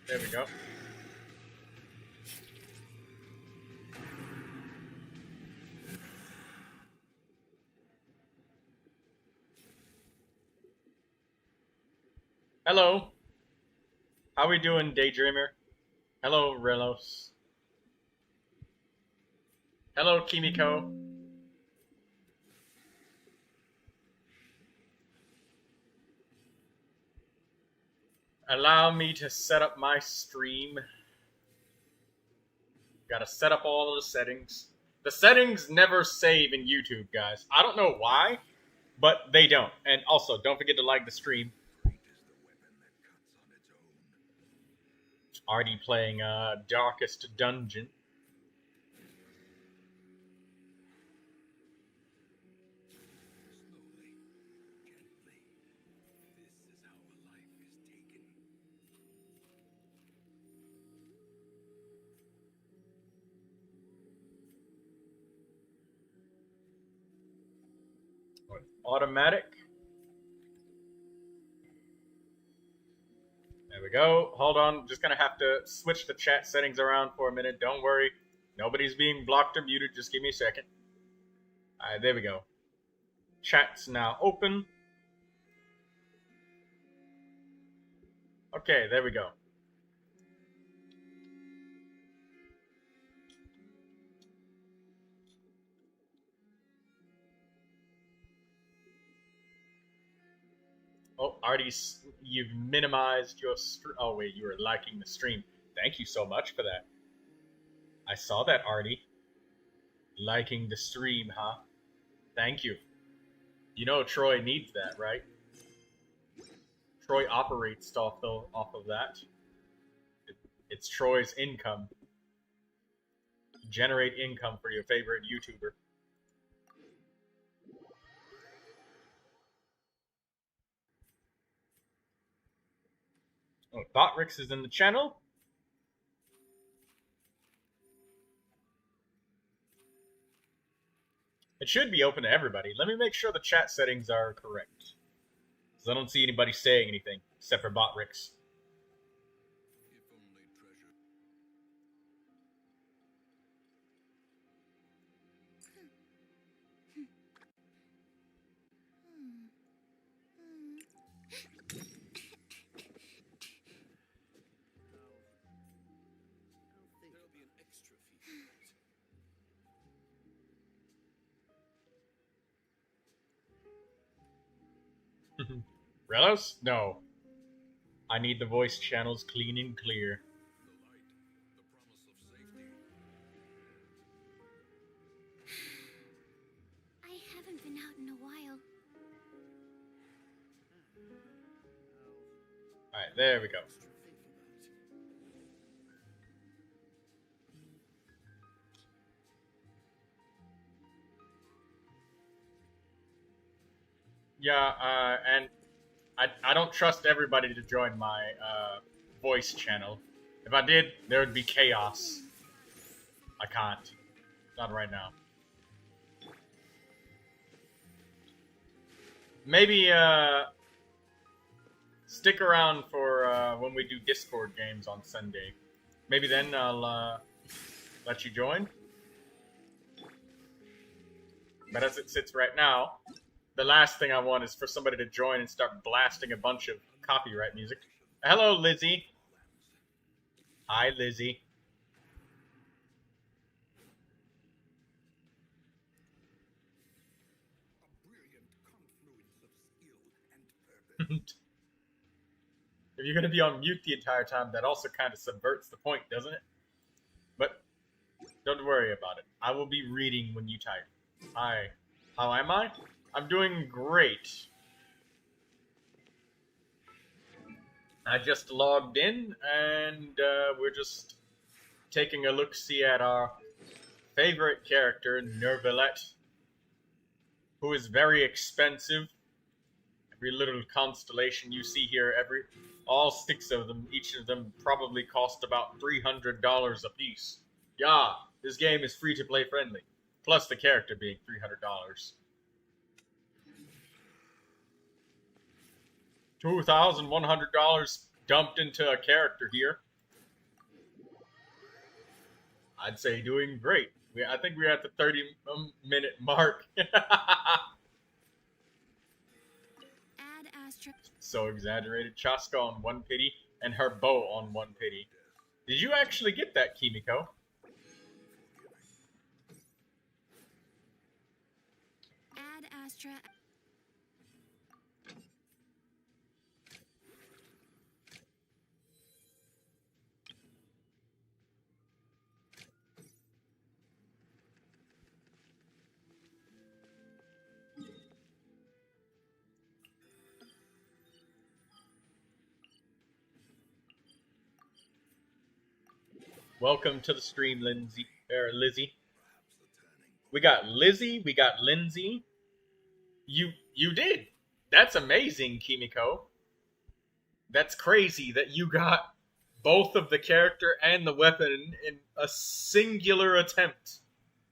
There we go. Hello. How we doing, Daydreamer? Hello, Relos. Hello, Kimiko. Allow me to set up my stream. Gotta set up all of the settings. The settings never save in YouTube, guys. I don't know why, but they don't. And also, don't forget to like the stream. Already playing Darkest Dungeon. Automatic. There we go. Hold on. Just gonna have to switch the chat settings around for a minute. Don't worry. Nobody's being blocked or muted. Just give me a second. Alright, there we go. Chat's now open. Okay, there we go. Oh, Artie, you've minimized your stream. Oh, wait, you were liking the stream. Thank you so much for that. I saw that, Artie. Liking the stream, huh? Thank you. You know Troy needs that, right? Troy operates off of that. It's Troy's income. Generate income for your favorite YouTuber. Oh, Botrix is in the channel. It should be open to everybody. Let me make sure the chat settings are correct. Because I don't see anybody saying anything, except for Botrix. Relos? No. I need the voice channels clean and clear. I haven't been out in a while. Alright, there we go. Yeah, and I don't trust everybody to join my voice channel. If I did, there would be chaos. I can't. Not right now. Maybe stick around for when we do Discord games on Sunday. Maybe then I'll let you join. But as it sits right now, the last thing I want is for somebody to join and start blasting a bunch of copyright music. Hello, Lizzie. Hi, Lizzie. If you're going to be on mute the entire time, that also kind of subverts the point, doesn't it? But don't worry about it. I will be reading when you type. Hi. How am I? I'm doing great. I just logged in, and we're just taking a look-see at our favorite character, Neuvilette, who is very expensive. Every little constellation you see here, all 6 of them, each of them probably cost about $300 a piece. Yeah, this game is free-to-play friendly, plus the character being $300. $2,100 dumped into a character here. I'd say doing great. I think we're at the 30-minute mark. Add Astra. So exaggerated. Chaska on 1 pity and her bow on 1 pity. Did you actually get that, Kimiko? Add Astra. Welcome to the stream, Lizzie. We got Lizzie, we got Lindsay. You did. That's amazing, Kimiko. That's crazy that you got both of the character and the weapon in a singular attempt.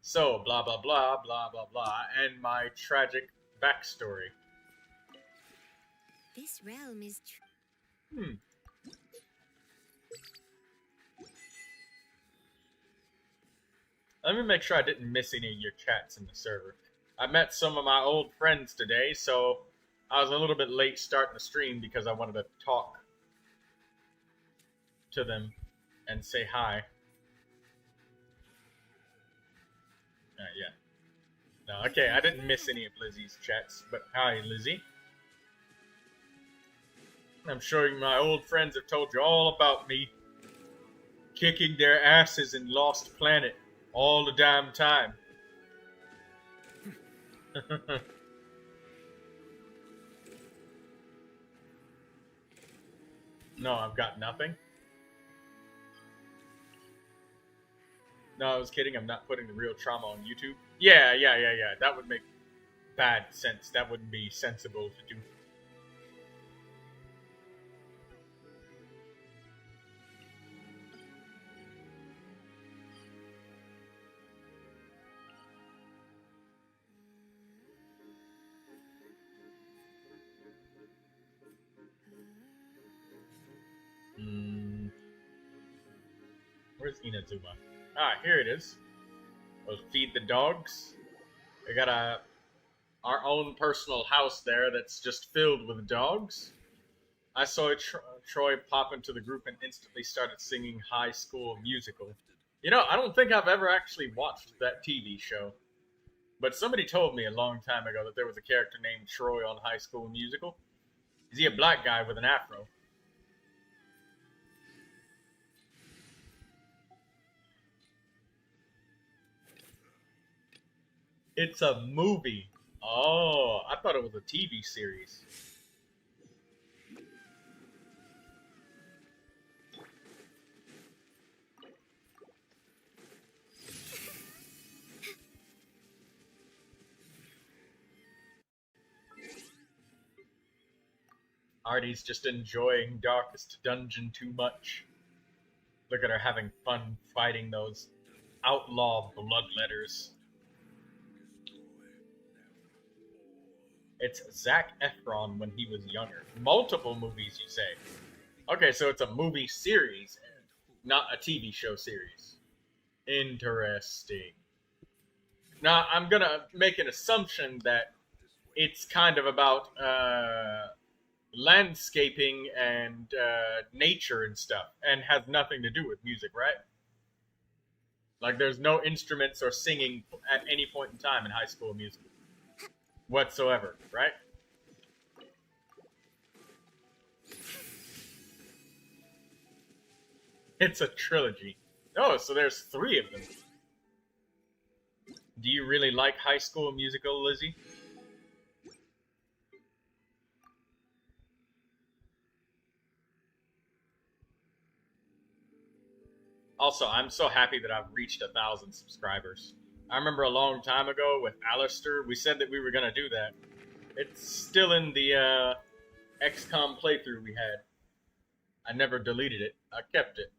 So, blah blah blah, blah blah blah, and my tragic backstory. This realm is Let me make sure I didn't miss any of your chats in the server. I met some of my old friends today, so I was a little bit late starting the stream because I wanted to talk to them and say hi. Yeah. No, okay, I didn't miss any of Lizzie's chats, but hi, Lizzie. I'm sure my old friends have told you all about me kicking their asses in Lost Planet all the damn time. No, I've got nothing. No, I was kidding. I'm not putting the real trauma on YouTube. Yeah. That would make bad sense. That wouldn't be sensible to do. Where's Inazuma? Ah, here it is. We'll feed the dogs. We got our own personal house there that's just filled with dogs. I saw Troy pop into the group and instantly started singing High School Musical. You know, I don't think I've ever actually watched that TV show. But somebody told me a long time ago that there was a character named Troy on High School Musical. Is he a black guy with an afro? It's a movie. Oh, I thought it was a TV series. Artie's just enjoying Darkest Dungeon too much. Look at her having fun fighting those outlaw bloodletters. It's Zac Efron when he was younger. Multiple movies, you say? Okay, so it's a movie series, not a TV show series. Interesting. Now, I'm gonna make an assumption that it's kind of about landscaping and nature and stuff, and has nothing to do with music, right? Like, there's no instruments or singing at any point in time in High School Musical. Whatsoever, right? It's a trilogy. Oh, so there's 3 of them. Do you really like High School Musical, Lizzie? Also, I'm so happy that I've reached 1,000 subscribers. I remember a long time ago with Alistair, we said that we were going to do that. It's still in the XCOM playthrough we had. I never deleted it. I kept it.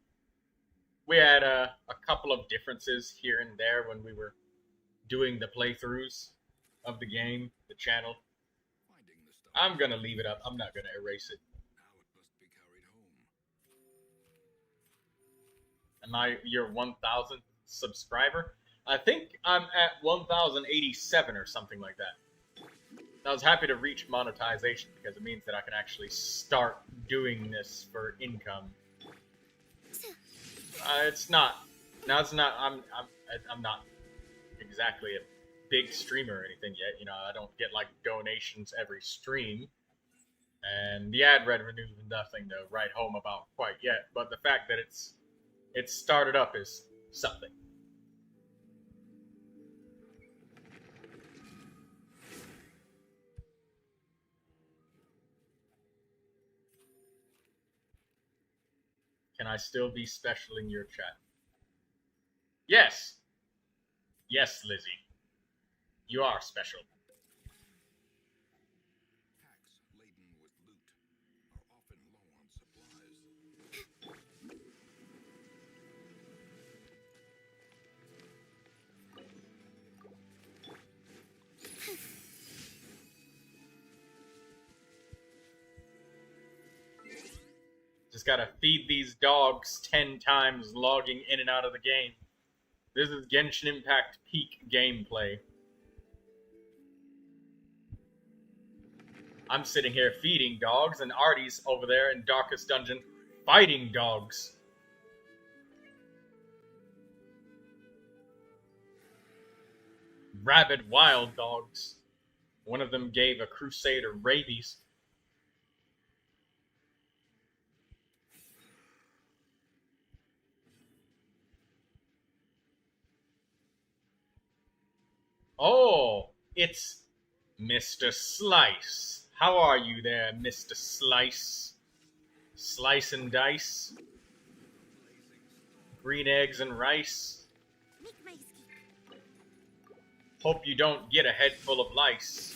We had a couple of differences here and there when we were doing the playthroughs of the game, the channel. I'm going to leave it up. I'm not going to erase it. Am I your 1,000th subscriber. I think I'm at 1,087 or something like that. I was happy to reach monetization because it means that I can actually start doing this for income. It's not. Now it's not. I'm not exactly a big streamer or anything yet. You know, I don't get like donations every stream, and the ad revenue is nothing to write home about quite yet. But the fact that it's started up is something. Can I still be special in your chat? Yes. Yes, Lizzie. You are special. Packs laden with loot are often low on supplies. Just gotta feed these dogs 10 times logging in and out of the game. This is Genshin Impact peak gameplay. I'm sitting here feeding dogs, and Artie's over there in Darkest Dungeon fighting dogs. Rabid wild dogs. One of them gave a crusader rabies. Oh, it's Mr. Slice. How are you there, Mr. Slice? Slice and dice. Green eggs and rice. Hope you don't get a head full of lice.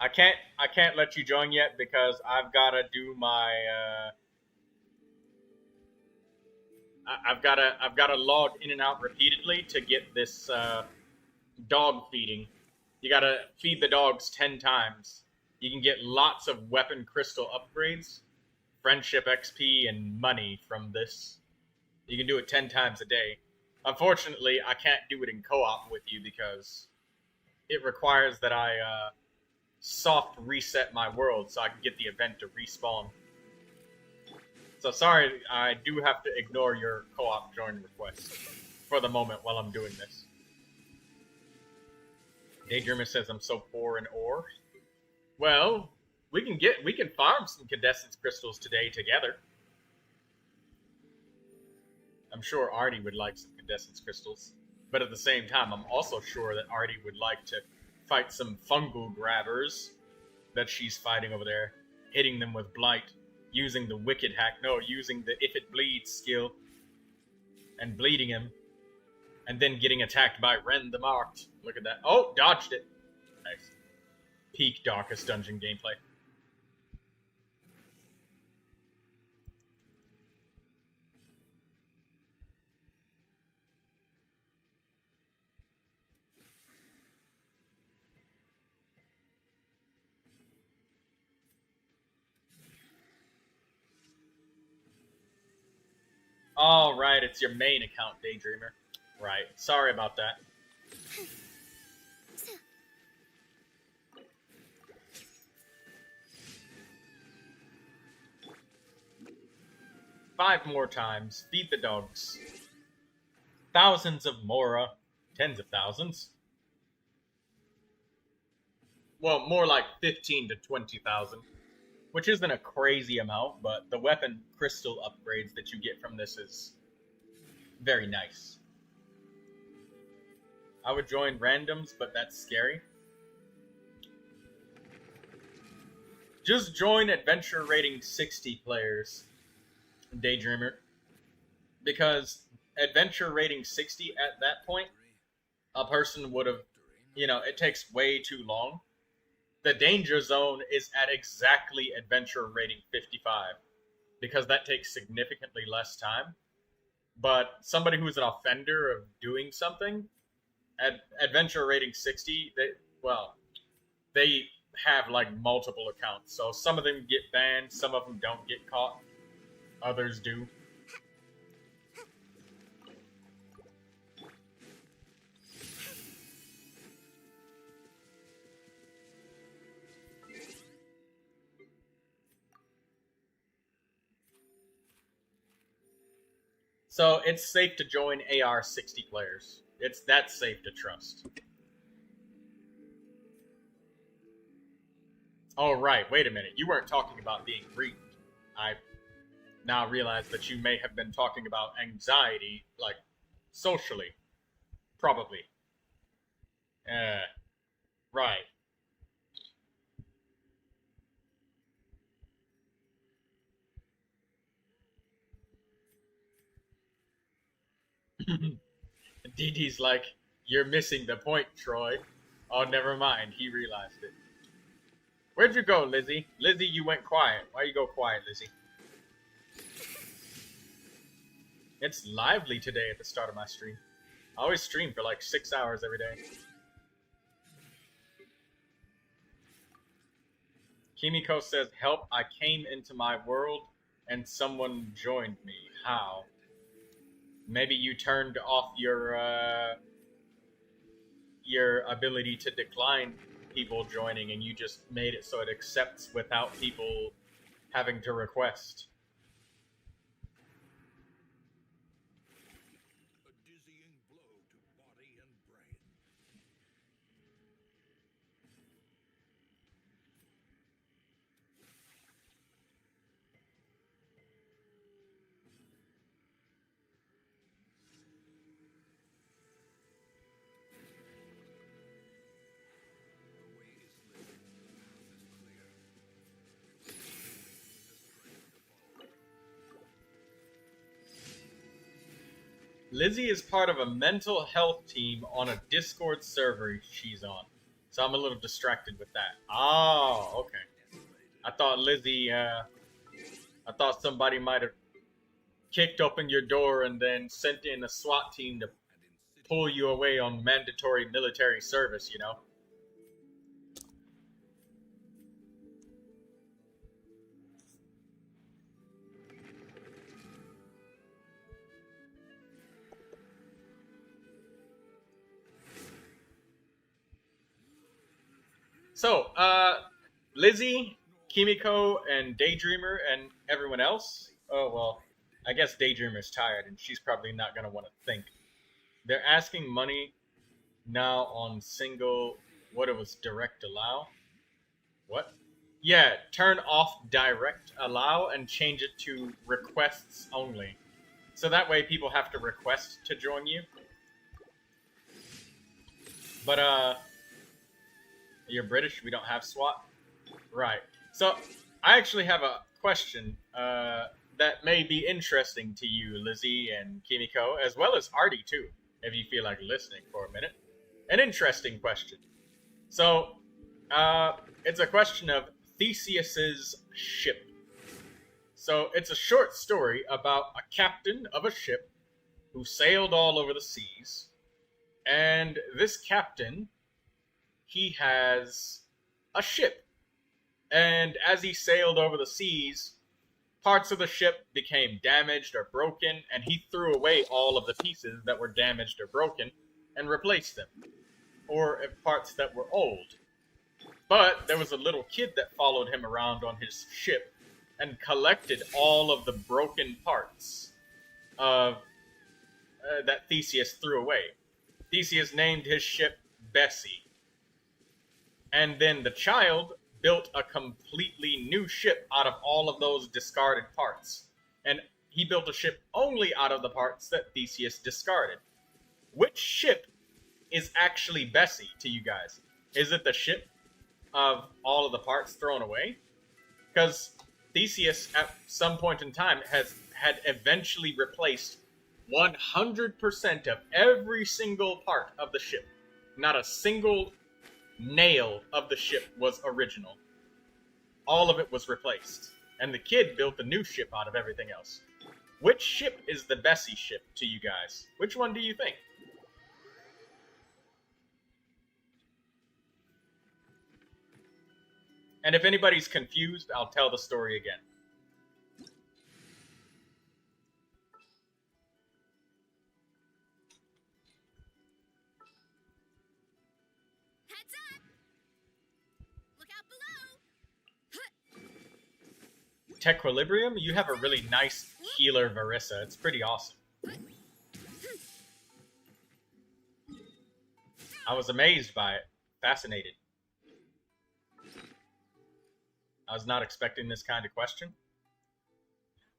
I can't let you join yet because I've gotta do my I've gotta log in and out repeatedly to get this dog feeding. You gotta feed the dogs 10 times. You can get lots of weapon crystal upgrades, friendship XP, and money from this. You can do it 10 times a day. Unfortunately, I can't do it in co-op with you because it requires that I soft reset my world so I can get the event to respawn. So sorry, I do have to ignore your co-op join request for the moment while I'm doing this. Daydreamer says I'm so poor in ore. Well, we can farm some Cadessence crystals today together. I'm sure Artie would like some Cadessence crystals, but at the same time, I'm also sure that Artie would like to fight some fungal grabbers that she's fighting over there, hitting them with blight, using the wicked hack, using the if it bleeds skill, and bleeding him, and then getting attacked by Ren the Marked. Look at that. Oh, dodged it. Nice. Peak Darkest Dungeon gameplay. All right, it's your main account, Daydreamer. Right. Sorry about that. Five more times. Feed the dogs. Thousands of Mora. Tens of thousands. Well, more like 15 to 20,000. Which isn't a crazy amount, but the weapon crystal upgrades that you get from this is very nice. I would join randoms, but that's scary. Just join adventure rating 60 players, Daydreamer. Because adventure rating 60 at that point, a person would have, it takes way too long. The danger zone is at exactly adventure rating 55 because that takes significantly less time. But somebody who's an offender of doing something at adventure rating 60, they have like multiple accounts, so some of them get banned, some of them don't get caught, others do. So it's safe to join AR 60 players. It's that safe to trust. Oh, right. Wait a minute. You weren't talking about being grieved. I now realize that you may have been talking about anxiety, like, socially. Probably. Right. DD's like, you're missing the point, Troy. Oh, never mind. He realized it. Where'd you go, Lizzie? Lizzie, you went quiet. Why you go quiet, Lizzie? It's lively today at the start of my stream. I always stream for like 6 hours every day. Kimiko says, help, I came into my world and someone joined me. How? Maybe you turned off your ability to decline people joining and you just made it so it accepts without people having to request. A dizzying blow to body and brain. The way is lit. The path is clear. This train to follow. Lizzie is part of a mental health team on a Discord server she's on. So I'm a little distracted with that. Oh, okay. I thought Lizzie, I thought somebody might have kicked open your door and then sent in a SWAT team to pull you away on mandatory military service, you know? So, Lizzie, Kimiko, and Daydreamer, and everyone else. Oh, well, I guess Daydreamer's tired, and she's probably not going to want to think. They're asking money now on single, what it was, direct allow? What? Yeah, turn off direct allow and change it to requests only. So that way people have to request to join you. But, you're British, we don't have SWAT? Right. So, I actually have a question that may be interesting to you, Lizzie and Kimiko, as well as Artie, too, if you feel like listening for a minute. An interesting question. So, it's a question of Theseus's ship. So, it's a short story about a captain of a ship who sailed all over the seas, and this captain, he has a ship. And as he sailed over the seas, parts of the ship became damaged or broken, and he threw away all of the pieces that were damaged or broken and replaced them. Or parts that were old. But there was a little kid that followed him around on his ship and collected all of the broken parts of that Theseus threw away. Theseus named his ship Bessie. And then the child built a completely new ship out of all of those discarded parts. And he built a ship only out of the parts that Theseus discarded. Which ship is actually Bessie to you guys? Is it the ship of all of the parts thrown away? Because Theseus, at some point in time, had eventually replaced 100% of every single part of the ship. Not a single nail of the ship was original. All of it was replaced. And the kid built a new ship out of everything else. Which ship is the Bessie ship to you guys? Which one do you think? And if anybody's confused, I'll tell the story again. Heads up! Look out below! Tequilibrium, you have a really nice healer Varissa. It's pretty awesome. I was amazed by it. Fascinated. I was not expecting this kind of question.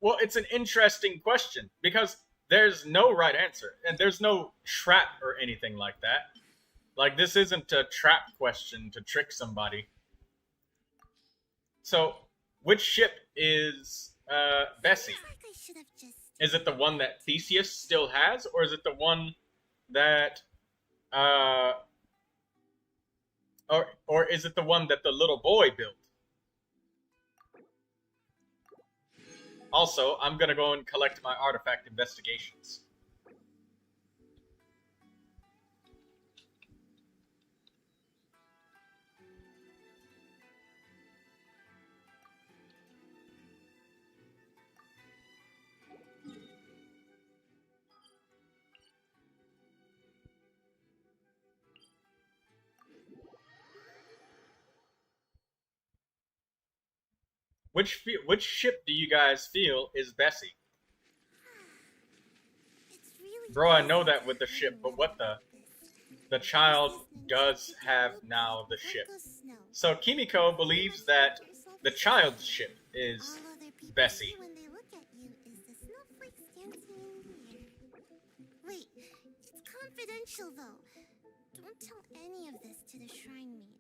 Well, it's an interesting question because there's no right answer and there's no trap or anything like that. Like, this isn't a trap question to trick somebody. So, which ship is Bessie? Is it the one that Theseus still has, or is it the one that or is it the one that the little boy built? Also, I'm gonna go and collect my artifact investigations. Which ship do you guys feel is Bessie? Bro, I know that with the ship, but what the child does have now the ship. So Kimiko believes that the child's ship is Bessie. Wait, it's confidential though. Don't tell any of this to the Shrine Maiden.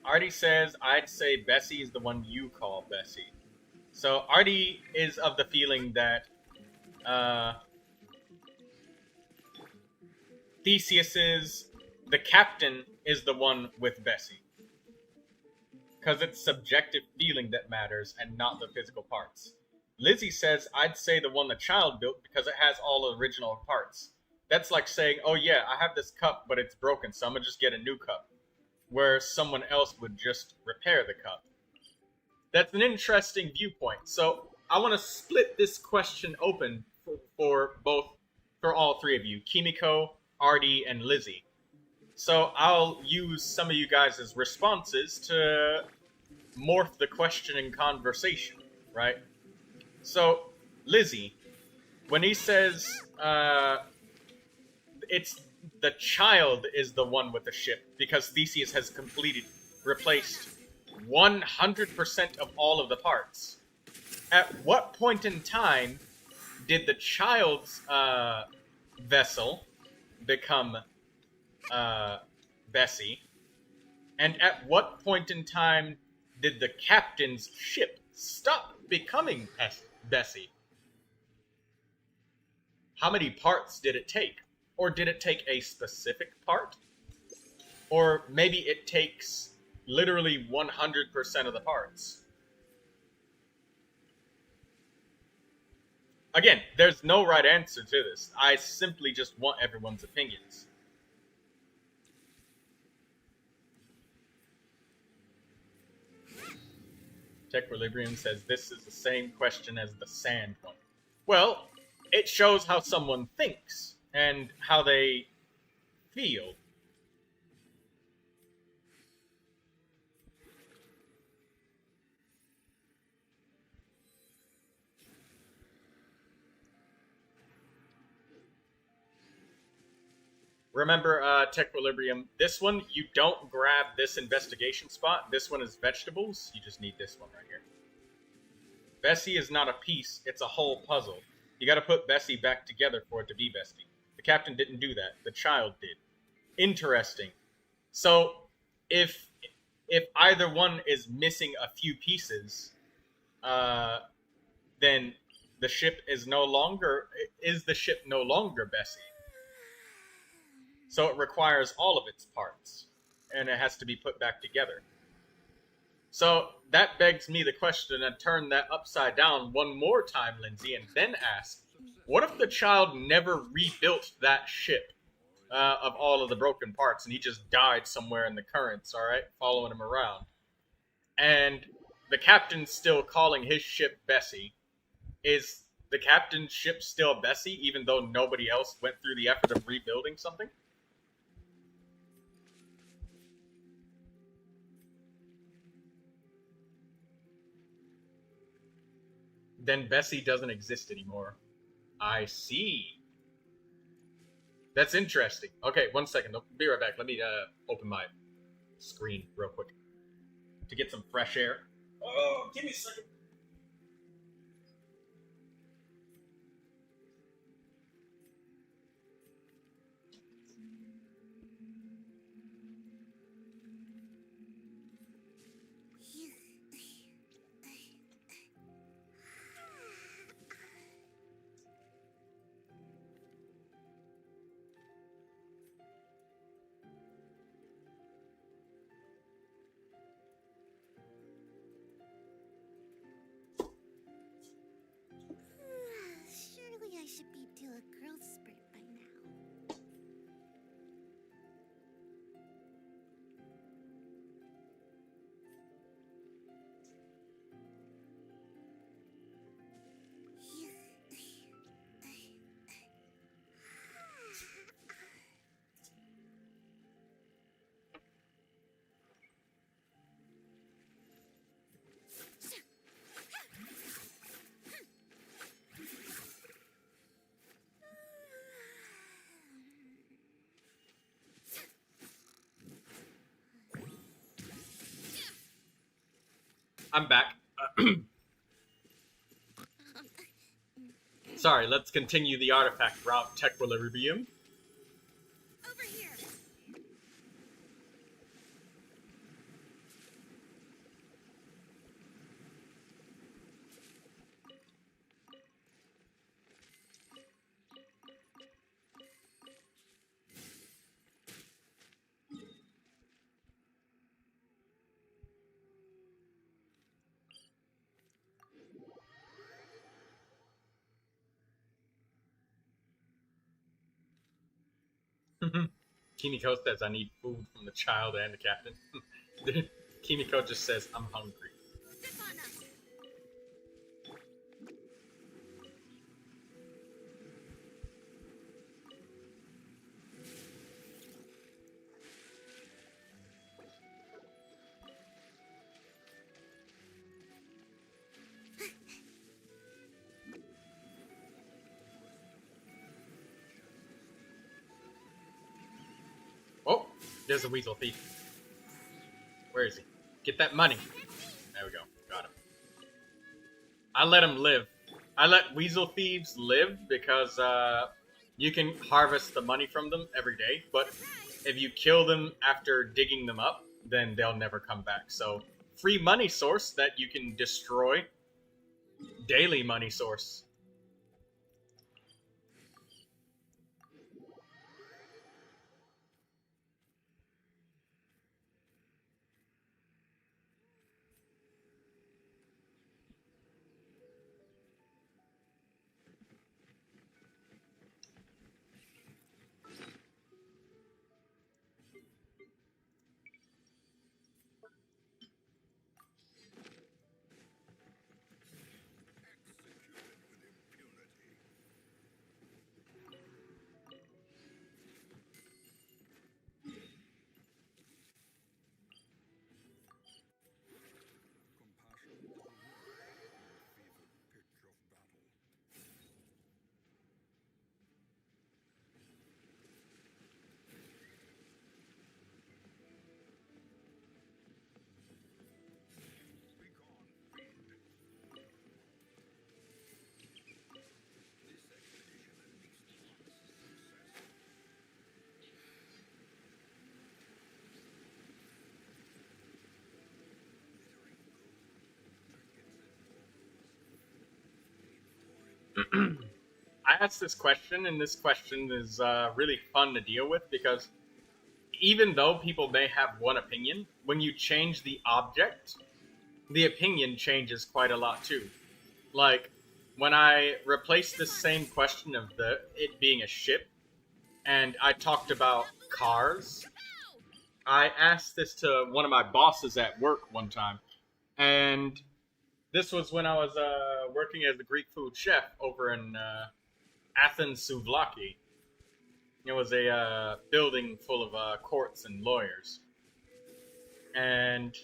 Artie says, I'd say Bessie is the one you call Bessie. So Artie is of the feeling that the captain is the one with Bessie. Because it's subjective feeling that matters and not the physical parts. Lizzie says, I'd say the one the child built because it has all the original parts. That's like saying, oh yeah, I have this cup, but it's broken, so I'm gonna just get a new cup. Where someone else would just repair the cup. That's an interesting viewpoint. So I want to split this question open for all three of you, Kimiko, Artie, and Lizzie. So I'll use some of you guys' responses to morph the question in conversation, right? So Lizzie, when he says it's the child is the one with the ship because Theseus has replaced 100% of all of the parts. At what point in time did the child's vessel become Bessie? And at what point in time did the captain's ship stop becoming Bessie? How many parts did it take? Or did it take a specific part? Or maybe it takes literally 100% of the parts. Again, there's no right answer to this. I simply just want everyone's opinions. Tequilibrium says this is the same question as the sand one. Well, it shows how someone thinks and how they feel. Remember, Tequilibrium, this one, you don't grab this investigation spot. This one is vegetables. You just need this one right here. Bessie is not a piece. It's a whole puzzle. You gotta put Bessie back together for it to be Bessie. The captain didn't do that. The child did. Interesting. So, if either one is missing a few pieces, then the ship is no longer Bessie? So it requires all of its parts, and it has to be put back together. So that begs me the question, and turn that upside down one more time, Lindsay, and then ask, what if the child never rebuilt that ship of all of the broken parts, and he just died somewhere in the currents, all right, following him around? And the captain's still calling his ship Bessie. Is the captain's ship still Bessie, even though nobody else went through the effort of rebuilding something? Then Bessie doesn't exist anymore. I see. That's interesting. Okay, 1 second. I'll be right back. Let me open my screen real quick to get some fresh air. Oh, give me a second. Surely I should be due a growth spurt by now. I'm back. Sorry, let's continue the artifact route Tequilaribium. Over here. Kimiko says, I need food from the child and the captain. Kimiko just says, I'm hungry. Zip on us. Oh, there's a weasel thief. Where is he? Get that money. There we go. Got him. I let him live. I let weasel thieves live because you can harvest the money from them every day, but if you kill them after digging them up, then they'll never come back. So, free money source that you can destroy. Daily money source. I asked this question, and this question is really fun to deal with because even though people may have one opinion, when you change the object the opinion changes quite a lot too. Like, when I replaced the same question of it being a ship, and I talked about cars, I asked this to one of my bosses at work one time, and this was when I was working as the Greek food chef over in Athens, Souvlaki. It was a building full of courts and lawyers, and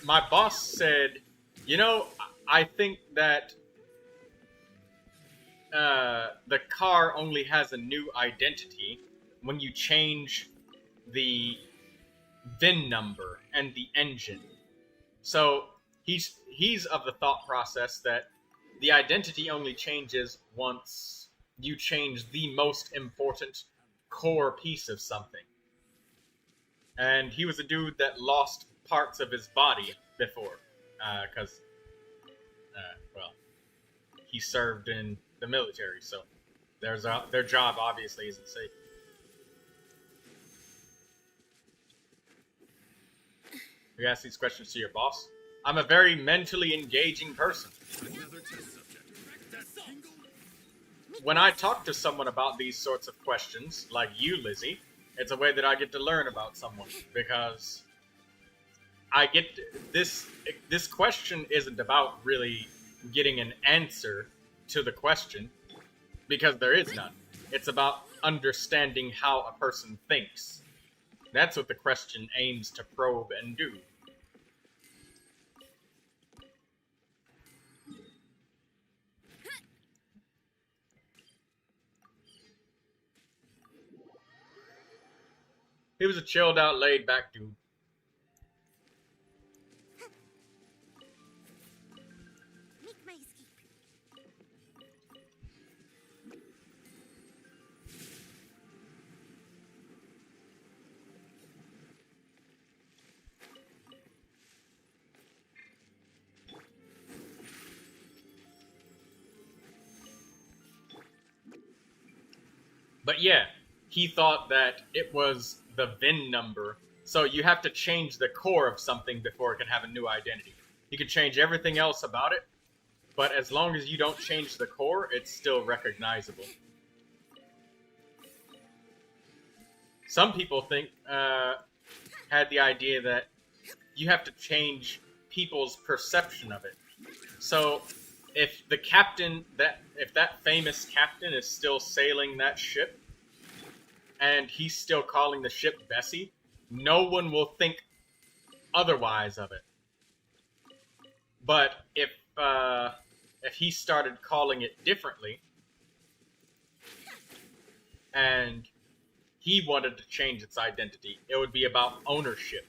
my boss said, you know, I think that the car only has a new identity when you change the VIN number and the engine. So he's of the thought process that the identity only changes once you change the most important core piece of something. And he was a dude that lost parts of his body before, because, well, he served in the military, so their job obviously isn't safe. You ask these questions to your boss? I'm a very mentally engaging person. Another test subject. When I talk to someone about these sorts of questions, like you, Lizzie, it's a way that I get to learn about someone, because I get this question isn't about really getting an answer to the question, because there is none. It's about understanding how a person thinks. That's what the question aims to probe and do. He was a chilled out, laid back dude. Make my escape. But yeah, he thought that it was the VIN number. So you have to change the core of something before it can have a new identity. You can change everything else about it, but as long as you don't change the core, it's still recognizable. Some people had the idea that you have to change people's perception of it. So if that famous captain is still sailing that ship, and he's still calling the ship Bessie, no one will think otherwise of it. But if he started calling it differently, and he wanted to change its identity, it would be about ownership.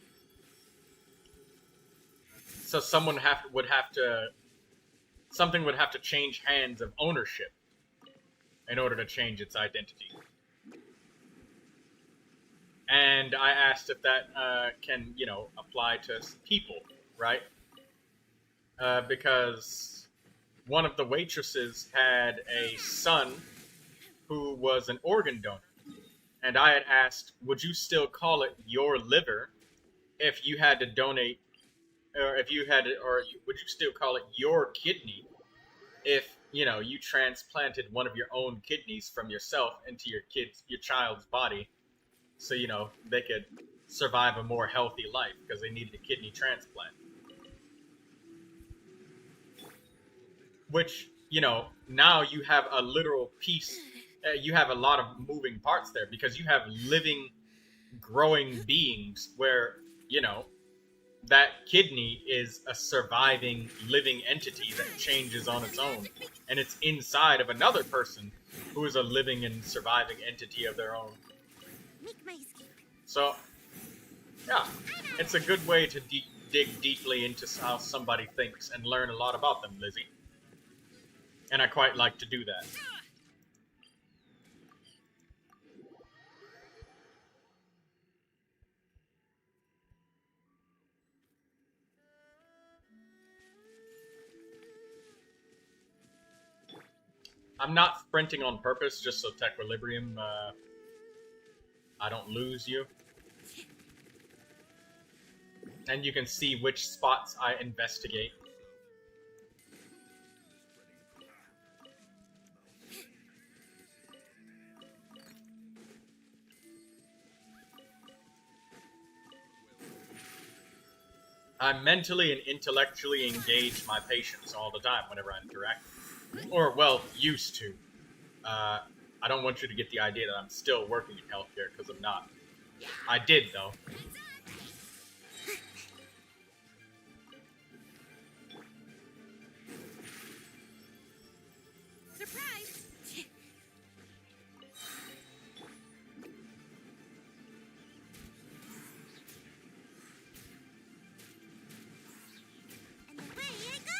So something would have to change hands of ownership in order to change its identity. And I asked if that can, apply to people, right? Because one of the waitresses had a son who was an organ donor. And I had asked, would you still call it your liver if you had to donate, or would you still call it your kidney if, you transplanted one of your own kidneys from yourself into your child's body? So, they could survive a more healthy life because they needed a kidney transplant. Which, now you have a literal piece, you have a lot of moving parts there, because you have living, growing beings where, that kidney is a surviving, living entity that changes on its own. And it's inside of another person who is a living and surviving entity of their own. Make my escape. So, yeah, it's a good way to dig deeply into how somebody thinks and learn a lot about them, Lizzie. And I quite like to do that. I'm not sprinting on purpose just so Tequilibrium, I don't lose you. And you can see which spots I investigate. I mentally and intellectually engage my patients all the time whenever I interact. Or, well, used to. I don't want you to get the idea that I'm still working in healthcare, because I'm not. I did, though. Surprise! And away I go!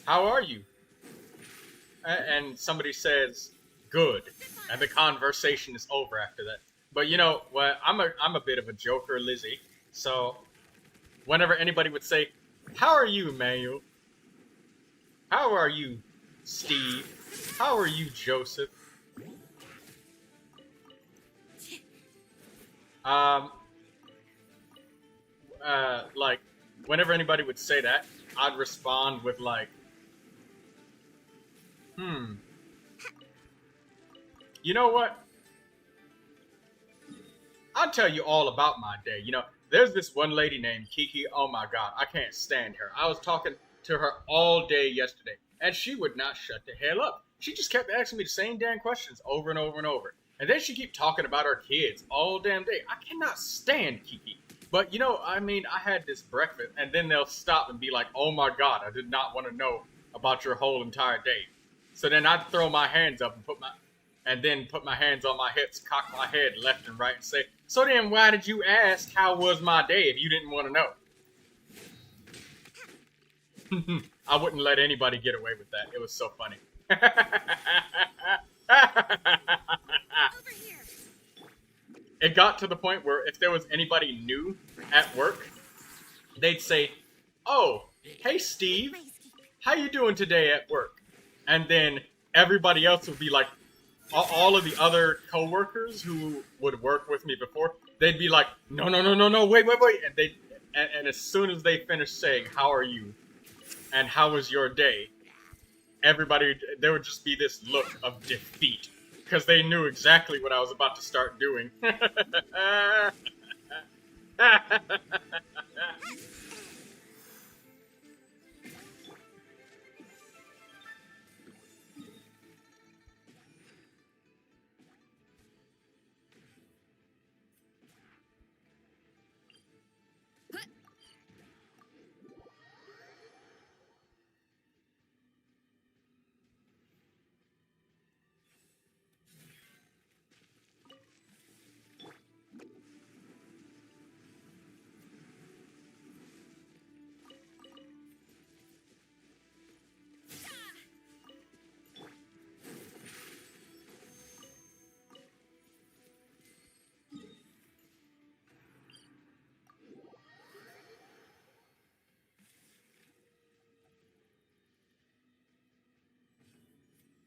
How are you? And somebody says, good. And the conversation is over after that. But you know what? I'm a bit of a joker, Lizzie. So whenever anybody would say, how are you, Manuel? How are you, Steve? How are you, Joseph? Like, whenever anybody would say that, I'd respond with like, you know what? I'll tell you all about my day. You know, there's this one lady named Kiki. Oh my God, I can't stand her. I was talking to her all day yesterday, and she would not shut the hell up. She just kept asking me the same damn questions over and over and over. And then she kept talking about her kids all damn day. I cannot stand Kiki. But, you know, I mean, I had this breakfast, and then they'll stop and be like, oh my God, I did not want to know about your whole entire day. So then I'd throw my hands up and put my hands on my hips, cock my head left and right, and say, so then why did you ask how was my day if you didn't want to know? I wouldn't let anybody get away with that. It was so funny. Over here! It got to the point where if there was anybody new at work, they'd say, oh, hey Steve, how you doing today at work? And then everybody else would be like, all of the other coworkers who would work with me before, they'd be like, no, wait. And as soon as they finished saying, how are you? And how was your day? Everybody, there would just be this look of defeat. Because they knew exactly what I was about to start doing.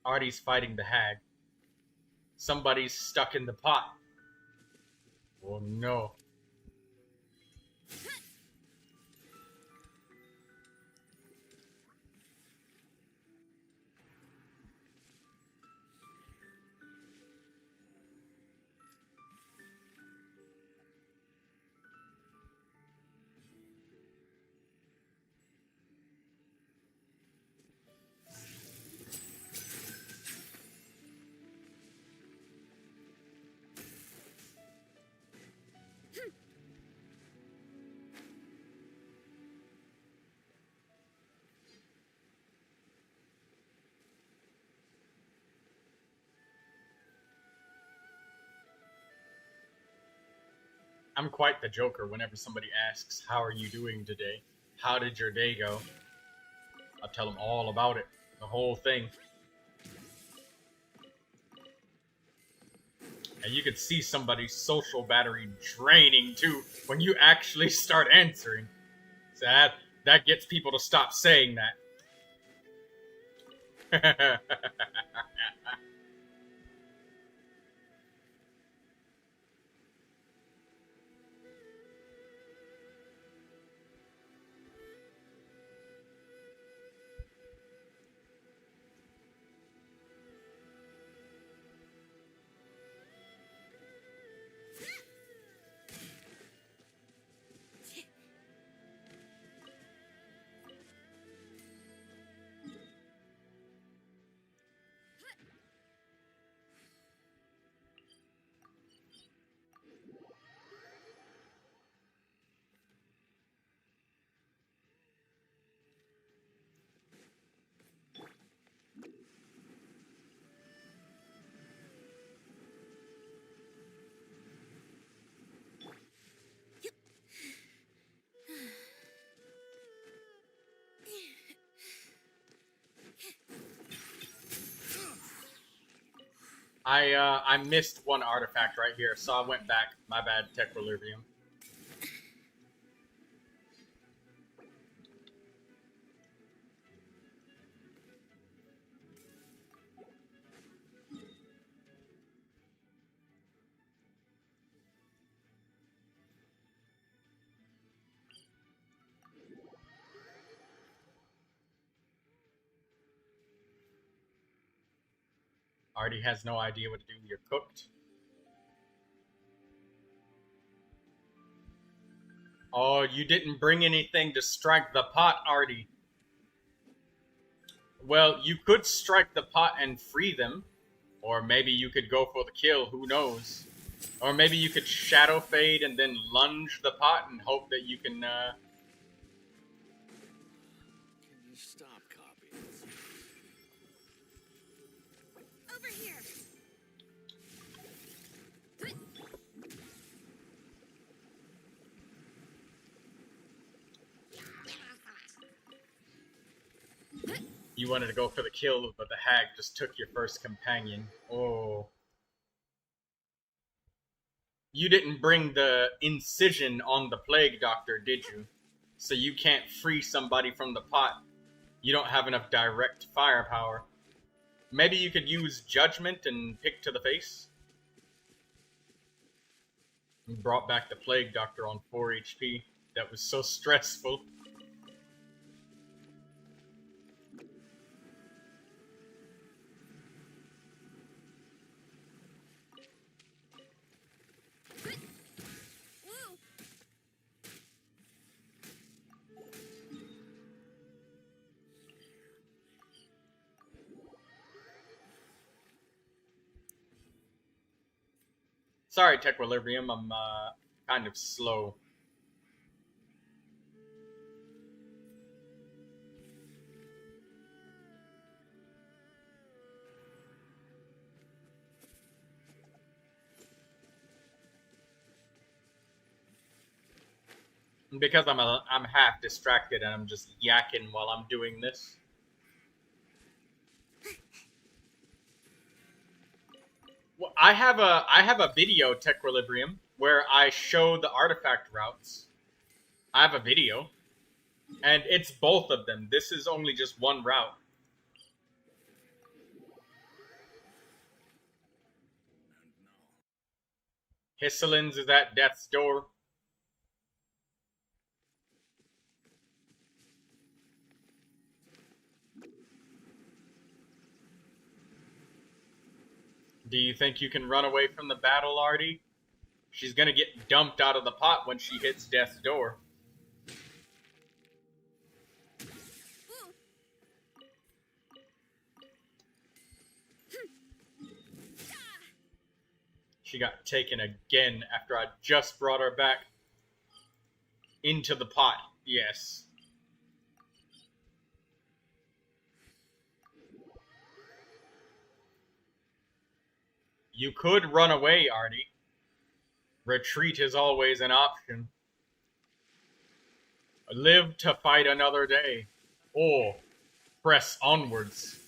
Artie's fighting the hag. Somebody's stuck in the pot. Oh no. I'm quite the joker whenever somebody asks, how are you doing today? How did your day go? I'll tell them all about it. The whole thing. And you could see somebody's social battery draining too when you actually start answering. So that gets people to stop saying that. I missed one artifact right here, so I went back. My bad, Tequilibrium. Artie has no idea what to do. You're cooked. Oh, you didn't bring anything to strike the pot, Artie. Well, you could strike the pot and free them. Or maybe you could go for the kill, who knows. Or maybe you could shadow fade and then lunge the pot and hope that you can, Can you stop copying? Over here. You wanted to go for the kill, but the hag just took your first companion. Oh. You didn't bring the incision on the plague doctor, did you? So you can't free somebody from the pot. You don't have enough direct firepower. Maybe you could use judgment and pick to the face? You brought back the plague doctor on 4 HP. That was so stressful. Sorry, Tequilibrium, I'm kind of slow. Because I'm half distracted and I'm just yakking while I'm doing this. Well, I have a video, Tequilibrium, where I show the artifact routes. I have a video, and it's both of them. This is only just one route. Hisselin's is at death's door. Do you think you can run away from the battle, Artie? She's gonna get dumped out of the pot when she hits death's door. She got taken again after I just brought her back into the pot. Yes. You could run away, Artie. Retreat is always an option. Live to fight another day. Or press onwards.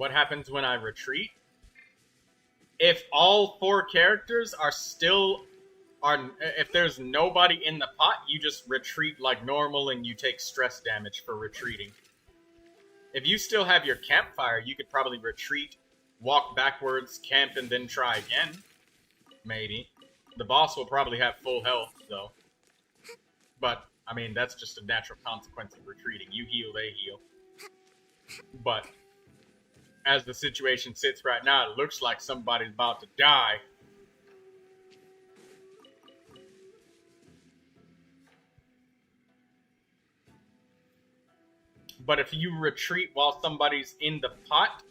what happens when I retreat. If all 4 characters are still if there's nobody in the pot, you just retreat like normal and you take stress damage for retreating. If you still have your campfire, you could probably retreat, walk backwards, camp, and then try again. Maybe. The boss will probably have full health, though. But, I mean, that's just a natural consequence of retreating. You heal, they heal. But, as the situation sits right now, it looks like somebody's about to die. But if you retreat while somebody's in the pot,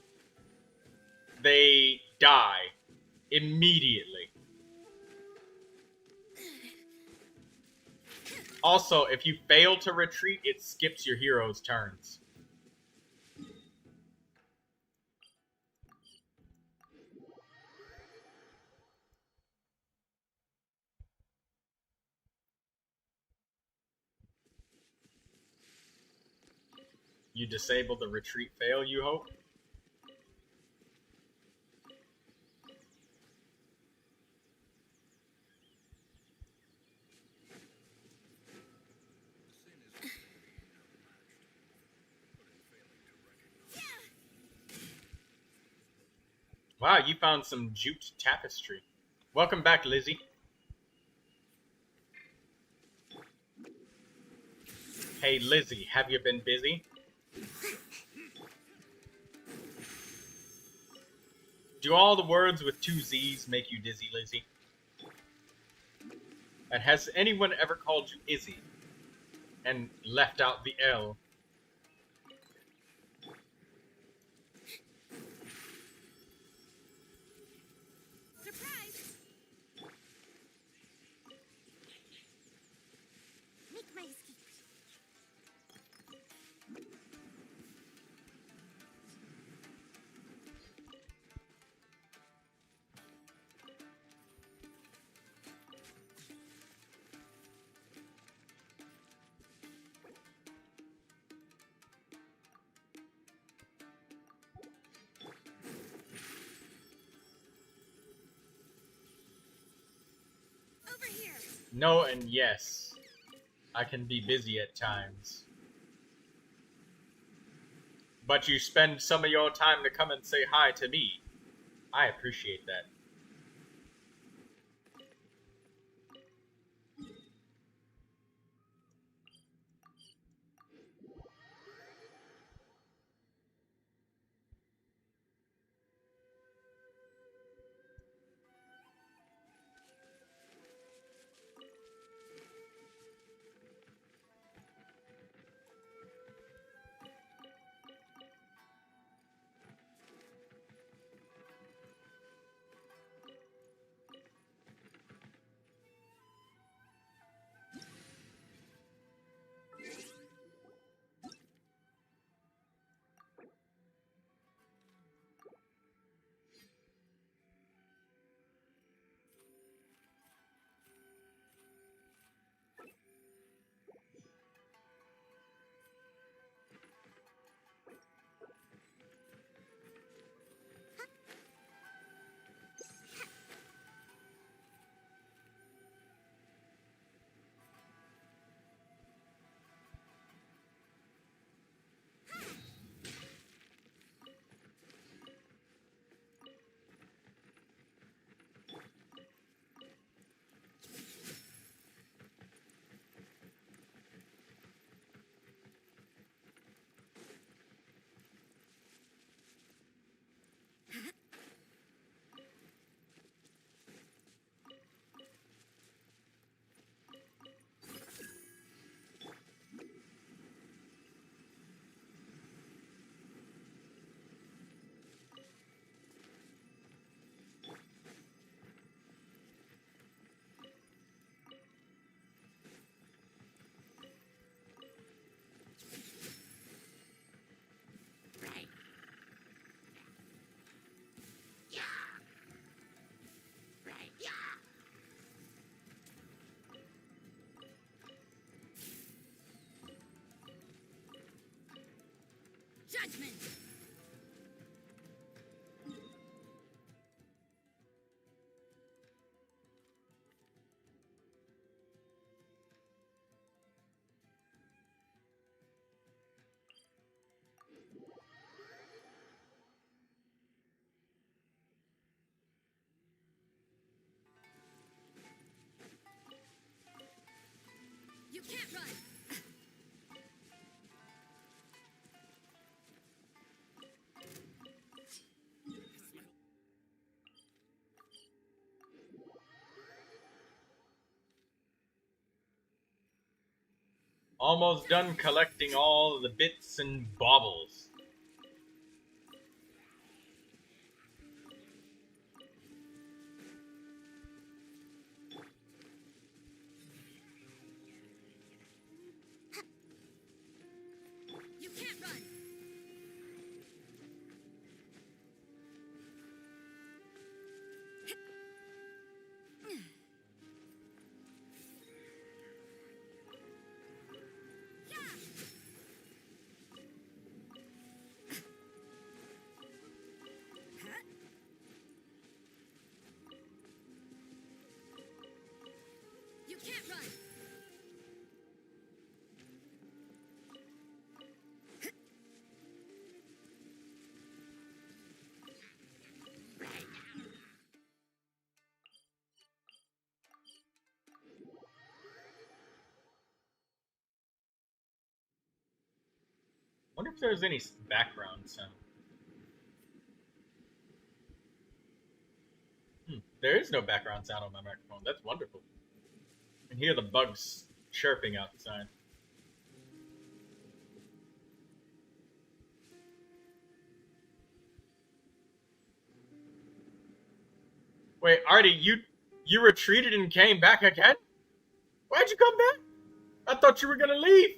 they die immediately. Also, if you fail to retreat, it skips your hero's turns. You disable the retreat fail, you hope? Wow, you found some jute tapestry. Welcome back, Lizzie. Hey, Lizzie, have you been busy? Do all the words with 2 Z's make you dizzy, Lizzie? And has anyone ever called you Izzy and left out the L? Surprise! Make my escape. Over here. No and yes. I can be busy at times. But you spend some of your time to come and say hi to me. I appreciate that. Judgment. Almost done collecting all the bits and baubles. You can't run. You can't run. Wonder if there's any background sound. There is no background sound on my microphone. That's wonderful. I can hear the bugs chirping outside. Wait, Artie, you retreated and came back again? Why'd you come back? I thought you were gonna leave.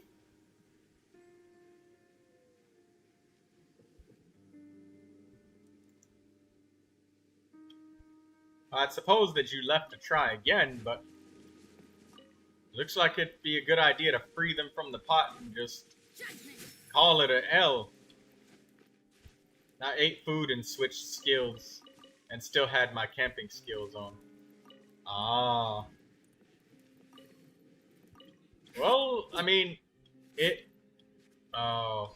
I'd suppose that you left to try again, but looks like it'd be a good idea to free them from the pot and just call it a L. I ate food and switched skills and still had my camping skills on. Ah. Well, I mean, it... Oh.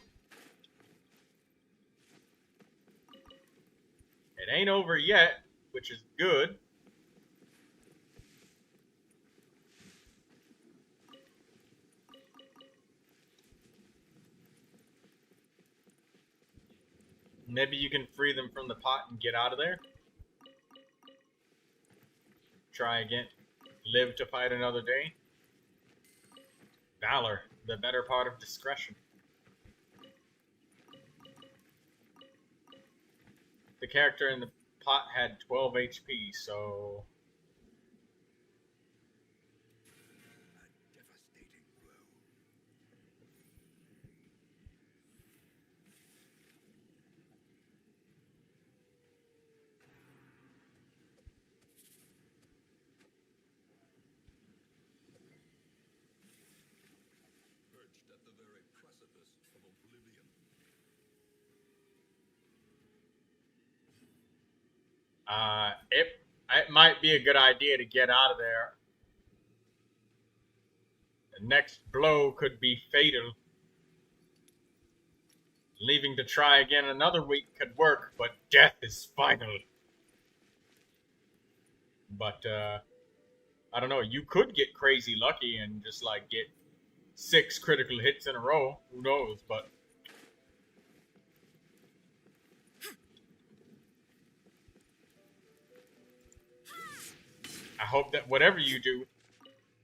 It ain't over yet, which is good. Maybe you can free them from the pot and get out of there. Try again. Live to fight another day. Valor, the better part of discretion. The character in the pot had 12 HP, so... A devastating blow. Perched at the very precipice of oblivion. It might be a good idea to get out of there. The next blow could be fatal. Leaving to try again another week could work, but death is final. But, I don't know, you could get crazy lucky and just, like, get 6 critical hits in a row. Who knows, but... I hope that whatever you do,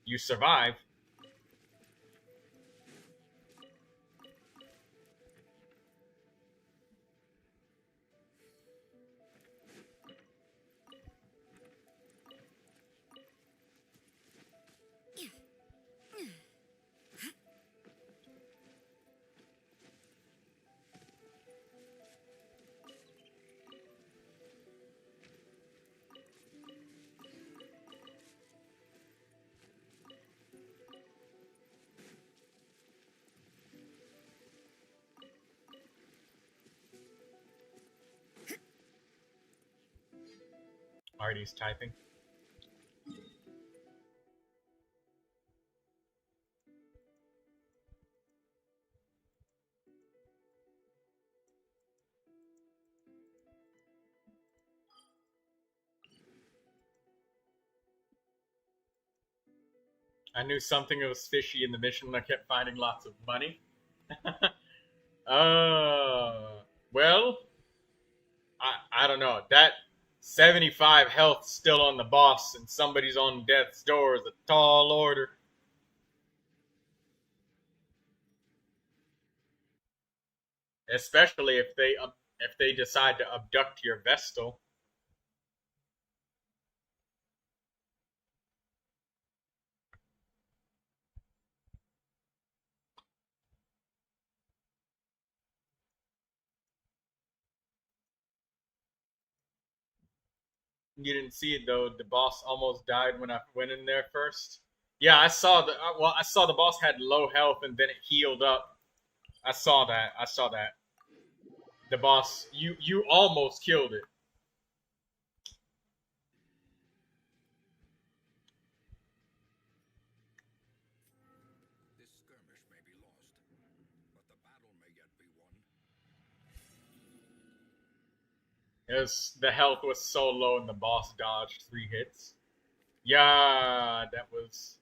you survive. Artie's typing. I knew something was fishy in the mission when I kept finding lots of money. Well, I don't know. That 75 health still on the boss and somebody's on death's door is a tall order. especially if they decide to abduct your Vestal. You didn't see it though. The boss almost died when I went in there first. Yeah, I saw I saw the boss had low health and then it healed up. I saw that. I saw that. The boss, you almost killed it. This skirmish may be lost, but the battle may yet be won. The health was so low and the boss dodged 3 hits. Yeah, that was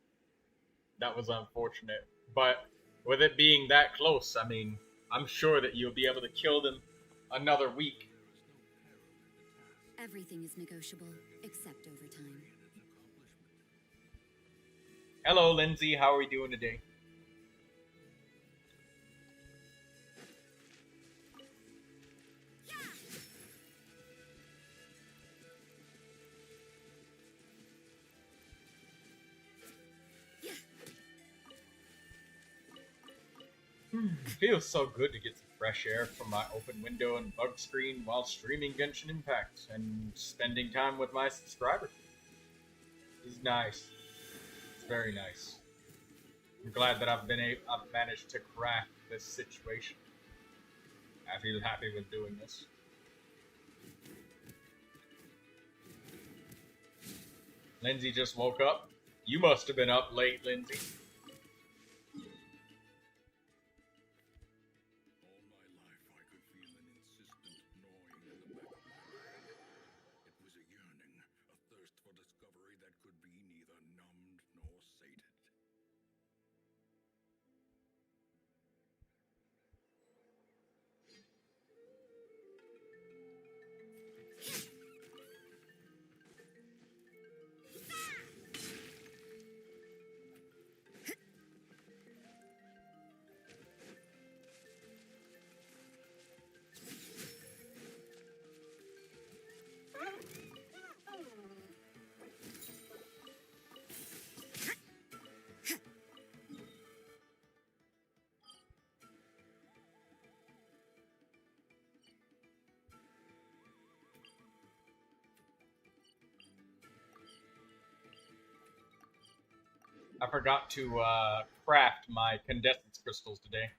unfortunate. But with it being that close, I mean, I'm sure that you'll be able to kill them another week. Everything is negotiable, except overtime. Hello, Lindsay. How are we doing today? Feels so good to get some fresh air from my open window and bug screen while streaming Genshin Impact and spending time with my subscribers. It's nice. It's very nice. I'm glad that I've managed to craft this situation. I feel happy with doing this. Lindsay just woke up. You must have been up late, Lindsay. I forgot to craft my condensance crystals today.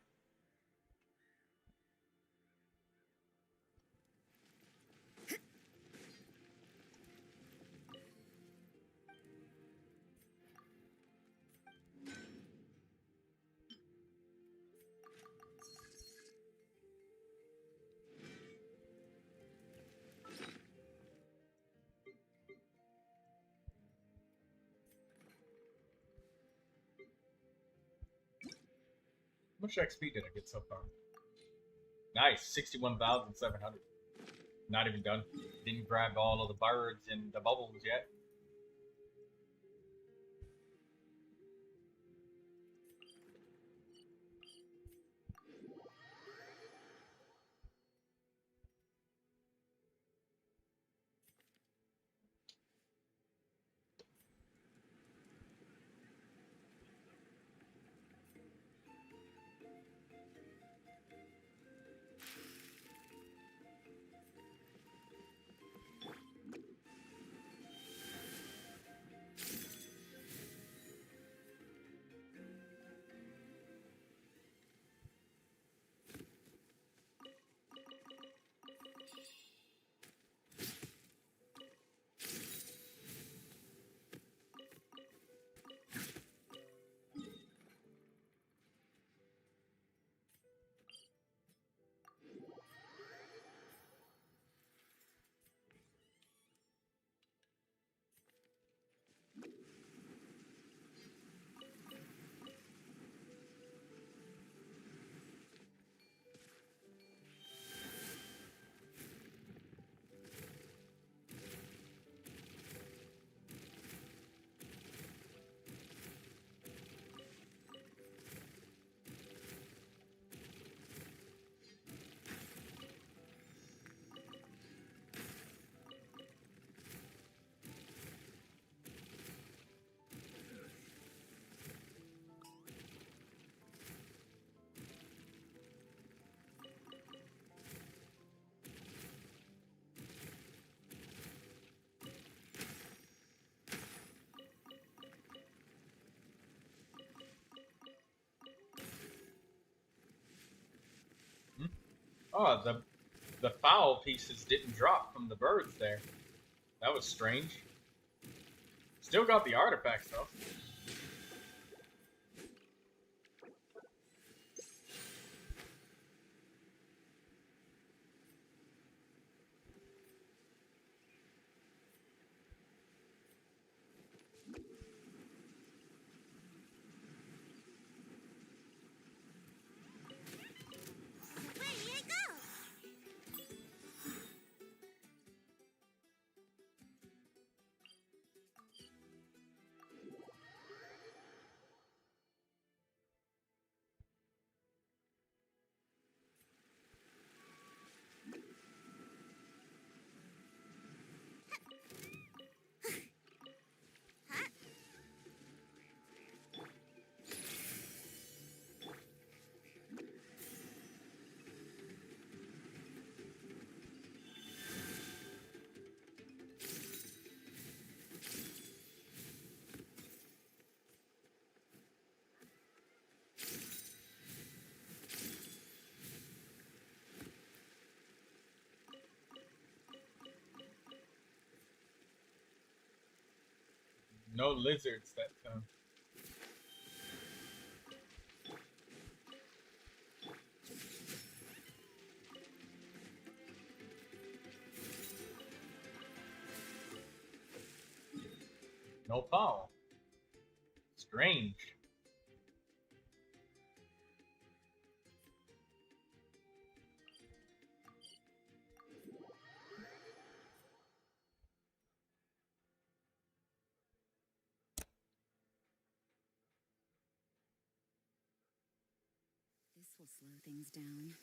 How much XP did I get so far? Nice, 61,700. Not even done. Didn't grab all of the birds and the bubbles yet. Oh, the foul pieces didn't drop from the birds there. That was strange. Still got the artifacts though. Ready to go! No lizards that time. No foul. Strange. This will slow things down.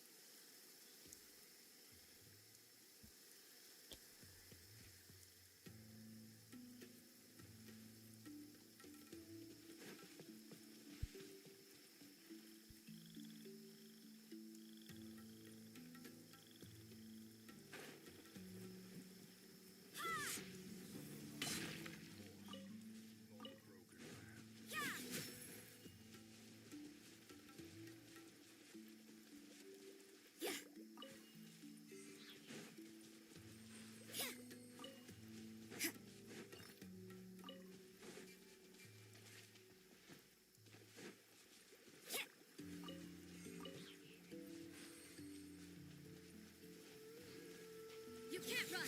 You can't run!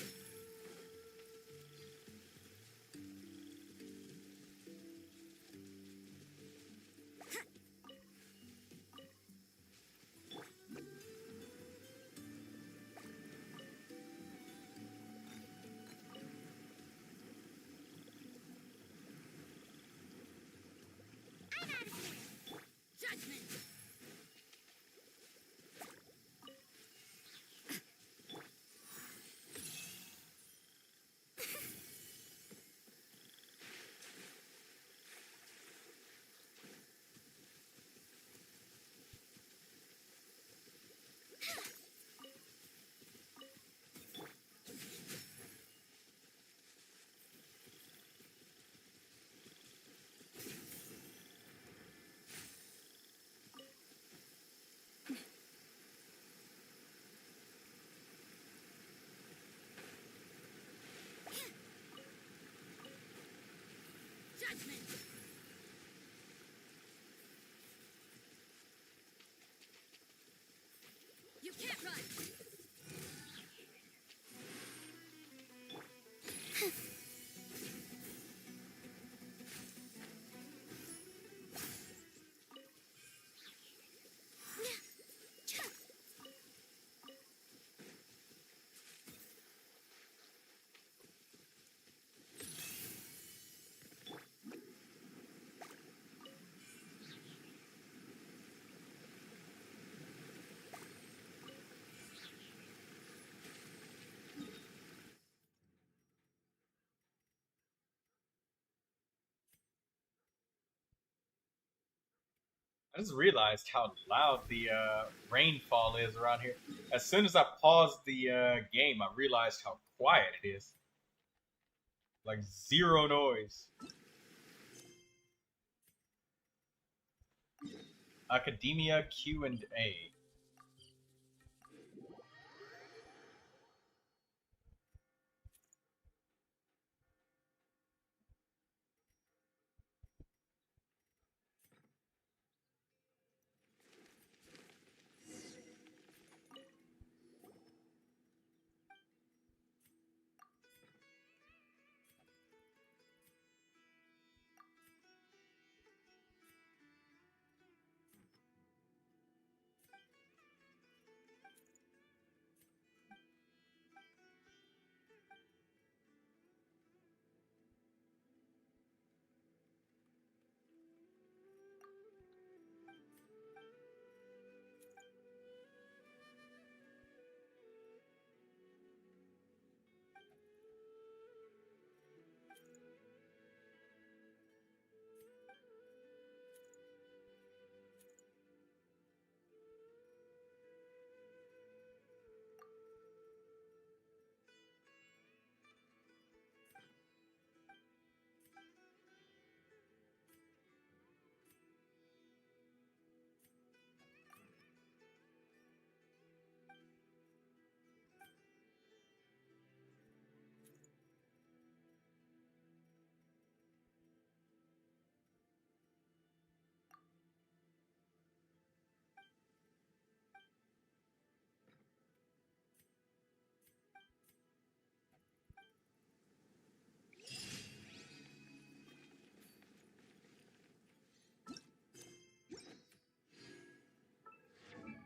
I'm out of here! Judgment! Judgment! You can't run! I just realized how loud the rainfall is around here. As soon as I paused the game, I realized how quiet it is. Like zero noise. Academia Q&A.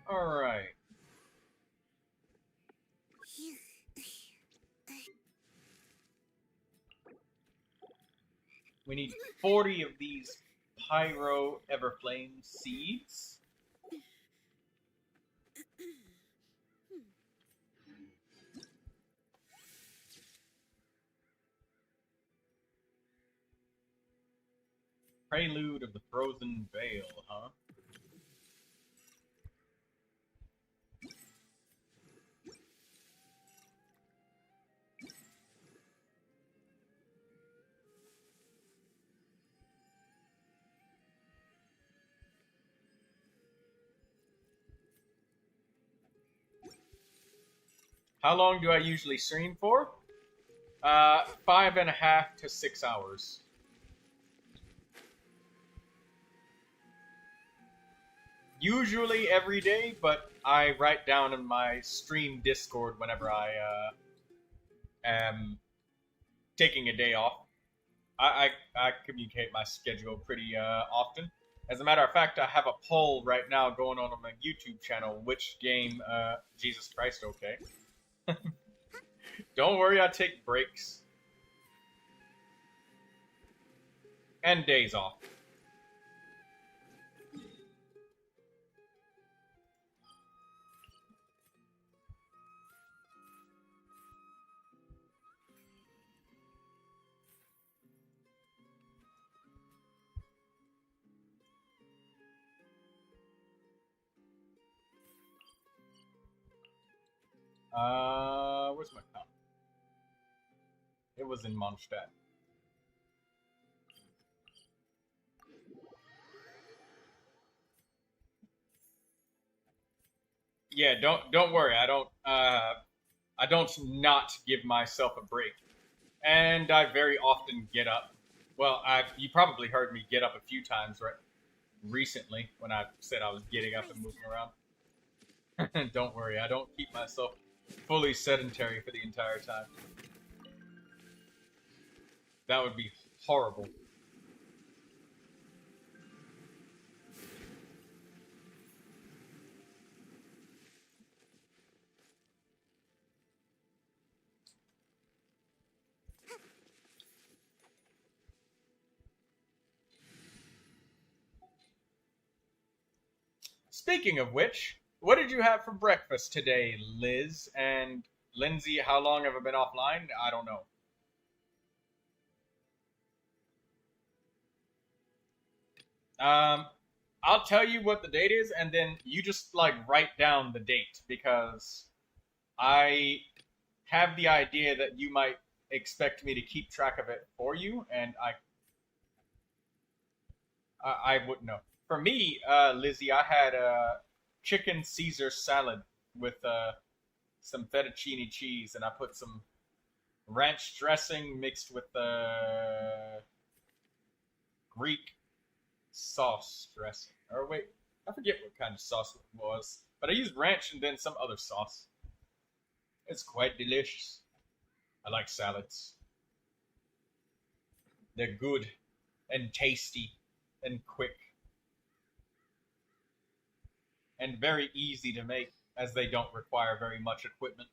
Alright. We need 40 of these Pyro Everflame seeds. Prelude of the Frozen Veil, huh? How long do I usually stream for? 5.5 to 6 hours. Usually every day, but I write down in my stream Discord whenever I am taking a day off. I communicate my schedule pretty often. As a matter of fact, I have a poll right now going on my YouTube channel. Which game? Jesus Christ, okay. Don't worry, I take breaks. And days off. Where's my cup? It was in Mondstadt. Yeah, don't worry. I don't not give myself a break. And I very often get up. Well, you probably heard me get up a few times recently when I said I was getting up and moving around. Don't worry, I don't keep myself fully sedentary for the entire time. That would be horrible. Speaking of which, what did you have for breakfast today, Liz? And Lindsay, how long have I been offline? I don't know. I'll tell you what the date is, and then you just like write down the date because I have the idea that you might expect me to keep track of it for you, and I wouldn't know. For me, Lizzie, I had a chicken Caesar salad with some fettuccine cheese, and I put some ranch dressing mixed with Greek sauce dressing. Or wait, I forget what kind of sauce it was, but I used ranch and then some other sauce. It's quite delicious. I like salads. They're good and tasty and quick and very easy to make as they don't require very much equipment.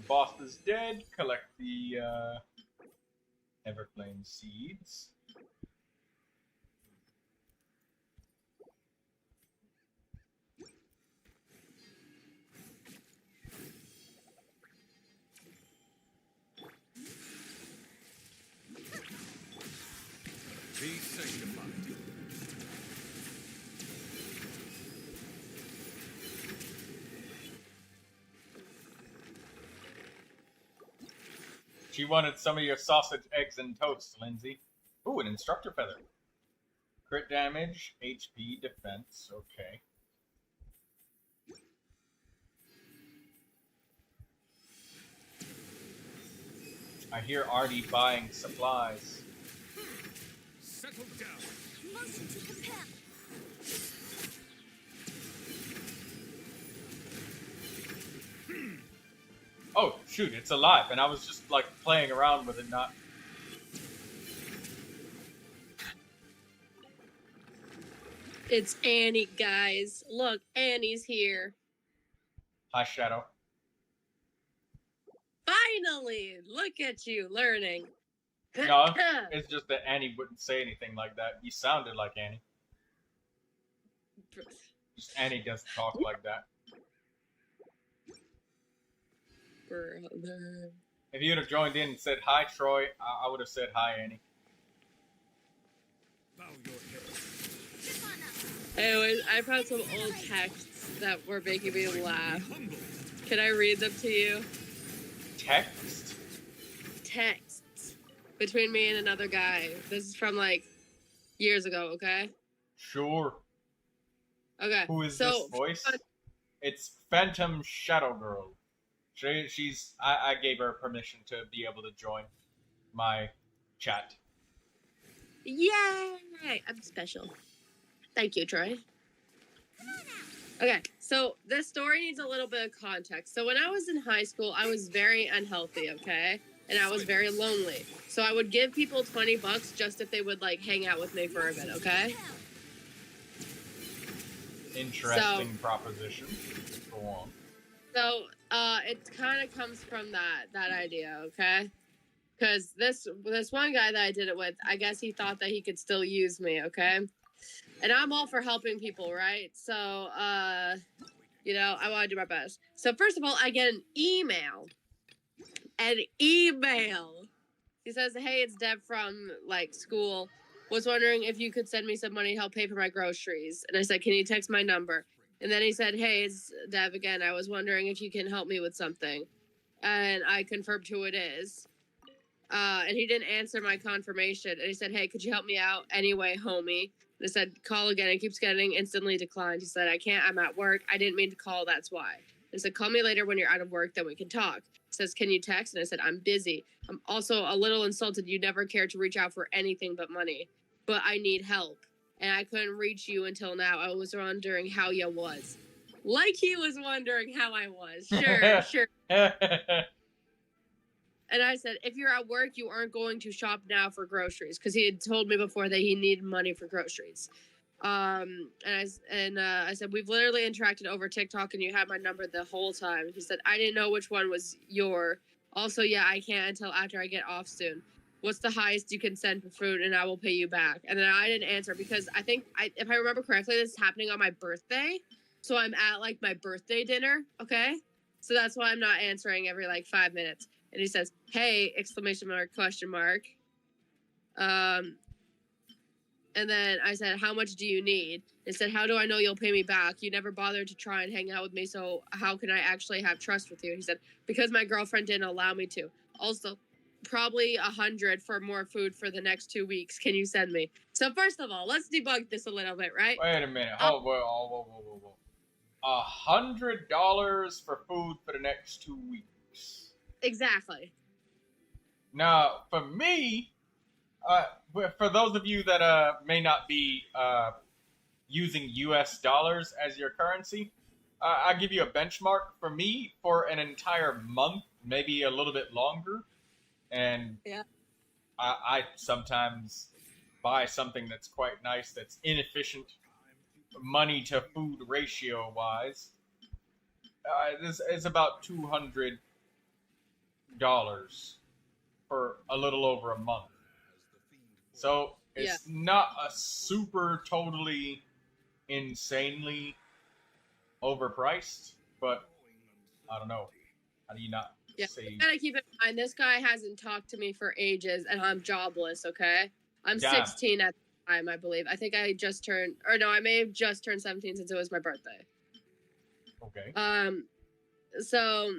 Boss is dead. Collect the Everflame seeds. Be sanctified. She wanted some of your sausage, eggs, and toast, Lindsay. Ooh, an instructor feather. Crit damage, HP, defense. Okay. I hear Artie buying supplies. Settle down. Motion to compel. Oh, shoot, it's alive, and I was just, like, playing around with it, not... It's Annie, guys. Look, Annie's here. Hi, Shadow. Finally! Look at you, learning. No, it's just that Annie wouldn't say anything like that. You sounded like Annie. Just Annie doesn't talk like that. Brother. If you'd have joined in and said, hi, Troy, I would have said, hi, Annie. Bow your head. Come on up. Anyways, I found some old texts that were making me laugh. Be humble. Can I read them to you? Text? Texts between me and another guy. This is from like years ago, okay? Sure. Okay. Who is so, this voice? It's Phantom Shadow Girl. I gave her permission to be able to join my chat. Yay! I'm special. Thank you, Troy. Okay, so this story needs a little bit of context. So when I was in high school, I was very unhealthy, okay? And I was very lonely. So I would give people $20 just if they would like hang out with me for a bit, okay? Interesting proposition. Go on. So it kind of comes from that idea, okay? Because this one guy that I did it with, I guess he thought that he could still use me, okay? And I'm all for helping people, right? So, you know, I want to do my best. So first of all, I get an email. An email. He says, hey, it's Deb from, like, school. Was wondering if you could send me some money to help pay for my groceries. And I said, can you text my number? And then he said, hey, it's Deb again. I was wondering if you can help me with something. And I confirmed who it is. And he didn't answer my confirmation. And he said, hey, could you help me out anyway, homie? And I said, call again. It keeps getting instantly declined. He said, I can't. I'm at work. I didn't mean to call. That's why. I said, call me later when you're out of work. Then we can talk. He says, can you text? And I said, I'm busy. I'm also a little insulted. You never cared to reach out for anything but money. But I need help. And I couldn't reach you until now. I was wondering how you was. Like he was wondering how I was. Sure, sure. And I said, if you're at work, you aren't going to shop now for groceries. Because he had told me before that he needed money for groceries. And I said, we've literally interacted over TikTok and you had my number the whole time. He said, I didn't know which one was your. Also, yeah, I can't until after I get off soon. What's the highest you can send for food and I will pay you back? And then I didn't answer because I think, if I remember correctly, this is happening on my birthday. So I'm at like my birthday dinner, okay? So that's why I'm not answering every like 5 minutes. And he says, hey, exclamation mark, question mark. And then I said, how much do you need? He said, how do I know you'll pay me back? You never bothered to try and hang out with me, so how can I actually have trust with you? He said, because my girlfriend didn't allow me to. Also, probably 100 for more food for the next 2 weeks. Can you send me? So first of all, let's debunk this a little bit, right? Wait a minute. Whoa. $100 for food for the next 2 weeks. Exactly. Now, for me, for those of you that may not be using US dollars as your currency, I'll give you a benchmark. For me, for an entire month, maybe a little bit longer, and yeah. I sometimes buy something that's quite nice, that's inefficient, money to food ratio wise. This is about $200 for a little over a month. So it's not a super totally insanely overpriced, but I don't know. How do you not say? You gotta keep in mind, this guy hasn't talked to me for ages, and I'm jobless, okay? I'm 16 at the time, I believe. I think I just turned, or no, I may have just turned 17 since it was my birthday. Okay. So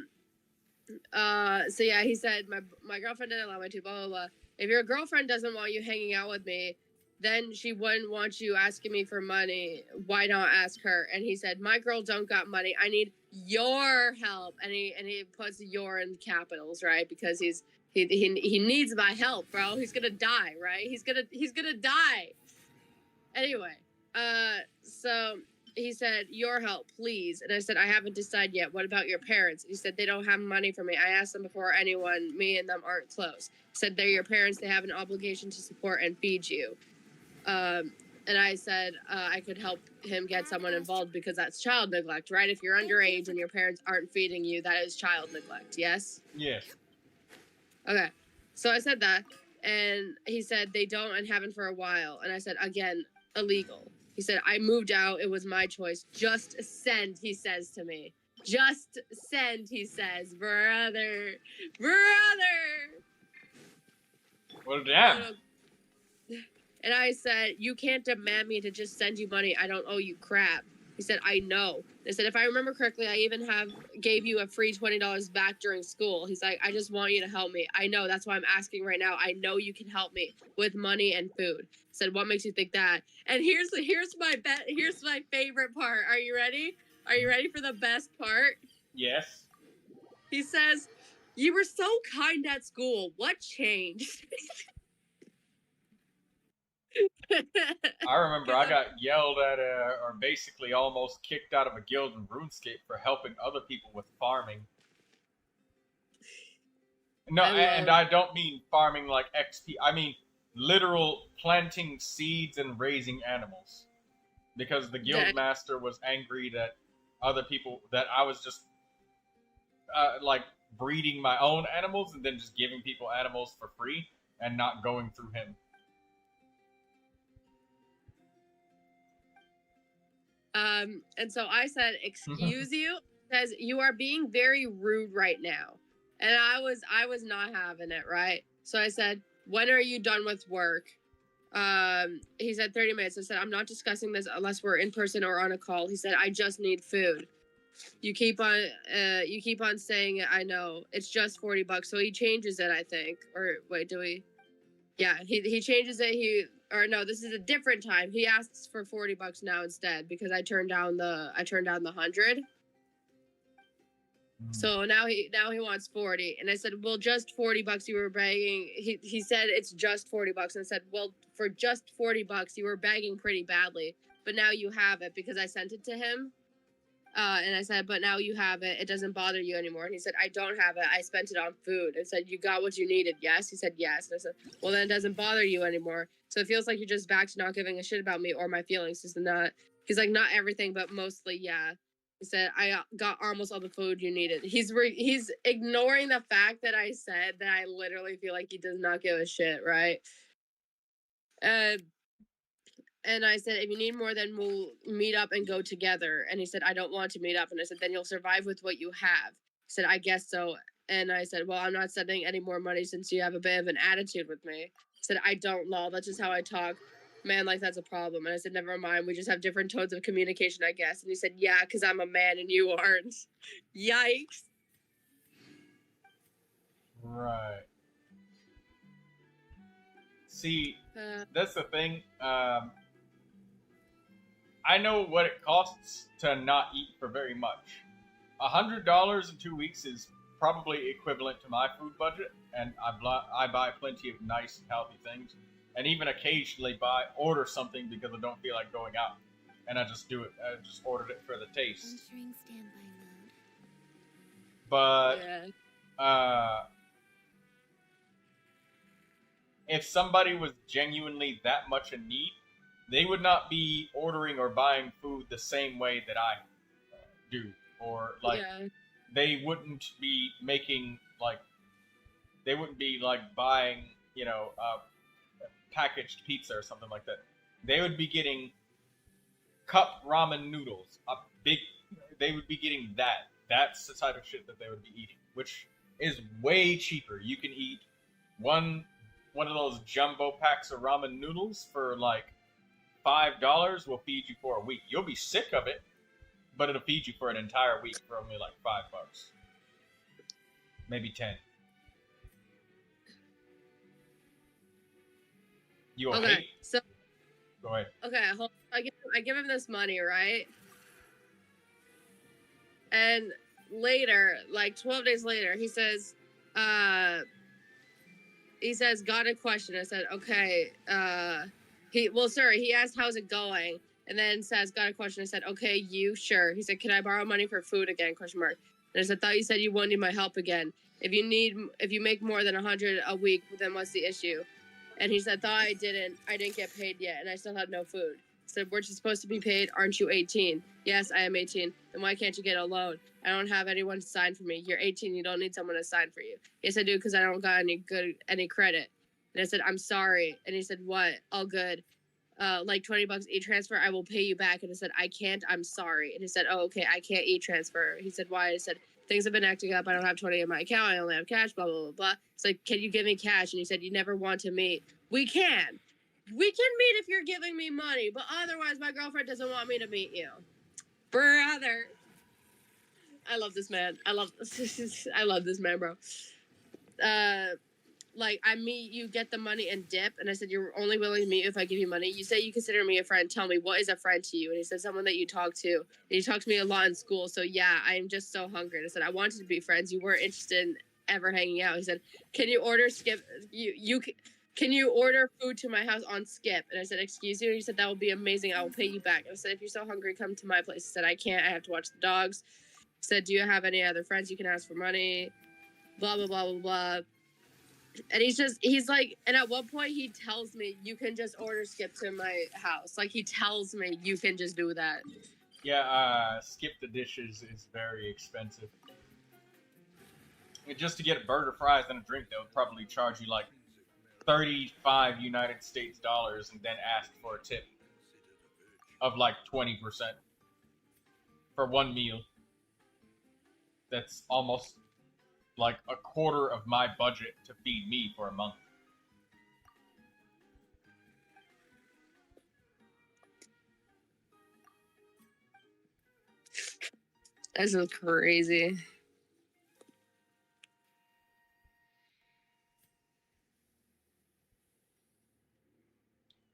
yeah, he said, my girlfriend didn't allow me to, blah, blah, blah. If your girlfriend doesn't want you hanging out with me, then she wouldn't want you asking me for money. Why not ask her? And he said, my girl don't got money. I need your help. And he puts your in capitals, right? Because he's He needs my help, bro. He's gonna die, right? He's gonna die. Anyway, so he said, your help, please. And I said, I haven't decided yet. What about your parents? He said, they don't have money for me. I asked them before anyone, me and them aren't close. He said, they're your parents. They have an obligation to support and feed you. And I said, I could help him get someone involved because that's child neglect, right? If you're underage and your parents aren't feeding you, that is child neglect, yes? Yes. Okay. So I said that, and he said they don't and haven't for a while. And I said, again, illegal. He said, I moved out. It was my choice. Just send, he says to me. Just send, he says. Brother. Well, damn. And I said, you can't demand me to just send you money. I don't owe you crap. He said, I know. I said, if I remember correctly, I even gave you a free $20 back during school. He's like, I just want you to help me. I know. That's why I'm asking right now. I know you can help me with money and food. I said, what makes you think that? And here's my favorite part. Are you ready? Are you ready for the best part? Yes. He says, you were so kind at school. What changed? I remember I got yelled at or basically almost kicked out of a guild in RuneScape for helping other people with farming. No, and I don't mean farming like XP. I mean literal planting seeds and raising animals. Because the guild master was angry that other people, that I was just like breeding my own animals and then just giving people animals for free and not going through him. And so I said, excuse you, says you are being very rude right now. And I was not having it, right? So I said, when are you done with work? He said 30 minutes. I said, I'm not discussing this unless we're in person or on a call. He said, I just need food. You keep on saying it. I know it's just $40. So he changes it, I think. Or wait, do we? Yeah, he changes it. Or no, this is a different time. He asks for $40 now instead because I turned down the 100. So now he wants 40, and I said, well, just $40 you were begging. He said it's just $40, and I said, well, for just $40 you were begging pretty badly, but now you have it because I sent it to him. And I said, but now you have it. It doesn't bother you anymore. And he said, I don't have it. I spent it on food. I said, you got what you needed, yes? He said, yes. And I said, well, then it doesn't bother you anymore. So it feels like you're just back to not giving a shit about me or my feelings. He's like, not everything, but mostly, yeah. He said, I got almost all the food you needed. He's ignoring the fact that I said that I literally feel like he does not give a shit, right? And I said, if you need more, then we'll meet up and go together. And he said, I don't want to meet up. And I said, then you'll survive with what you have. He said, I guess so. And I said, well, I'm not sending any more money since you have a bit of an attitude with me. He said, I don't, lol. That's just how I talk. Man, like, that's a problem. And I said, never mind. We just have different tones of communication, I guess. And he said, yeah, because I'm a man and you aren't. Yikes. Right. See, that's the thing. I know what it costs to not eat for very much. $100 in 2 weeks is probably equivalent to my food budget, and I buy plenty of nice, healthy things, and even occasionally order something because I don't feel like going out, and I just do it. I just ordered it for the taste. Entering standby mode. But if somebody was genuinely that much in need, they would not be ordering or buying food the same way that I do. Or, like, they wouldn't be making, like, they wouldn't be, like, buying, you know, packaged pizza or something like that. They would be getting cup ramen noodles. They would be getting that. That's the type of shit that they would be eating, which is way cheaper. You can eat one of those jumbo packs of ramen noodles for, like, $5 will feed you for a week. You'll be sick of it, but it'll feed you for an entire week for only like $5. Maybe 10. You okay, hate? so Go ahead. okay, I give him this money, right? And later, like 12 days later, he says, he says, got a question. I said, okay. He asked, how's it going? And then says, got a question. I said, okay, you sure? He said, can I borrow money for food again? Question mark. And I said, thought you said you wanted my help again. If you make more than 100 a week, then what's the issue? And he said, thought I didn't get paid yet, and I still had no food. I said, weren't you supposed to be paid? Aren't you 18? Yes, I am 18. Then why can't you get a loan? I don't have anyone to sign for me. You're 18. You don't need someone to sign for you. Yes, I do, because I don't got any credit. And I said, I'm sorry. And he said, what? All good. Like $20 e-transfer, I will pay you back. And I said, I can't, I'm sorry. And he said, oh, okay, I can't e-transfer. He said, why? I said, things have been acting up. I don't have 20 in my account. I only have cash, blah, blah, blah, blah. It's like, can you give me cash? And he said, you never want to meet. We can. We can meet if you're giving me money, but otherwise my girlfriend doesn't want me to meet you. Brother. I love this man. I love this man, bro. Like, I meet you, get the money, and dip. And I said, you're only willing to meet if I give you money. You say you consider me a friend. Tell me, what is a friend to you? And he said, someone that you talk to. And you talk to me a lot in school. So, yeah, I am just so hungry. And I said, I wanted to be friends. You weren't interested in ever hanging out. He said, can you order Skip? Can you order food to my house on Skip? And I said, excuse you? And he said, that will be amazing. I will pay you back. And I said, if you're so hungry, come to my place. He said, I can't. I have to watch the dogs. He said, do you have any other friends you can ask for money? Blah, blah, blah, blah, blah. And he's like, and at one point he tells me, you can just order Skip to my house. Like, he tells me you can just do that. Yeah, Skip the dishes is very expensive. And just to get a burger, fries, and a drink, they'll probably charge you like 35 United States dollars and then ask for a tip of like 20% for one meal. That's almost like a quarter of my budget to feed me for a month. This is crazy.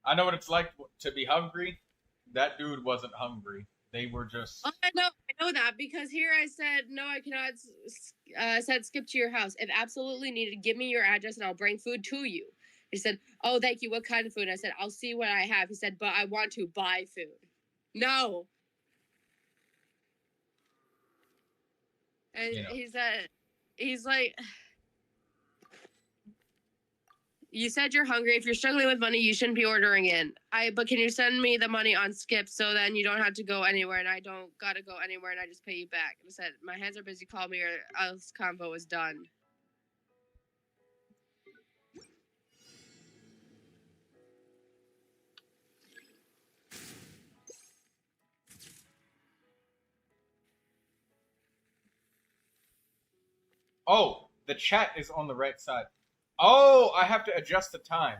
I know what it's like to be hungry. That dude wasn't hungry. They were just... Oh, I know that, because here I said, no, I cannot, said skip to your house. If absolutely needed, give me your address and I'll bring food to you. He said, oh, thank you. What kind of food? I said, I'll see what I have. He said, but I want to buy food. No. And he said, he's like... You said you're hungry. If you're struggling with money, you shouldn't be ordering in. But can you send me the money on Skip so then you don't have to go anywhere and I don't gotta go anywhere and I just pay you back? And I said, my hands are busy. Call me or else convo is done. Oh, the chat is on the right side. Oh, I have to adjust the time.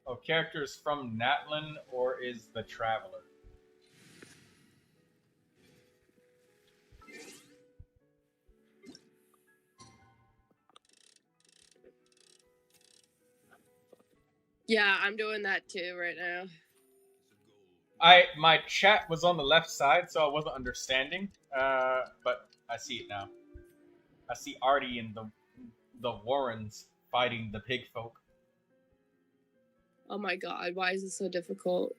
Oh, characters from Natlin or is the Traveler? Yeah, I'm doing that too right now. My chat was on the left side, so I wasn't understanding. But I see it now. I see Artie and the Warrens fighting the pig folk. Oh my god, why is this so difficult?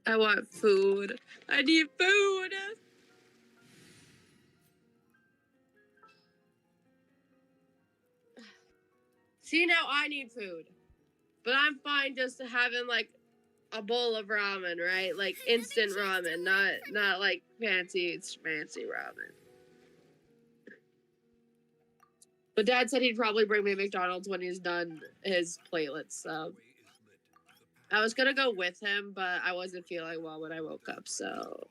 I want food. I need food. See, now I need food. But I'm fine just having like a bowl of ramen, right? Like instant ramen, not like fancy ramen. But Dad said he'd probably bring me McDonald's when he's done his platelets, so I was gonna go with him, but I wasn't feeling well when I woke up, so.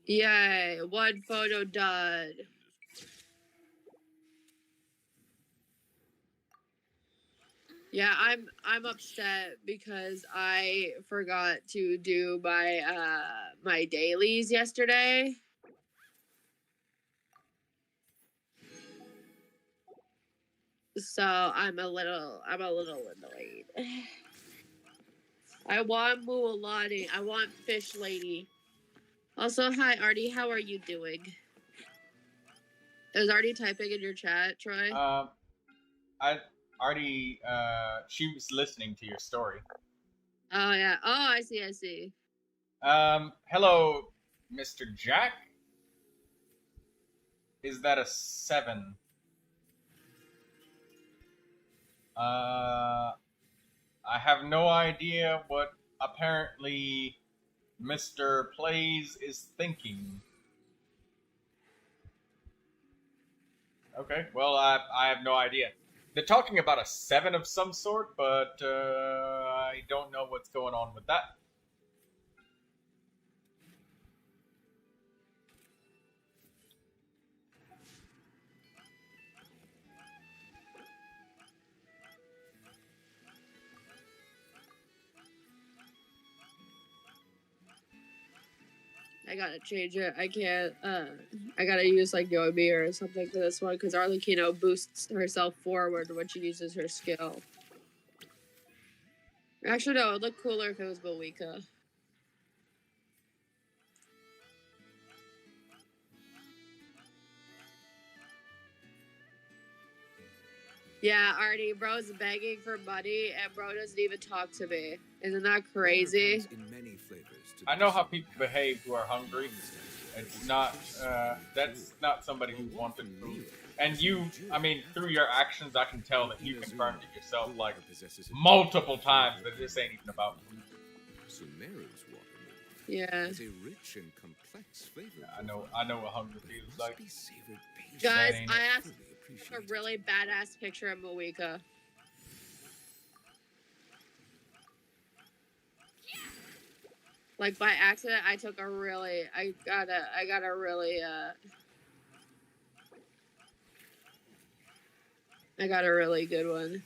Yay, one photo done. Yeah, I'm upset because I forgot to do my dailies yesterday. So I'm a little annoyed. I want Mualani. I want Fish Lady. Also, hi Artie, how are you doing? Is Artie typing in your chat, Troy? I already. She was listening to your story. Oh yeah. Oh, I see. Hello, Mr. Jack. Is that a 7? I have no idea what apparently Mr. Plays is thinking. Okay, well, I have no idea. They're talking about a 7 of some sort, but I don't know what's going on with that. I gotta change it. I can't. I gotta use like Yomi or something for this one because Arlecchino boosts herself forward when she uses her skill. Actually, no, it'd look cooler if it was Boika. Yeah, Artie, bro's begging for money and bro doesn't even talk to me. Isn't that crazy? I know how people behave who are hungry. It's not, that's not somebody who wanted food. And you, I mean, through your actions, I can tell that you confirmed it yourself, like, multiple times that this ain't even about food. Yeah. I know what hunger feels like. Guys, I asked for a really badass picture of Moika. Like by accident, I took a really, I got a really good one.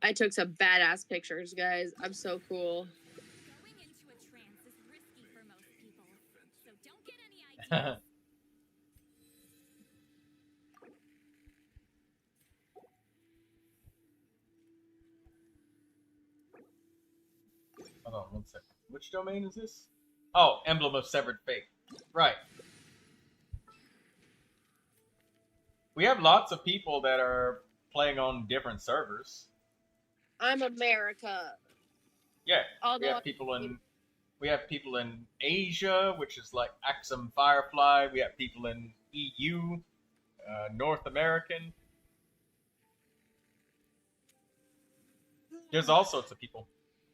I took some badass pictures, guys. I'm so cool. Going into a trance is risky for most people, so don't get any ideas. Hold on 1 second. Which domain is this? Oh, Emblem of Severed Fate. Right. We have lots of people that are playing on different servers. I'm America. Yeah. Although we have people in Asia, which is like Axum Firefly. We have people in EU, North American. There's all sorts of people.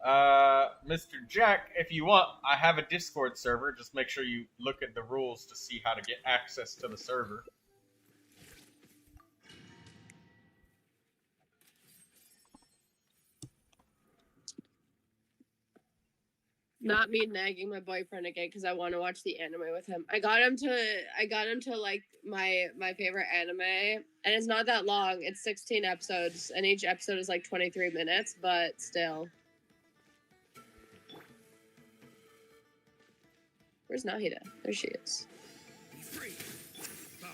Mr. Jack, if you want, I have a Discord server. Just make sure you look at the rules to see how to get access to the server. Not me nagging my boyfriend again because I want to watch the anime with him. I got him to like my favorite anime, and it's not that long. It's 16 episodes, and each episode is like 23 minutes, but still. Where's Nahida? There she is.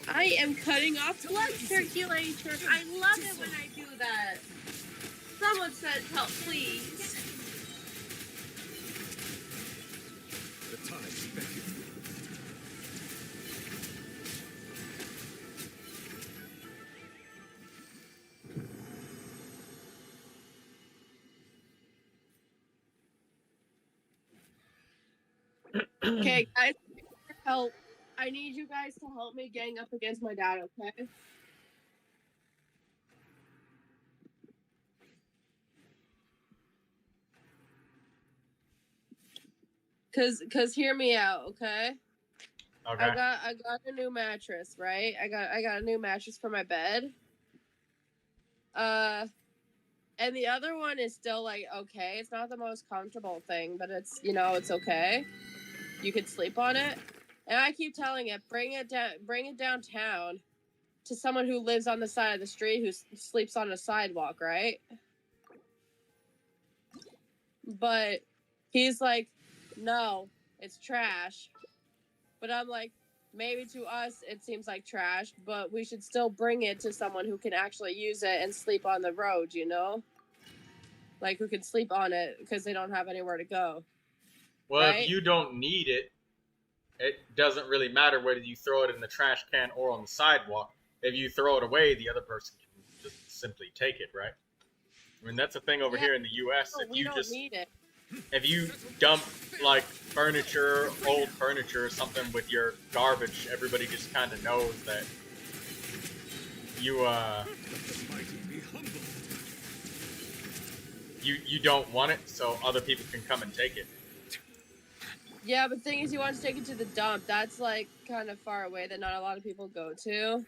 I am cutting off blood circulation. I love it when I do that. Someone said help, please. Time spent. Okay, guys, help. I need you guys to help me gang up against my dad, okay? Cause hear me out, okay? Okay. I got a new mattress, right? I got a new mattress for my bed. And the other one is still like okay. It's not the most comfortable thing, but it's it's okay. You could sleep on it. And I keep telling it, bring it downtown to someone who lives on the side of the street who sleeps on a sidewalk, right? But he's like, no, it's trash. But I'm like, maybe to us it seems like trash, but we should still bring it to someone who can actually use it and sleep on the road, Like who can sleep on it because they don't have anywhere to go. Well, Right? if you don't need it, it doesn't really matter whether you throw it in the trash can or on the sidewalk. If you throw it away, the other person can just simply take it, right? I mean, that's a thing over here in the U.S. No, we don't need it. If you dump like furniture, old furniture or something with your garbage, everybody just kind of knows that you you don't want it, so other people can come and take it. Yeah, but the thing is, you want to take it to the dump. That's like kind of far away that not a lot of people go to.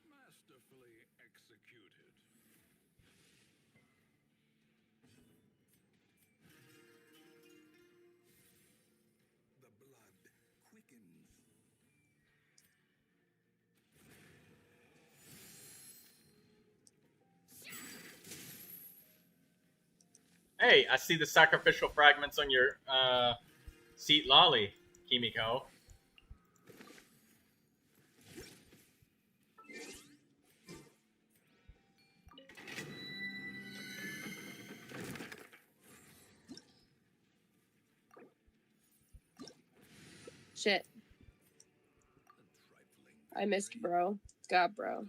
Masterfully executed. The blood quickens. Hey, I see the sacrificial fragments on your seat lolly, Kimiko. Shit, I missed, bro. God, bro.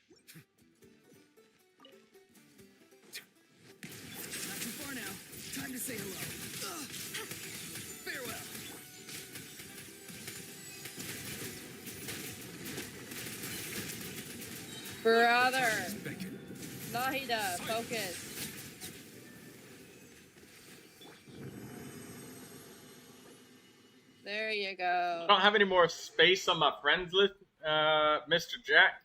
Victory nonetheless. Not too far now. Time to say hello. Farewell. Brother, Nahida, focus. There you go. I don't have any more space on my friends list, Mr. Jack.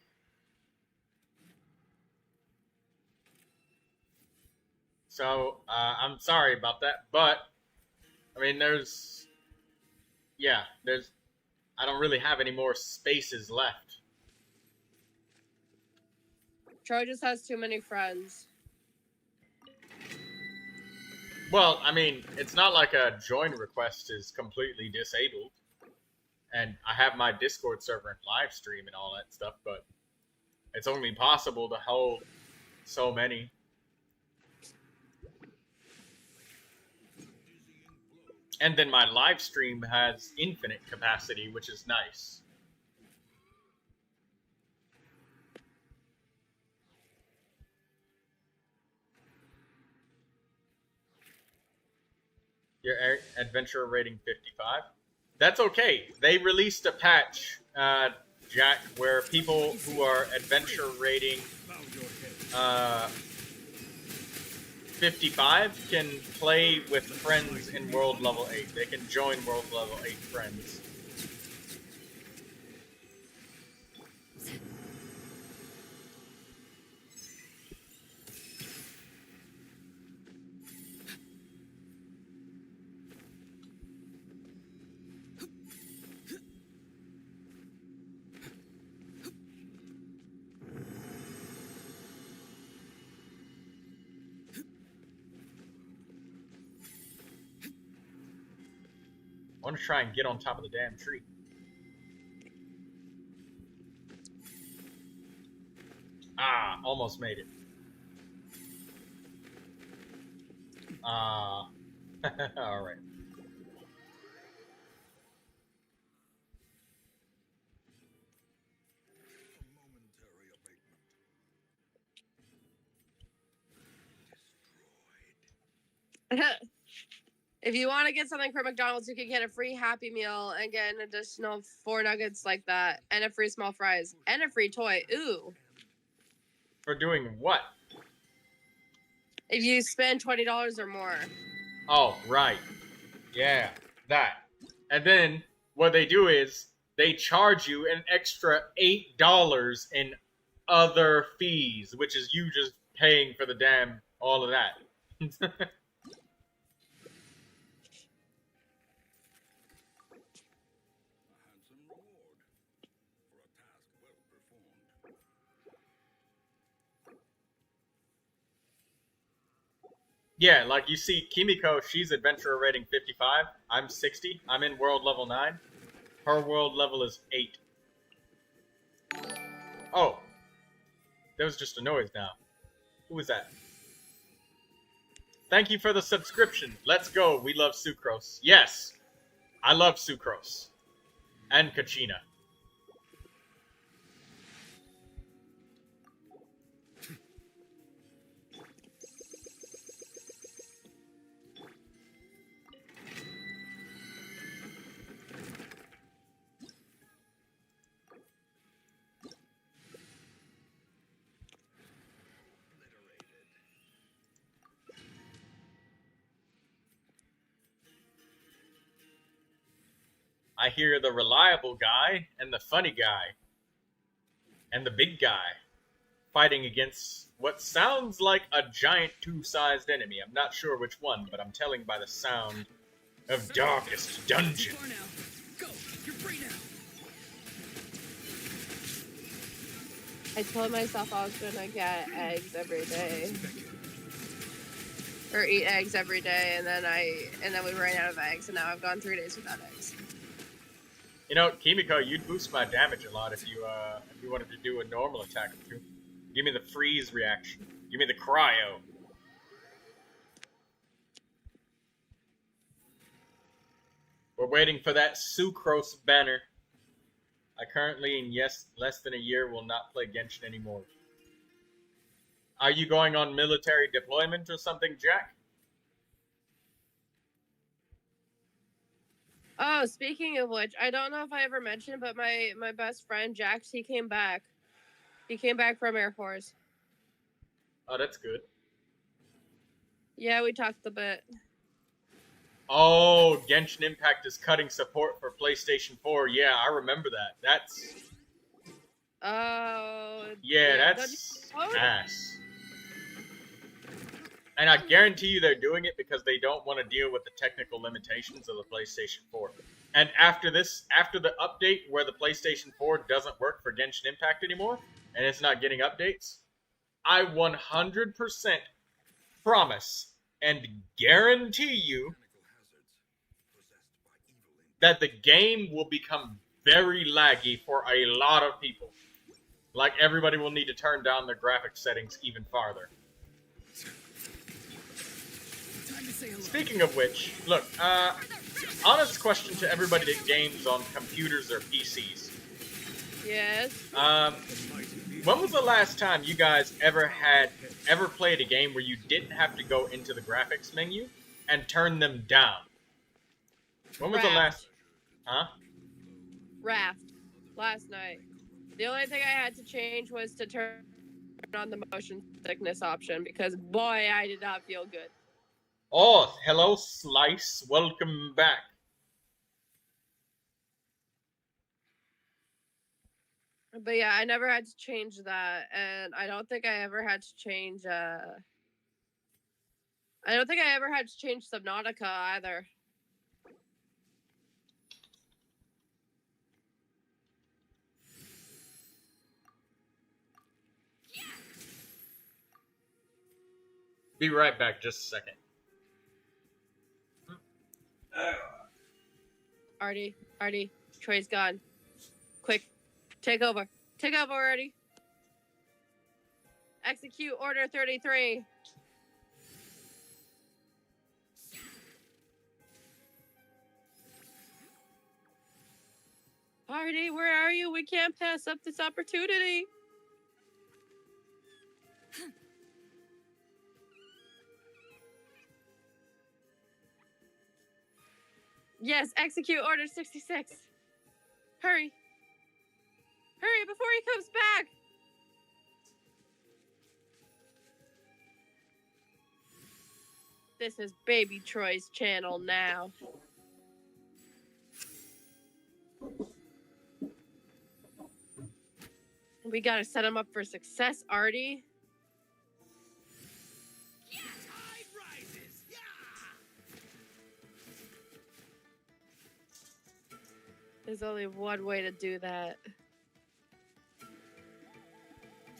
So, I'm sorry about that, but, I mean, I don't really have any more spaces left. Troy just has too many friends. Well, I mean, it's not like a join request is completely disabled. And I have my Discord server and live stream and all that stuff, but it's only possible to hold so many. And then my live stream has infinite capacity, which is nice. Your adventure rating 55. That's okay. They released a patch, Jack, where people who are adventure rating 55 can play with friends in world level 8. They can join world level 8 friends. want to try and get on top of the damn tree. Ah, almost made it. Ah. Alright. A momentary abatement. Destroyed. If you want to get something from McDonald's, you can get a free Happy Meal and get an additional 4 nuggets like that, and a free small fries, and a free toy. Ooh. For doing what? If you spend $20 or more. Oh, right. Yeah, that. And then what they do is they charge you an extra $8 in other fees, which is you just paying for the damn all of that. A handsome reward for a task well performed. Yeah, like you see, Kimiko, she's adventurer rating 55. I'm 60. I'm in world level 9. Her world level is 8. Oh. There was just a noise now. Who was that? Thank you for the subscription. Let's go. We love Sucrose. Yes. I love Sucrose. And Kachina. I hear the reliable guy and the funny guy and the big guy fighting against what sounds like a giant two-sized enemy. I'm not sure which one, but I'm telling by the sound of Darkest Dungeon. Too far now. Go. You're free now. I told myself I was gonna get eggs every day. Or eat eggs every day, and then we ran out of eggs, and now I've gone 3 days without eggs. You know, Kimiko, you'd boost my damage a lot if you wanted to do a normal attack or two. Give me the freeze reaction. Give me the cryo. We're waiting for that Sucrose banner. I currently, in less than a year, will not play Genshin anymore. Are you going on military deployment or something, Jack? Oh, speaking of which, I don't know if I ever mentioned, but my best friend, Jax, he came back. He came back from Air Force. Oh, that's good. Yeah, we talked a bit. Oh, Genshin Impact is cutting support for PlayStation 4. Yeah, I remember that. That's... Oh. Yeah, that's ass. And I guarantee you they're doing it because they don't want to deal with the technical limitations of the PlayStation 4. And after this, after the update where the PlayStation 4 doesn't work for Genshin Impact anymore, and it's not getting updates, I 100% promise and guarantee you that the game will become very laggy for a lot of people. Like, everybody will need to turn down their graphics settings even farther. Time to say hello. Speaking of which, look, honest question to everybody that games on computers or PCs. Yes. When was the last time you guys ever played a game where you didn't have to go into the graphics menu and turn them down? When was the last... Huh? Raft. Last night. The only thing I had to change was to turn on the motion sickness option because, boy, I did not feel good. Oh, hello, Slice. Welcome back. But yeah, I never had to change that, and I don't think I ever had to change, I don't think I ever had to change Subnautica either. Be right back, just a second. Artie, Troy's gone. Quick, take over. Take over, Artie. Execute Order 33. Artie, where are you? We can't pass up this opportunity. Yes, execute Order 66. Hurry. Hurry before he comes back. This is Baby Troy's channel now. We gotta set him up for success, Artie. Tide rises. Yeah. There's only one way to do that.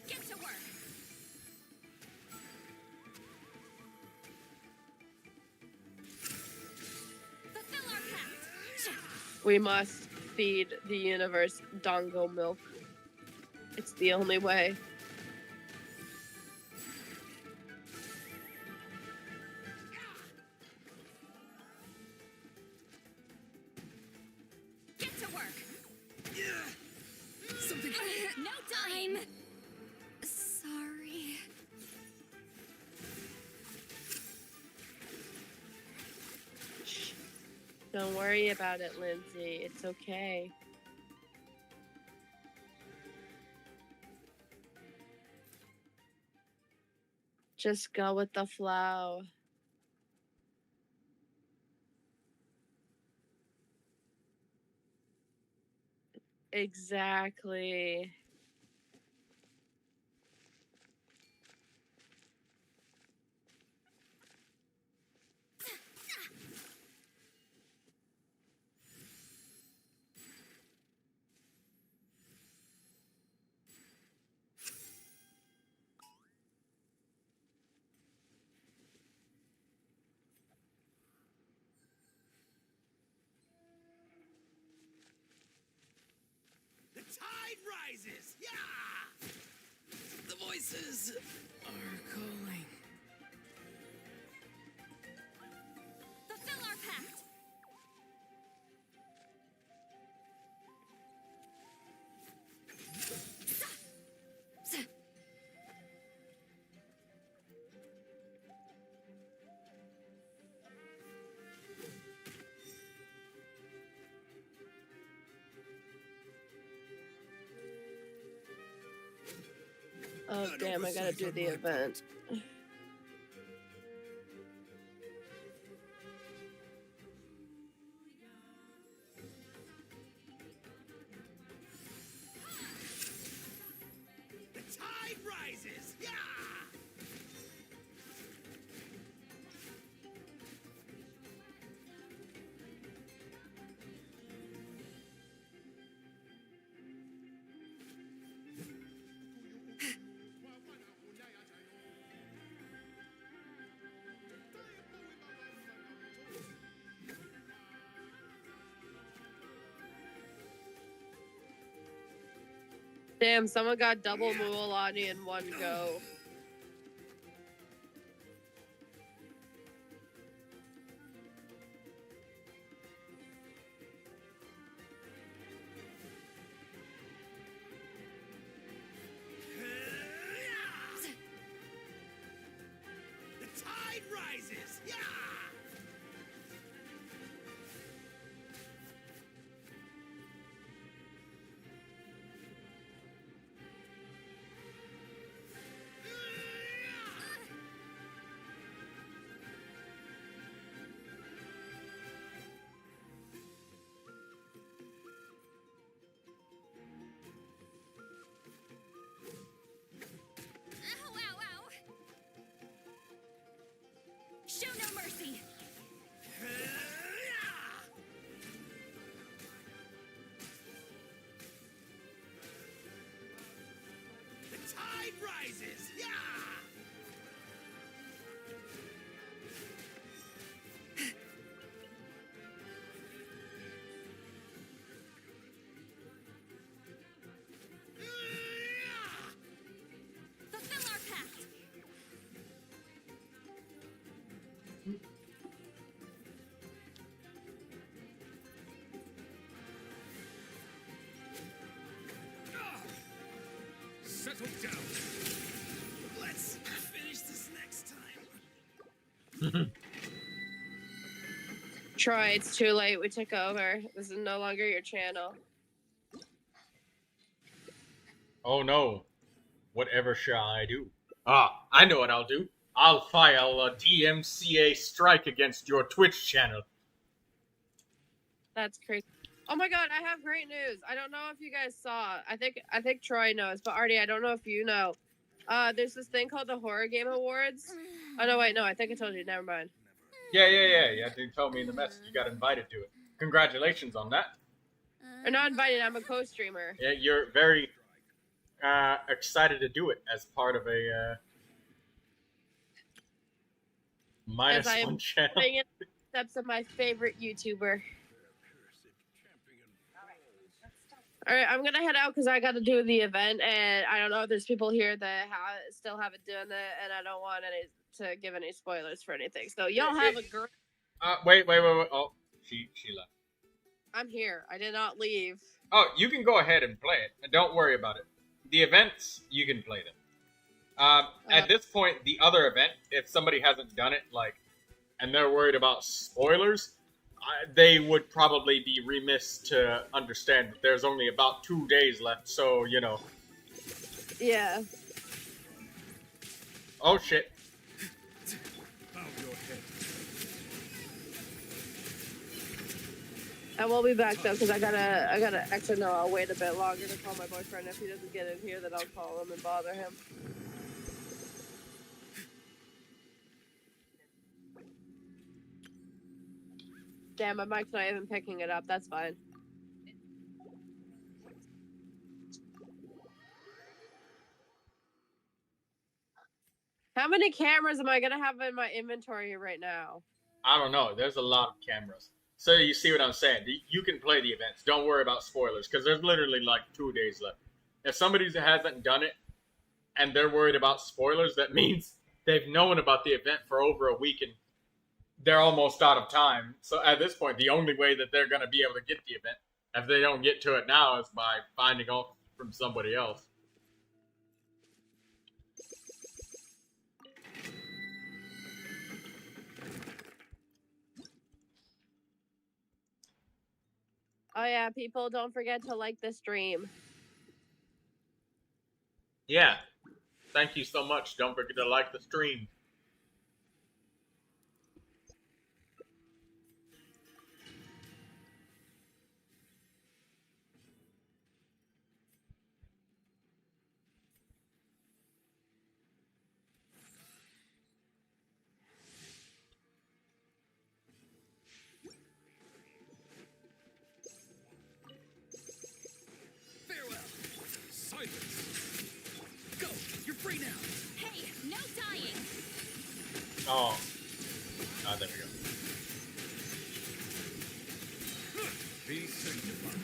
Get to work. Fulfill our pact. We must feed the universe dongo milk. It's the only way. Get to work. Something. No time. Sorry. Don't worry about it, Lindsay. It's okay. Just go with the flow. Exactly. The tide rises. Yeah. The voices are calling. Fulfill our pact. Oh, damn, I gotta do the event. The tide rises. Yeah. Damn, someone got double Mualani in one go. The tide rises. Yeah. Ow, ow, ow. Show no mercy. The tide rises. Yeah. Settle down. Let's finish this next time. Troy, it's too late. We took over. This is no longer your channel. Oh no. Whatever shall I do? Ah, I know what I'll do. I'll file a DMCA strike against your Twitch channel. That's crazy. Oh my god, I have great news. I don't know if you guys saw. I think Troy knows, but Artie, I don't know if you know. There's this thing called the Horror Game Awards. Oh no, wait, no, I think I told you. Never mind. Yeah. They told me in the message you got invited to it. Congratulations on that. Or not invited. I'm a co-streamer. Yeah, you're very excited to do it as part of a minus As I one am channel. putting in the steps of my favorite YouTuber. All right, I'm gonna head out because I got to do the event, and I don't know if there's people here that still haven't done it, and I don't want to give any spoilers for anything. So y'all have a great. Wait. Oh, she left. I'm here. I did not leave. Oh, you can go ahead and play it. And don't worry about it. The events, you can play them. At this point, the other event, if somebody hasn't done it, and they're worried about spoilers, they would probably be remiss to understand that there's only about 2 days left, so, you know. Yeah. Oh, shit. Bow your head. I will be back though, because I gotta. Actually, no, I'll wait a bit longer to call my boyfriend. If he doesn't get in here, then I'll call him and bother him. Damn, my mic's not even picking it up. That's fine. How many cameras am I gonna have in my inventory right now? I don't know. There's a lot of cameras. So you see what I'm saying? You can play the events. Don't worry about spoilers, because there's literally 2 days left. If somebody hasn't done it, and they're worried about spoilers, that means they've known about the event for over a week, and they're almost out of time. So at this point, the only way that they're going to be able to get the event, if they don't get to it now, is by finding out from somebody else. Oh yeah, people, don't forget to like the stream. Yeah. Thank you so much. Don't forget to like the stream. Farewell. Silence. Go. You're free now. Hey, no dying. Oh. Ah, there we go. Be sanctified.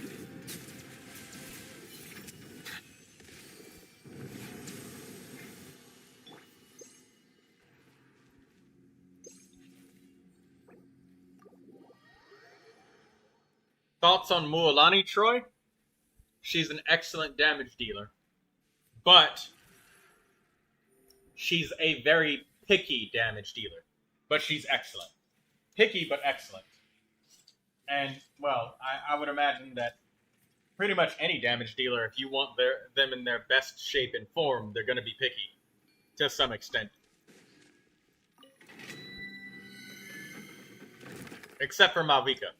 Thoughts on Mualani, Troy? She's an excellent damage dealer. But she's a very picky damage dealer. But she's excellent. Picky, but excellent. And, well, I would imagine that pretty much any damage dealer, if you want them in their best shape and form, they're going to be picky. To some extent. Except for Malvika.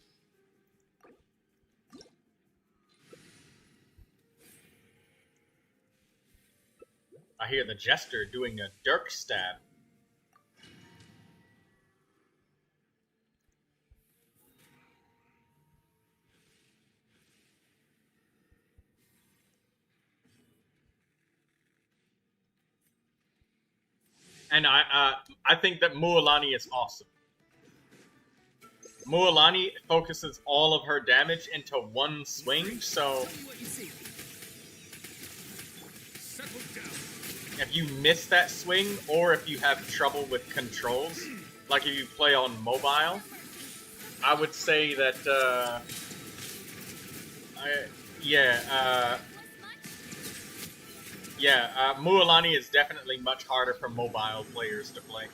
I hear the Jester doing a dirk stab. And I think that Mualani is awesome. Mualani focuses all of her damage into one swing, so Tell me what you see. Settle down. if you miss that swing, or if you have trouble with controls, like if you play on mobile, I would say that, Yeah, Mualani is definitely much harder for mobile players to play.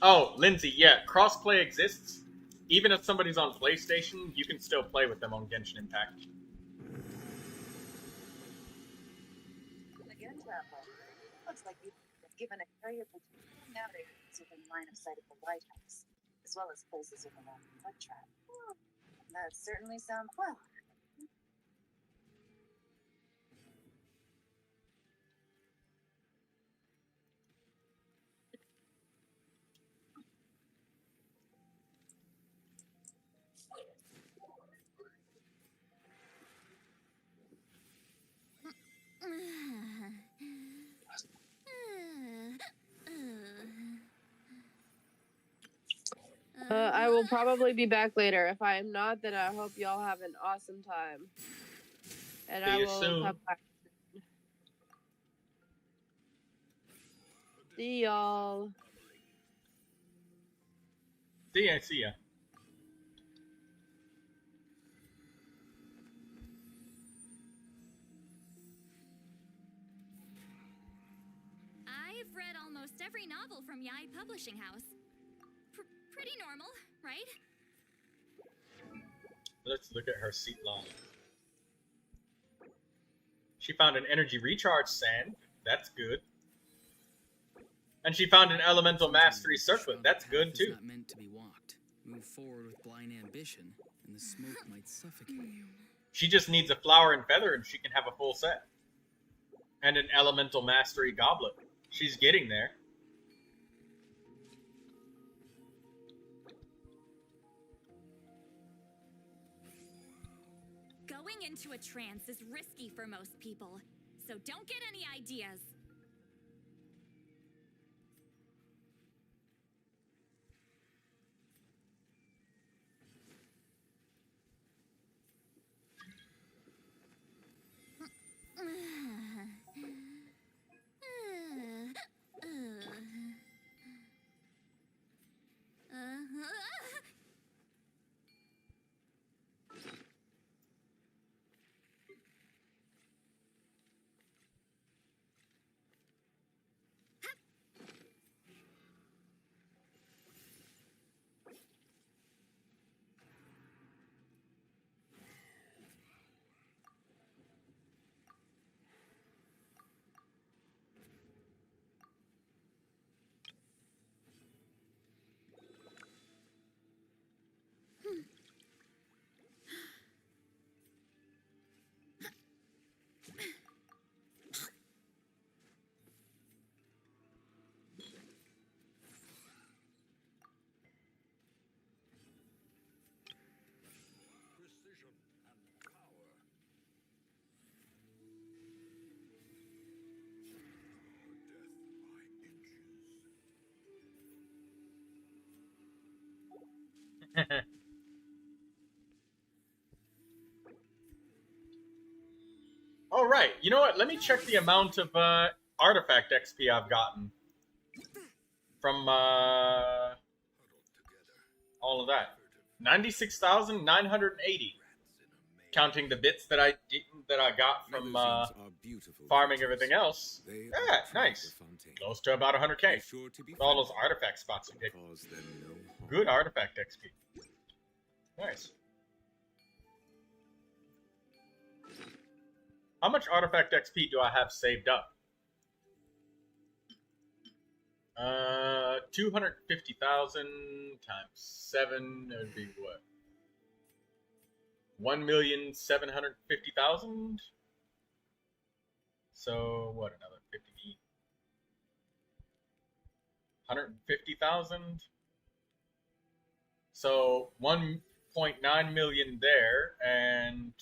Oh, Lindsay, yeah, crossplay exists. Even if somebody's on PlayStation, you can still play with them on Genshin Impact. Again, Traveler. Looks like you've been given a carrier navigator within line of sight of the lighthouse, as well as places around the mud trap. That certainly sounds well. I will probably be back later. If I am not, then I hope y'all have an awesome time. And See I you will soon. come back. See y'all. See ya. I've read almost every novel from Yai Publishing House. Pretty normal, right? Let's look at her seat log. She found an energy recharge sand. That's good. And she found an elemental mastery circlet. That's good too. Not meant to be walked. Move forward with blind ambition, and the smoke might suffocate you. She just needs a flower and feather, and she can have a full set. And an elemental mastery goblet. She's getting there. Going into a trance is risky for most people, so don't get any ideas. Precision and power. Death by inches. All right, you know what? Let me check the amount of artifact XP I've gotten from all of that. 96,980, counting the bits that I got from farming everything else. Yeah, nice. Close to about 100k. With all those artifact spots you picked. Good artifact XP. Nice. How much artifact XP do I have saved up? 250,000 times 7, that would be what? 1,750,000? So, what, another 50? 150,000? So, 1.9 million there, and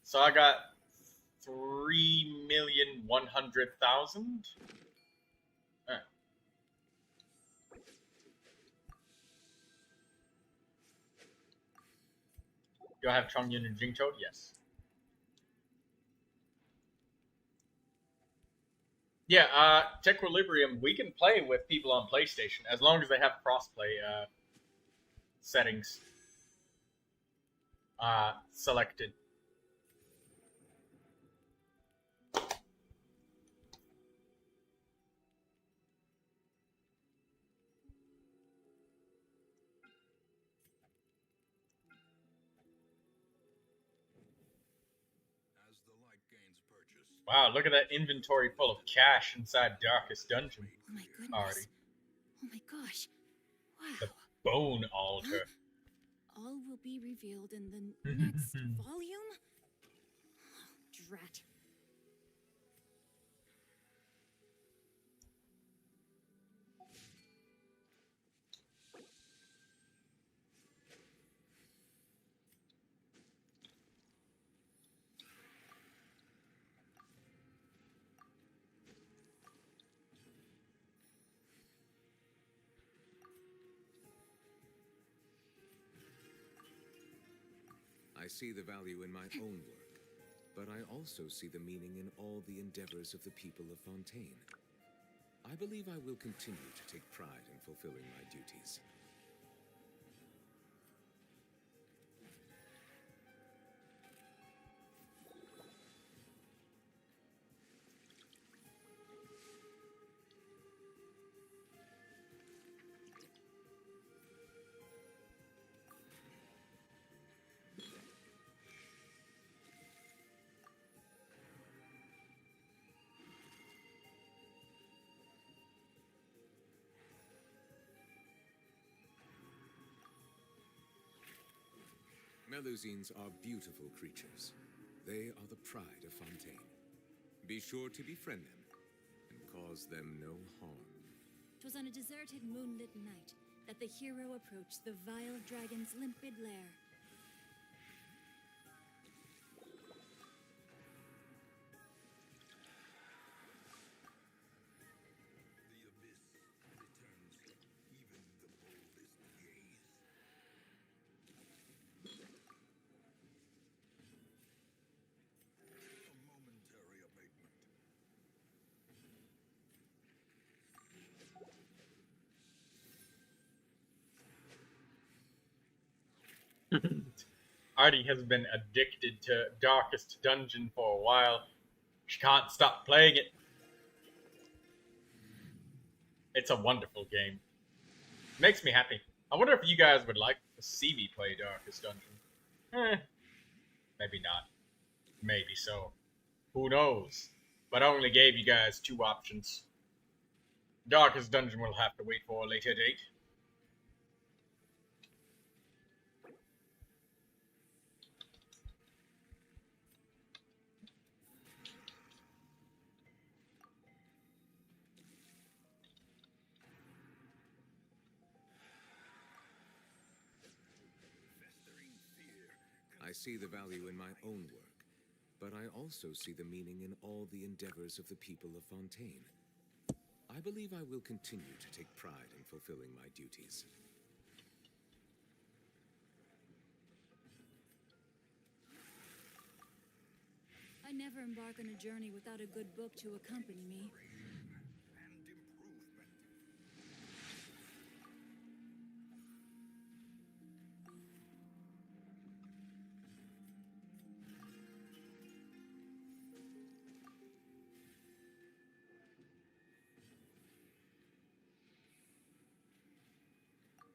so I got 3,100,000. Do I have Chongyun and Jingcho? Yes. Yeah, Tequilibrium, we can play with people on PlayStation as long as they have crossplay settings. selected. As the light gains purchase, Wow, look at that inventory full of cash inside Darkest Dungeon. Oh my goodness. Already. Oh my gosh. Wow. The Bone Altar. All will be revealed in the next volume? Oh, drat. I see the value in my own work, but I also see the meaning in all the endeavors of the people of Fontaine. I believe I will continue to take pride in fulfilling my duties. Melusines are beautiful creatures. They are the pride of Fontaine. Be sure to befriend them and cause them no harm. 'Twas on a deserted moonlit night that the hero approached the vile dragon's limpid lair. the abyss returns even the boldest gaze. A momentary abatement. Artie has been addicted to Darkest Dungeon for a while. She can't stop playing it. It's a wonderful game. Makes me happy. I wonder if you guys would like to see me play Darkest Dungeon. Maybe not. Maybe so. Who knows? But I only gave you guys 2 options. Darkest Dungeon will have to wait for a later date. Festering fear. I see the value in my own work, but I also see the meaning in all the endeavors of the people of Fontaine. I believe I will continue to take pride in fulfilling my duties. I never embark on a journey without a good book to accompany me. And improvement.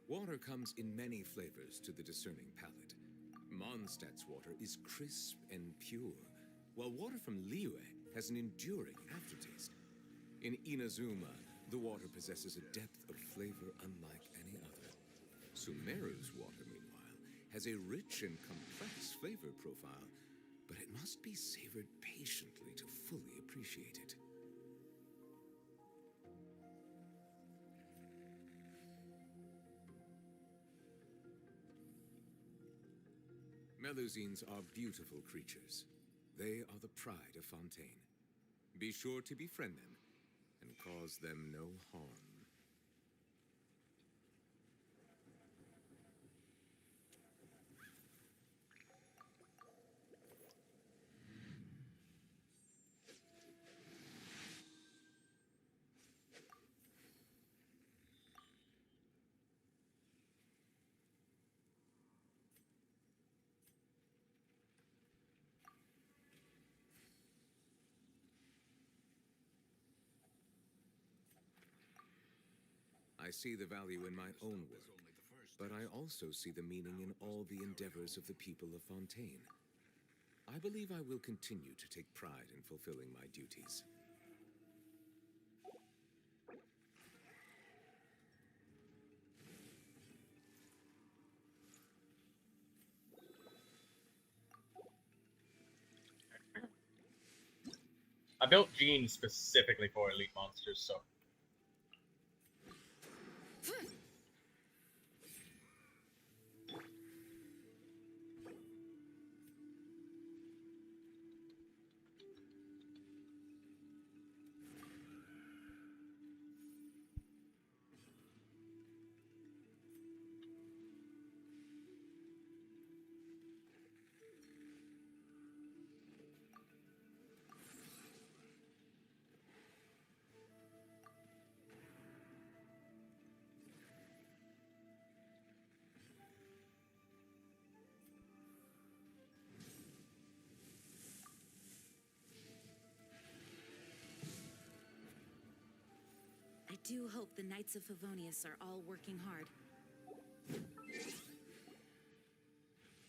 Water comes in many flavors to the discerning palate. Mondstadt's water is crisp and pure, while water from Liyue has an enduring aftertaste. In Inazuma, the water possesses a depth of flavor unlike any other. Sumeru's water, meanwhile, has a rich and complex flavor profile, but it must be savored patiently to fully appreciate it. Melusines are beautiful creatures. They are the pride of Fontaine. Be sure to befriend them and cause them no harm. I see the value in my own work, but I also see the meaning in all the endeavors of the people of Fontaine. I believe I will continue to take pride in fulfilling my duties. I built Gene specifically for elite monsters, so. I do hope the Knights of Favonius are all working hard.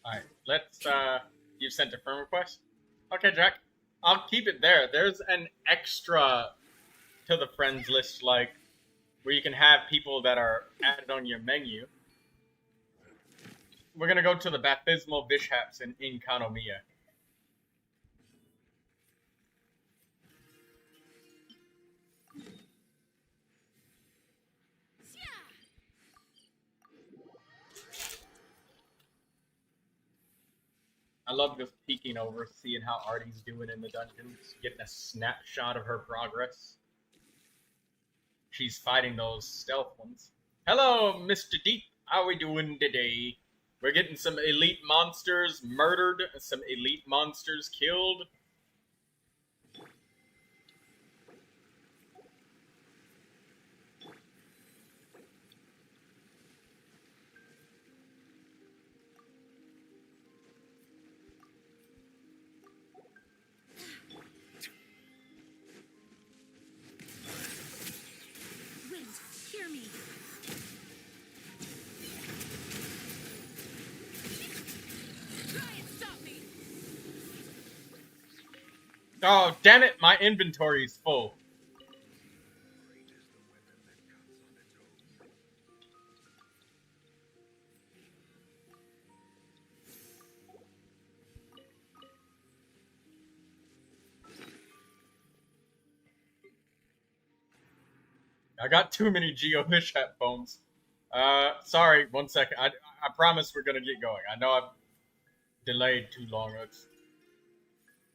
Alright, let's, you sent a friend request? Okay, Jack. I'll keep it there. There's an extra to the friends list, like, where you can have people that are added on your menu. We're gonna go to the baptismal bishops in Inkanomiya. I love just peeking over, seeing how Artie's doing in the dungeons, getting a snapshot of her progress. She's fighting those stealth ones. Hello, Mr. Deep. How we doing today? We're getting some elite monsters murdered, some elite monsters killed. Wind, hear me. Try and stop me. Oh, damn it, my inventory's full. I got too many Geo Bishop bones. Sorry, 1 second. I promise we're gonna get going. I know I've delayed too long. Let's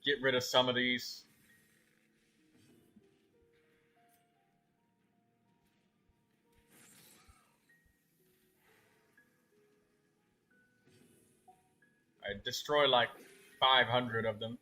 get rid of some of these. I destroy like 500 of them.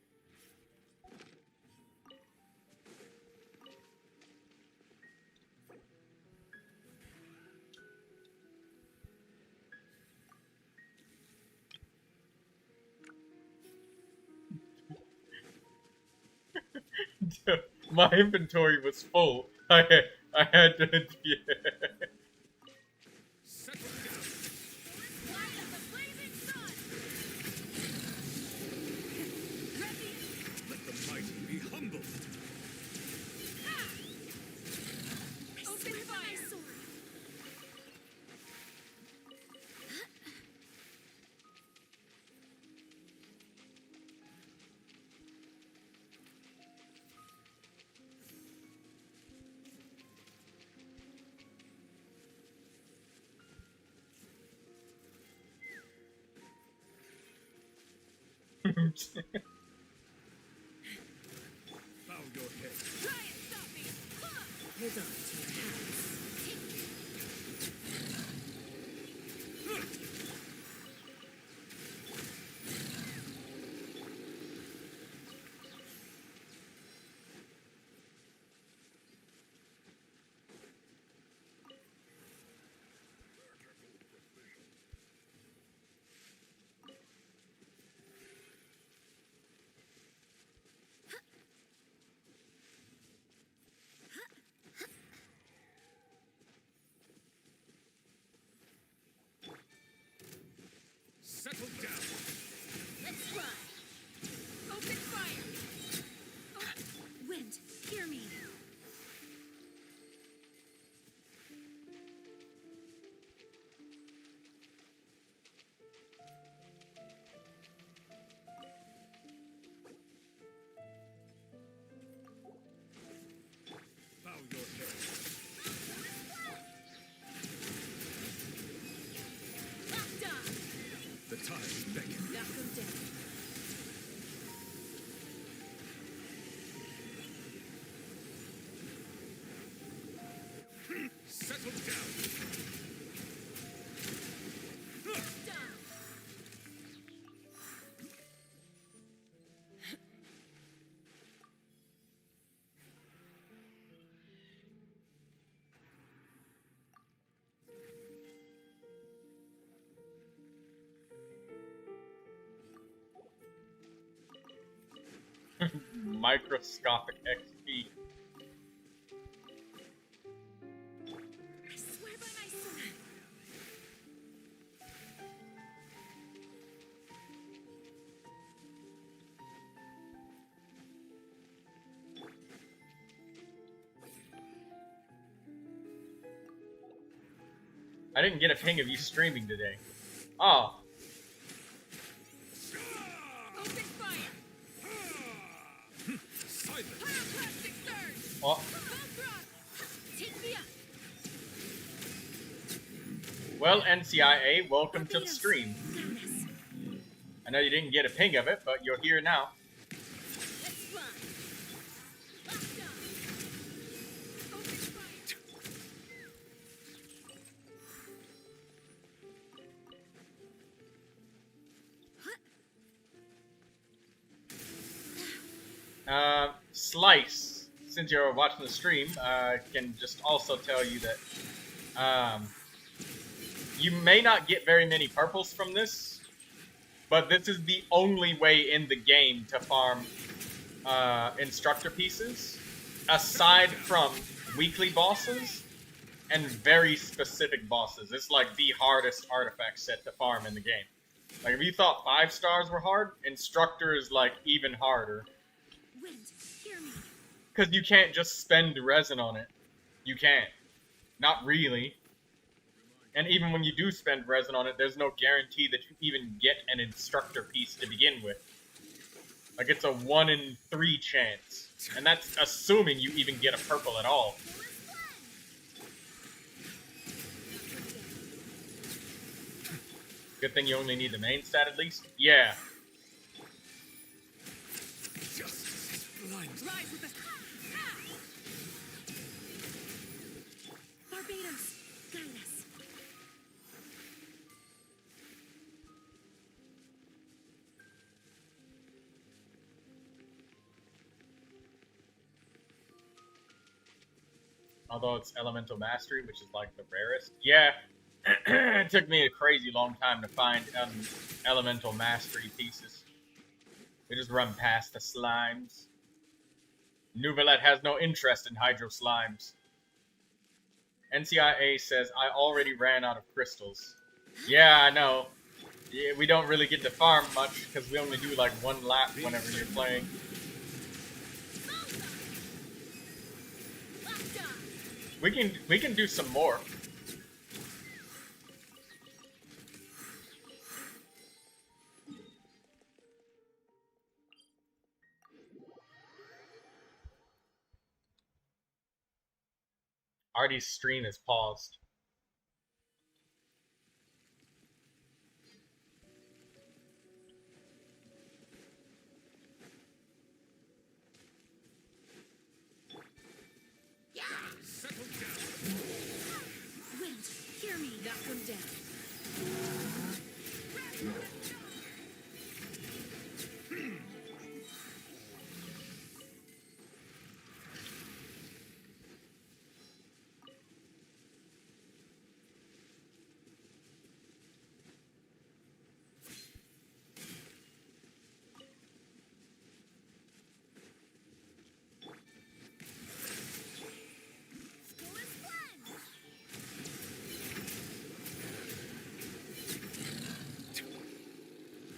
My inventory was full. I had to. Yeah. Settle down. Light of the blazing sun. Let the mighty be humbled. Open fire. Sword. Bow your head. Try and stop me. Hold on to your hats. Microscopic XP. I swear by my sword. I didn't get a ping of you streaming today. Oh, Open fire. Silence. Pyroclastic surge. well, Full throttle. Take me up. well, NCIA, welcome to the Torpedoes. stream. Goodness. I know you didn't get a ping of it, but you're here now. Let's fly. Locked on. Open fire. Slice, since you're watching the stream, can just also tell you that you may not get very many purples from this, but this is the only way in the game to farm instructor pieces, aside from weekly bosses and very specific bosses. It's like the hardest artifact set to farm in the game. Like, if you thought 5 stars were hard, instructor is like even harder. Wind, hear me. Because you can't just spend resin on it. You can't. Not really. And even when you do spend resin on it, there's no guarantee that you even get an instructor piece to begin with. Like, it's a 1 in 3 chance. And that's assuming you even get a purple at all. Good thing you only need the main stat at least. Yeah. Justice is blind. Rise with the... Barbados, guide us. Although it's Elemental Mastery, which is like the rarest. Yeah. It took me a crazy long time to find Elemental Mastery pieces. We just run past the slimes. Neuvilette has no interest in Hydro Slimes. NCIA says, I already ran out of crystals. Yeah, I know. Yeah, we don't really get to farm much because we only do like 1 lap whenever you're playing. We can do some more. Artie's stream is paused. Settle down. Wind, hear me. Knock them down.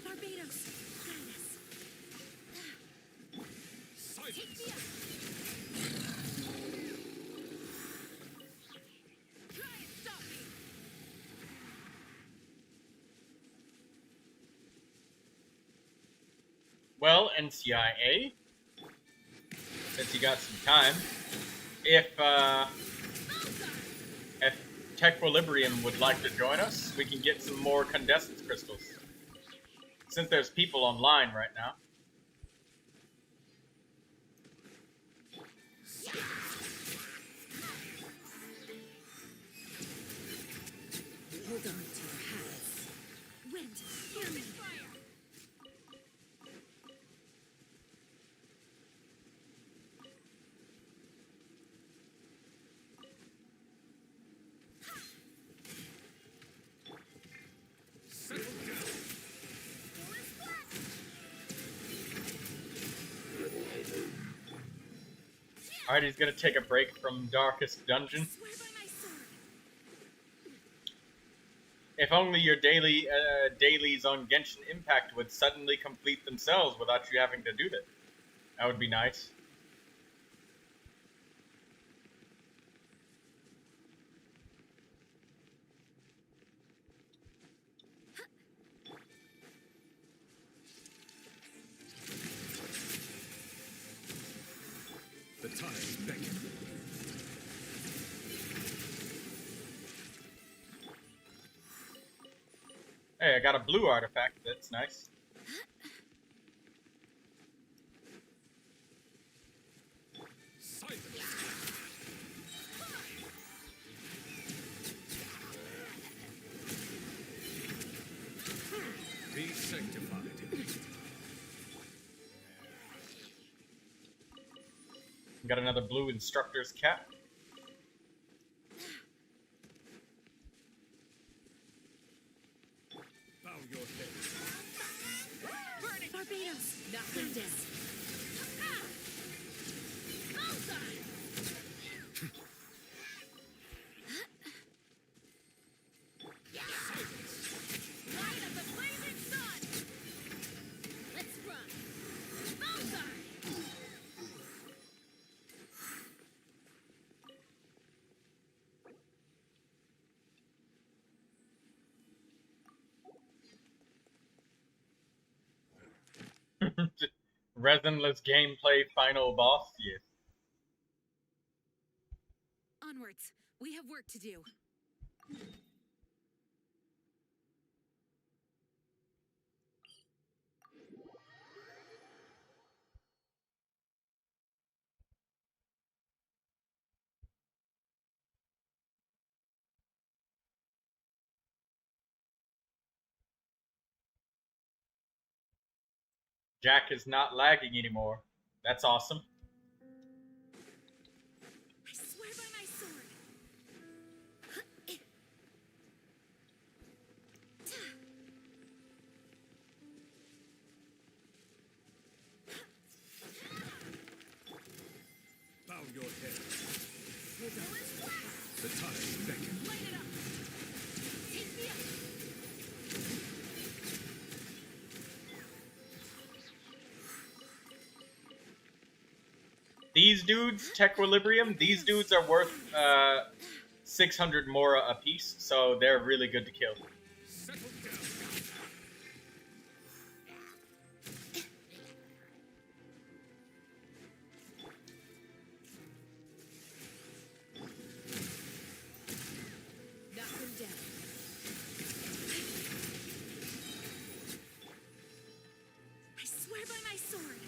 Barbados, guide us. Silence. Take me up. Try and stop me. Well, NCIA, since you got some time, if Tequilibrium would like to join us, we can get some more Condescence Crystals. Since there's people online right now. Hold on to your hats. Wind, hear me. Settle down. Alright, he's gonna take a break from Darkest Dungeon. Swear by my sword. If only your dailies on Genshin Impact would suddenly complete themselves without you having to do that. That would be nice. The tides beckon. Hey, I got a blue artifact. That's nice. Silence. Be sanctified. Got another blue instructor's cap. Bow your head. Burn it. Barbados. Knock them down. Light of the blazing sun! Let's run! Bullseye! Resinless gameplay final boss? Yes. Onwards. We have work to do. Jack is not lagging anymore. That's awesome. I swear by my sword. Bow your head. The tides beckon. Light it up. Take me up. These dudes, Tequilibrium, these dudes are worth 600 mora apiece, so they're really good to kill. Settle down. Knock them down. I swear by my sword.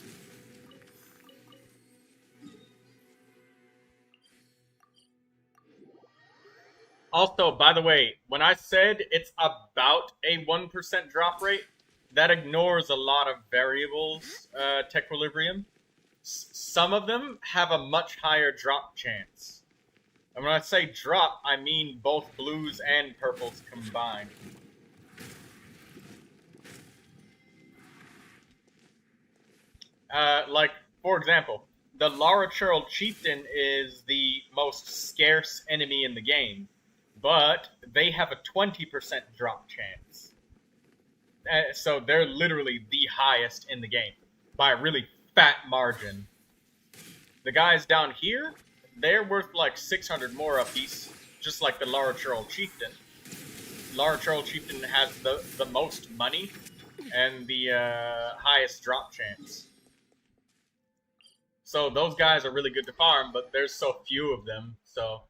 Also, by the way, when I said it's about a 1% drop rate, that ignores a lot of variables, Tequilibrium. Some of them have a much higher drop chance. And when I say drop, I mean both blues and purples combined. Like, for example, the Lara Churl Chieftain is the most scarce enemy in the game, but they have a 20% drop chance. So they're literally the highest in the game by a really fat margin. The guys down here, they're worth like 600 more apiece, just like the Lara Churl Chieftain. Lara Churl Chieftain has the most money and the highest drop chance. So those guys are really good to farm, but there's so few of them, so...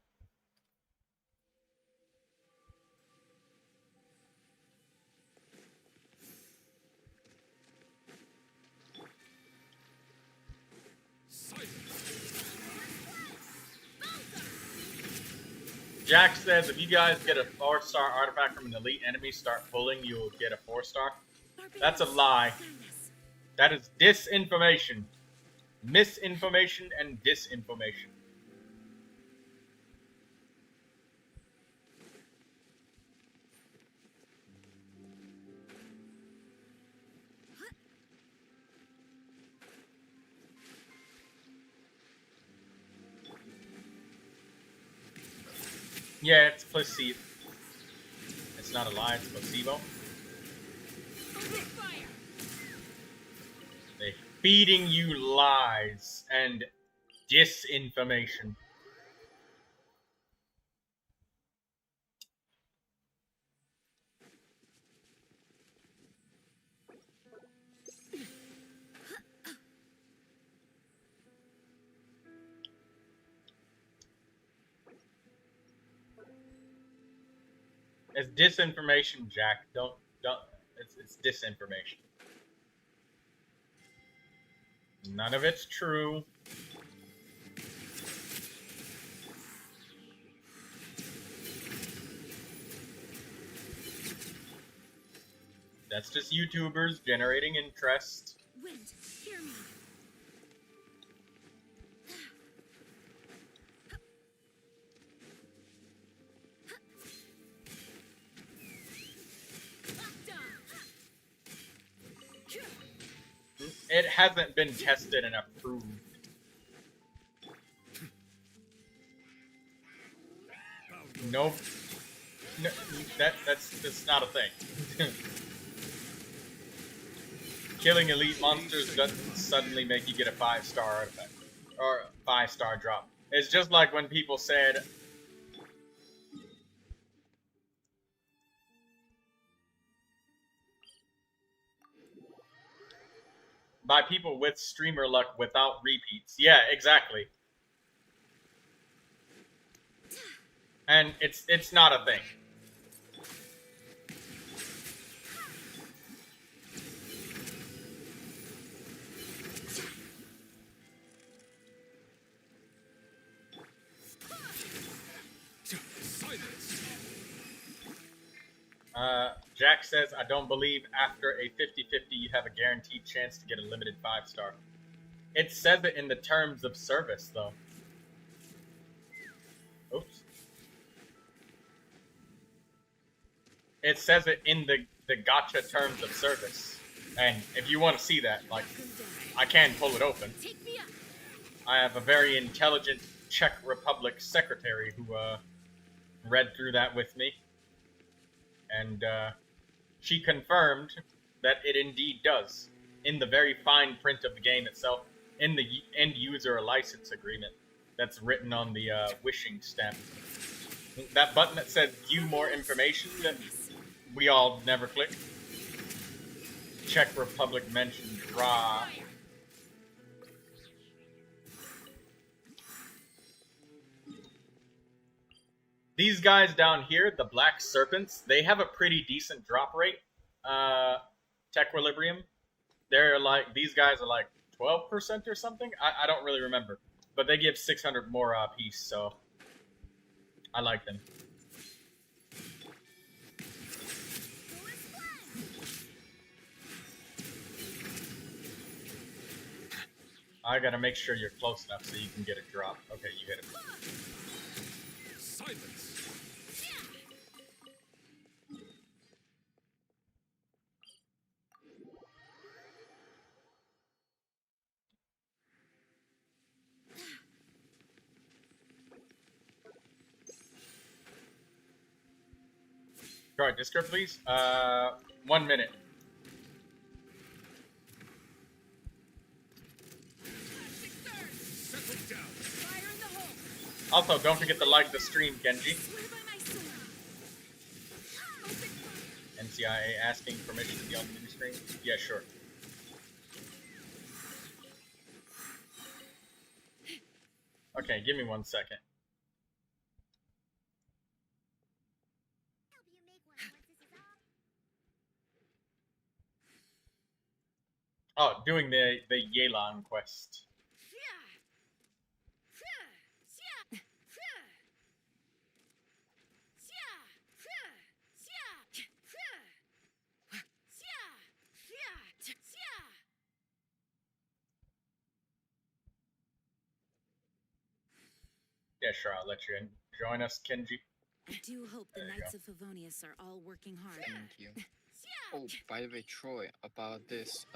Jack says if you guys get a 4-star artifact from an elite enemy, start pulling, you will get a 4-star. That's a lie. That is disinformation. Misinformation and disinformation. Yeah, it's placebo. It's not a lie, it's placebo. They're feeding you lies and disinformation. It's disinformation, Jack. Don't. It's disinformation. None of it's true. That's just YouTubers generating interest. Wind, hear me. It hasn't been tested and approved. No, that's not a thing. Killing elite monsters doesn't suddenly make you get a 5-star artifact or a 5-star drop. It's just like when people said, by people with streamer luck without repeats. Yeah, exactly. And it's not a thing. Jack says, I don't believe after a 50-50 you have a guaranteed chance to get a limited 5-star. It says it in the terms of service, though. Oops. It says it in the gacha terms of service. And if you want to see that, like, I can pull it open. I have a very intelligent Czech Republic secretary who read through that with me. And she confirmed that it indeed does, in the very fine print of the game itself, in the end user license agreement that's written on the wishing stamp. That button that says view more information that we all never click. Czech Republic mentioned raw. These guys down here, the Black Serpents, they have a pretty decent drop rate. Tequilibrium. They're like, these guys are like 12% or something? I don't really remember. But they give 600 more a piece, so I like them. I gotta make sure you're close enough so you can get a drop. Okay, you hit it. Silence. Alright, Discord, please. 1 minute. Settle down. Fire in the hole. Also, don't forget to like the stream, Genji. Swear by my sword. NCIA asking permission to be on the stream? Yeah, sure. Okay, give me 1 second. Help you make one once this is all. Oh, doing the Yelan quest. Yeah, sure, I'll let you in. Join us, Kenji. I do hope the There you Knights of Favonius are all working hard. Thank you. Oh, by the way, Troy, about this,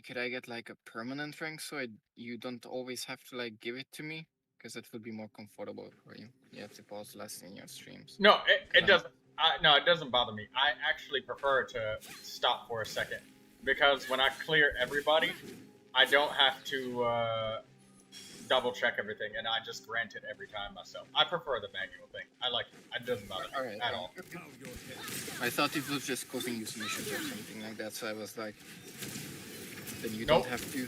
could I get like a permanent rank so you don't always have to like give it to me? because it would be more comfortable for you. You have to pause less in your streams. No, it doesn't. No, it doesn't bother me. I actually prefer to stop for a second because when I clear everybody, I don't have to double check everything, and I just grant it every time myself. I prefer the manual thing. I like it. It doesn't bother me at all. Bow your head. I thought it was just causing you some issues or something like that, so I was like, then you Nope. don't have to.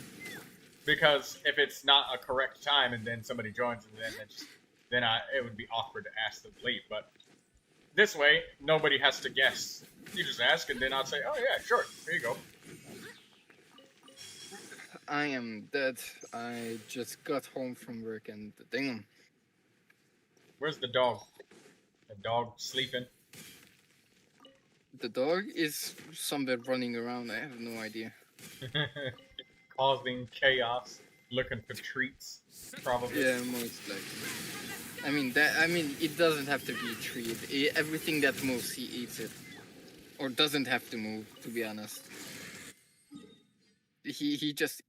Because if it's not a correct time and then somebody joins, and then it would be awkward to ask them to leave. But this way, nobody has to guess. You just ask, and then I'll say, "Oh yeah, sure, here you go." I am dead. I just got home from work and dang. Where's the dog? The dog sleeping. The dog is somewhere running around. I have no idea. Causing chaos, looking for treats, probably. Yeah, most likely. I mean, it doesn't have to be a treat. Everything that moves, he eats it, or doesn't have to move. To be honest, he just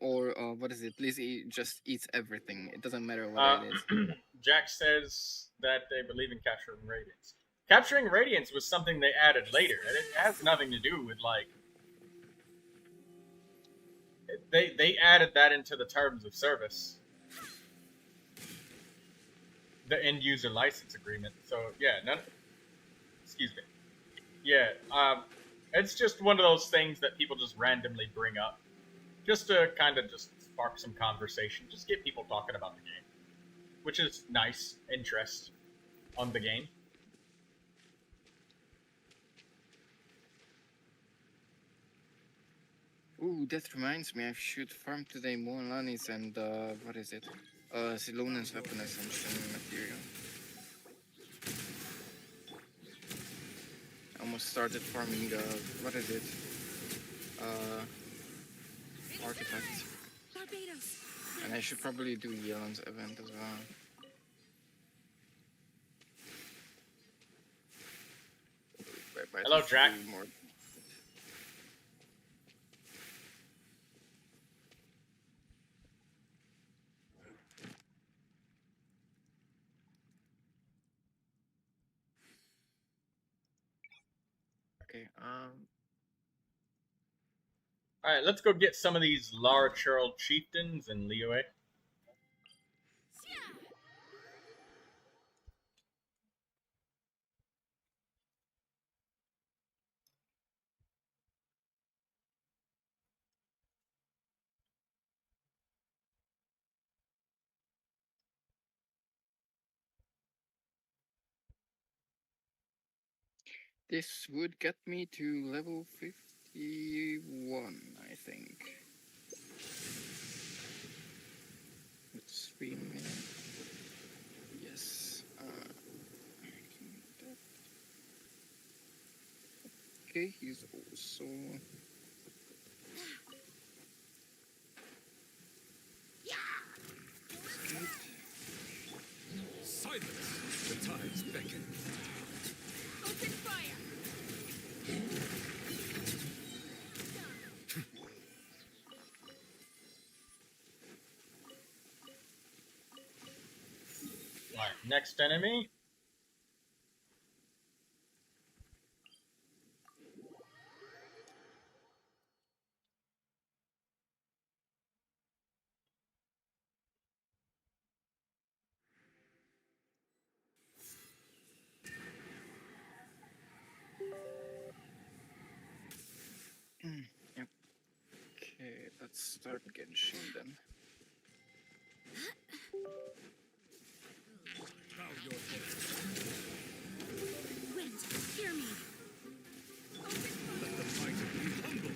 what is it? Lizzie just eats everything. It doesn't matter what it is. Jack says that they believe in capturing radiance. Capturing radiance was something they added later, and it has nothing to do with like. They added that into the terms of service, the end user license agreement. So yeah, excuse me. Yeah, it's just one of those things that people just randomly bring up, just to kind of just spark some conversation, just get people talking about the game, which is nice interest on the game. Ooh, that reminds me, I should farm today more Lanis and, what is it? Zilonen's weapon ascension material. I almost started farming, what is it? Artifact. Barbados. And I should probably do Yelan's event as well. Might Hello, have to Jack. do more. Okay, Alright, let's go get some of these large hurled chieftains in Liyue. this would get me to level 51, I think. It's 3 minutes. Yes. Okay, he's also. Silence! The tides beckon. Open fire. Alright, next enemy. Yep. Okay, let's start Genshin then. Bow your head. Wind, hear me. Let the mighty be humble.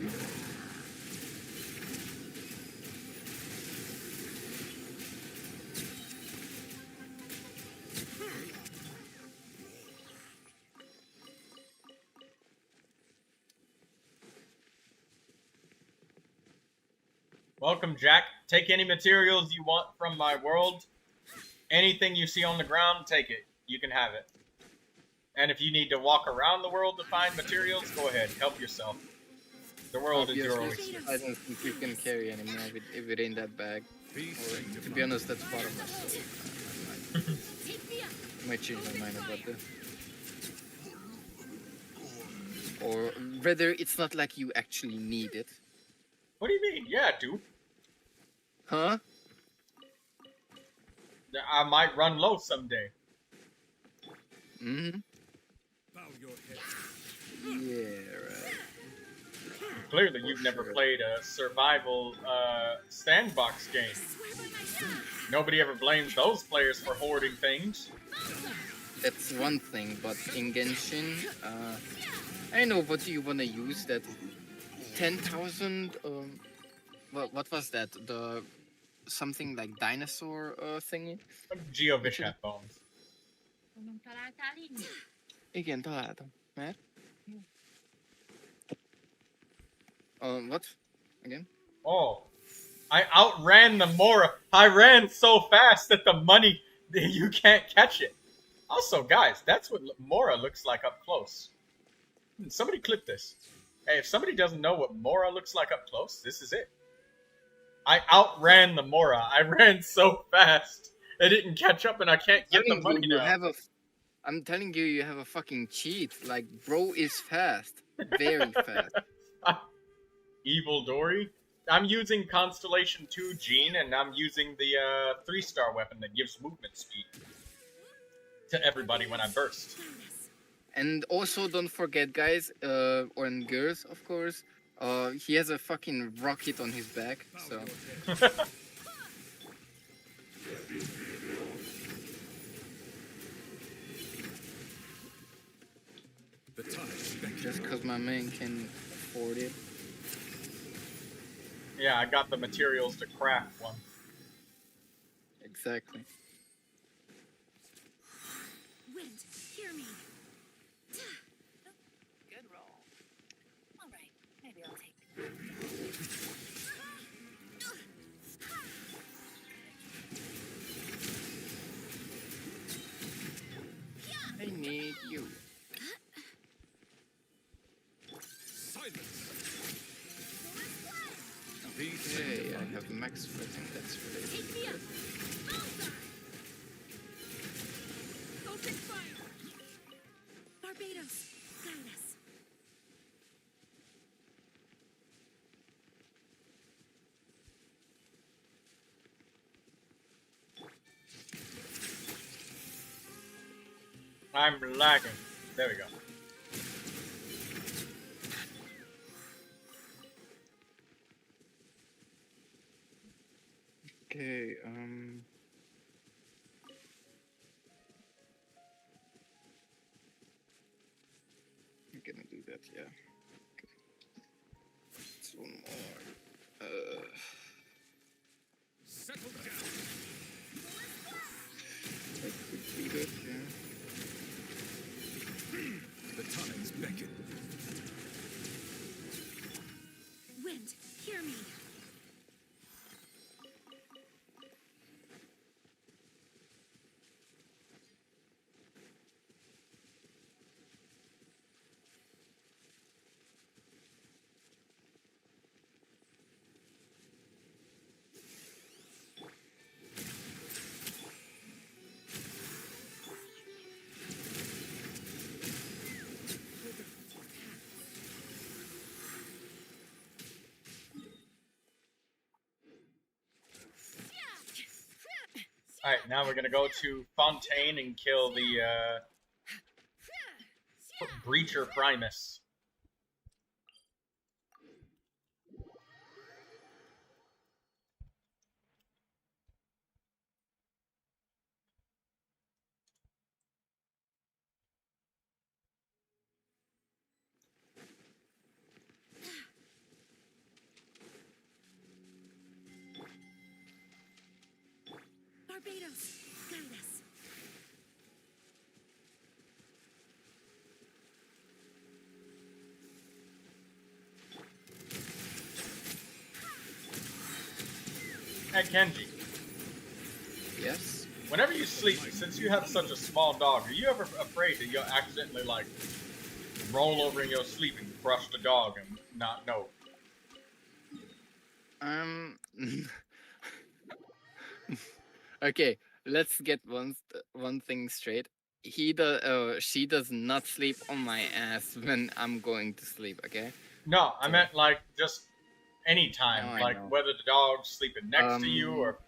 Welcome, Jack. Take any materials you want from my world. Anything you see on the ground, take it. You can have it. And if you need to walk around the world to find materials, go ahead. Help yourself. The world is your oyster. I don't think you can carry anymore if it ain't that bag. Be Or, straight to above be honest, that's part of my story. I might change my mind about that. Or rather, it's not like you actually need it. What do you mean? Yeah, dude. Huh? I might run low someday. Mm-hmm. bow your head. Yeah, right. Clearly, you've never Sure. played a survival sandbox game. Nobody ever blames those players for hoarding things. That's one thing, but in Genshin, I know what do you wanna use that 10,000 what was that? The something like dinosaur thingy? Geovish hat bones. Igen, találtam. Mert? What? Again? Oh, I outran the Mora. I ran so fast that the money, you can't catch it. Also, guys, that's what Mora looks like up close. Somebody clip this. Hey, if somebody doesn't know what Mora looks like up close, this is it. I outran the Mora. I ran so fast. It didn't catch up and I can't get the money now. I'm telling you, you have a fucking cheat. Like, bro is fast. Very fast. Evil Dory. I'm using Constellation 2 Gene, and I'm using the 3-star weapon that gives movement speed to everybody when I burst. And also, don't forget, guys, or and girls, of course, he has a fucking rocket on his back, so... The time Just because my man can afford it. Yeah, I got the materials to craft one. Exactly. Wind, hear me. Good roll. All right, maybe I'll take. I need you. silence. Okay, I have max fighting, that's really Take me good. up. Bullseye. Focus fire. Barbados, guide us. I'm lagging. There we go. Okay, I'm gonna do that, yeah. Okay. It's one more. Settle down. That could be good, yeah. The tides beckon. Wind, hear me. Alright, now we're gonna go to Fontaine and kill the Breacher Primus. Barbados, guide us. Hey Kenji, Yes? whenever you sleep, since you have such a small dog, are you ever afraid that you'll accidentally like roll over in your sleep and crush the dog and not know? Okay, let's get one thing straight. She does not sleep on my ass when I'm going to sleep. Okay. No, I So- meant like just Oh, anytime, I like know. whether the dog's sleeping next to you or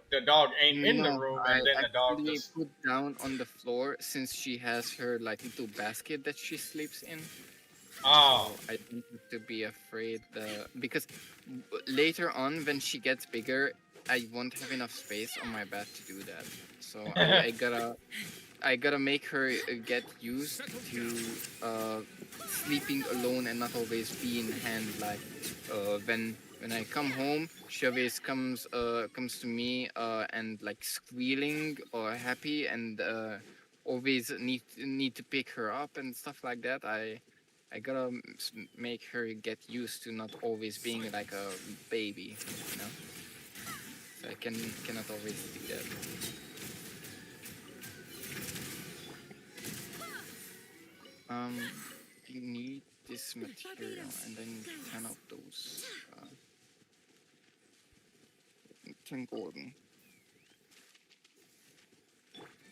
the dog ain't in the No, room I and then the dog actually just. put down on the floor since she has her like little basket that she sleeps in. Oh. So I don't have to be afraid because later on when she gets bigger, I won't have enough space on my bed to do that. So I gotta make her get used to sleeping alone and not always being hand like when I come home she always comes to me and like squealing or happy and always need to pick her up and stuff like that. I gotta make her get used to not always being like a baby, you know. So I cannot always do that. You need this material and then 10 of those. 10 golden.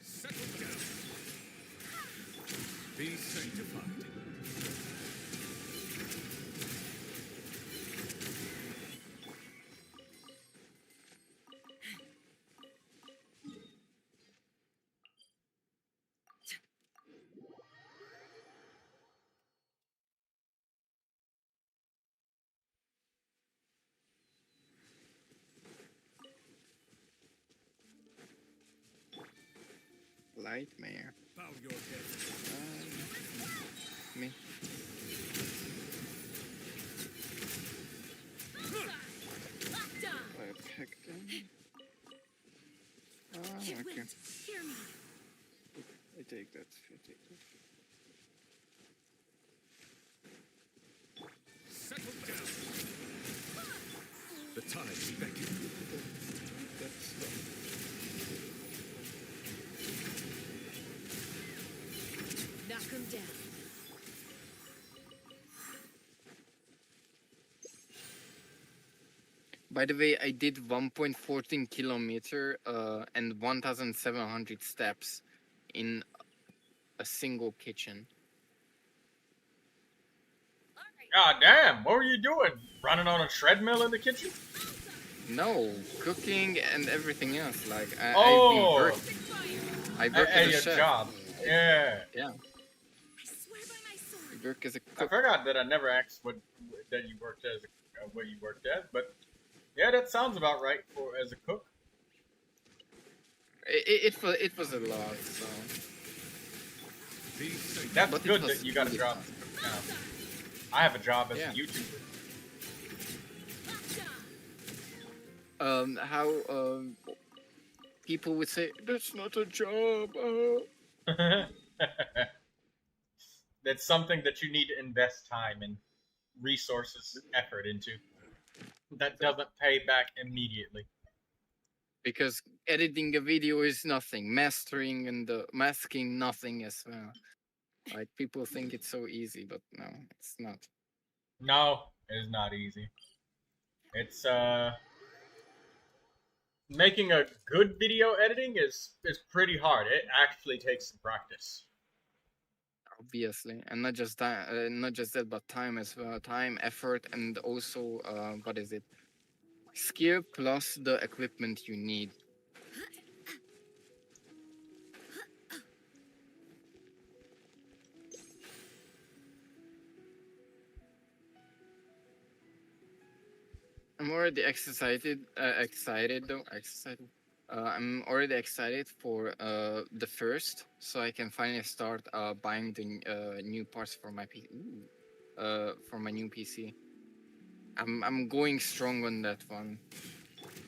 Settle down. Be sanctified. Lightmare. Bow your head. Me. I picked them. Okay. I take that. Settle down. The tides beckon. Knock him down. By the way, I did 1.14 kilometer and 1,700 steps in a single kitchen. God damn, what were you doing? Running on a treadmill in the kitchen? No, cooking and everything else. Like I Oh, I work at as a your chef. job. Yeah. Yeah. I swear by my sword. I work as a I cook. forgot that I never asked what that you worked as, what you worked as, but yeah, that sounds about right for as a cook. It was a lot. So. Be sanctified. That's But it good was that you got a really job fun. as a cook now. I have a job as Yeah. a YouTuber. How people would say that's not a job. That's something that you need to invest time and resources, effort into. That doesn't pay back immediately. Because editing a video is nothing, mastering and masking nothing as well. Like people think it's so easy, but no, it's not. No, it is not easy. It's making a good video editing is pretty hard. It actually takes some practice. Obviously, and not just that, but time as well. Time, effort, and also what is it? Skill plus the equipment you need. I'm already excited. I'm already excited for the first, so I can finally start buying the new parts for my for my new PC. I'm going strong on that one,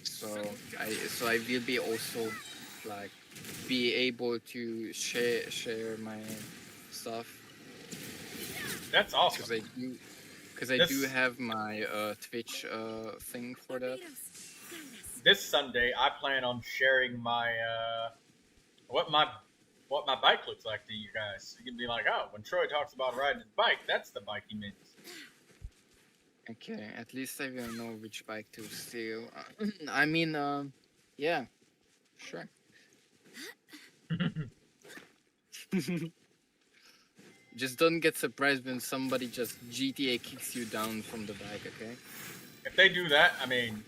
so I will be also like be able to share my stuff. That's awesome. Because I do have my Twitch thing for that. This Sunday, I plan on sharing my what my bike looks like to you guys. You can be like, oh, when Troy talks about riding his bike, that's the bike he means. Okay, at least I will know which bike to steal. I mean, yeah. Sure. Just don't get surprised when somebody just GTA kicks you down from the bike, okay? If they do that, I mean,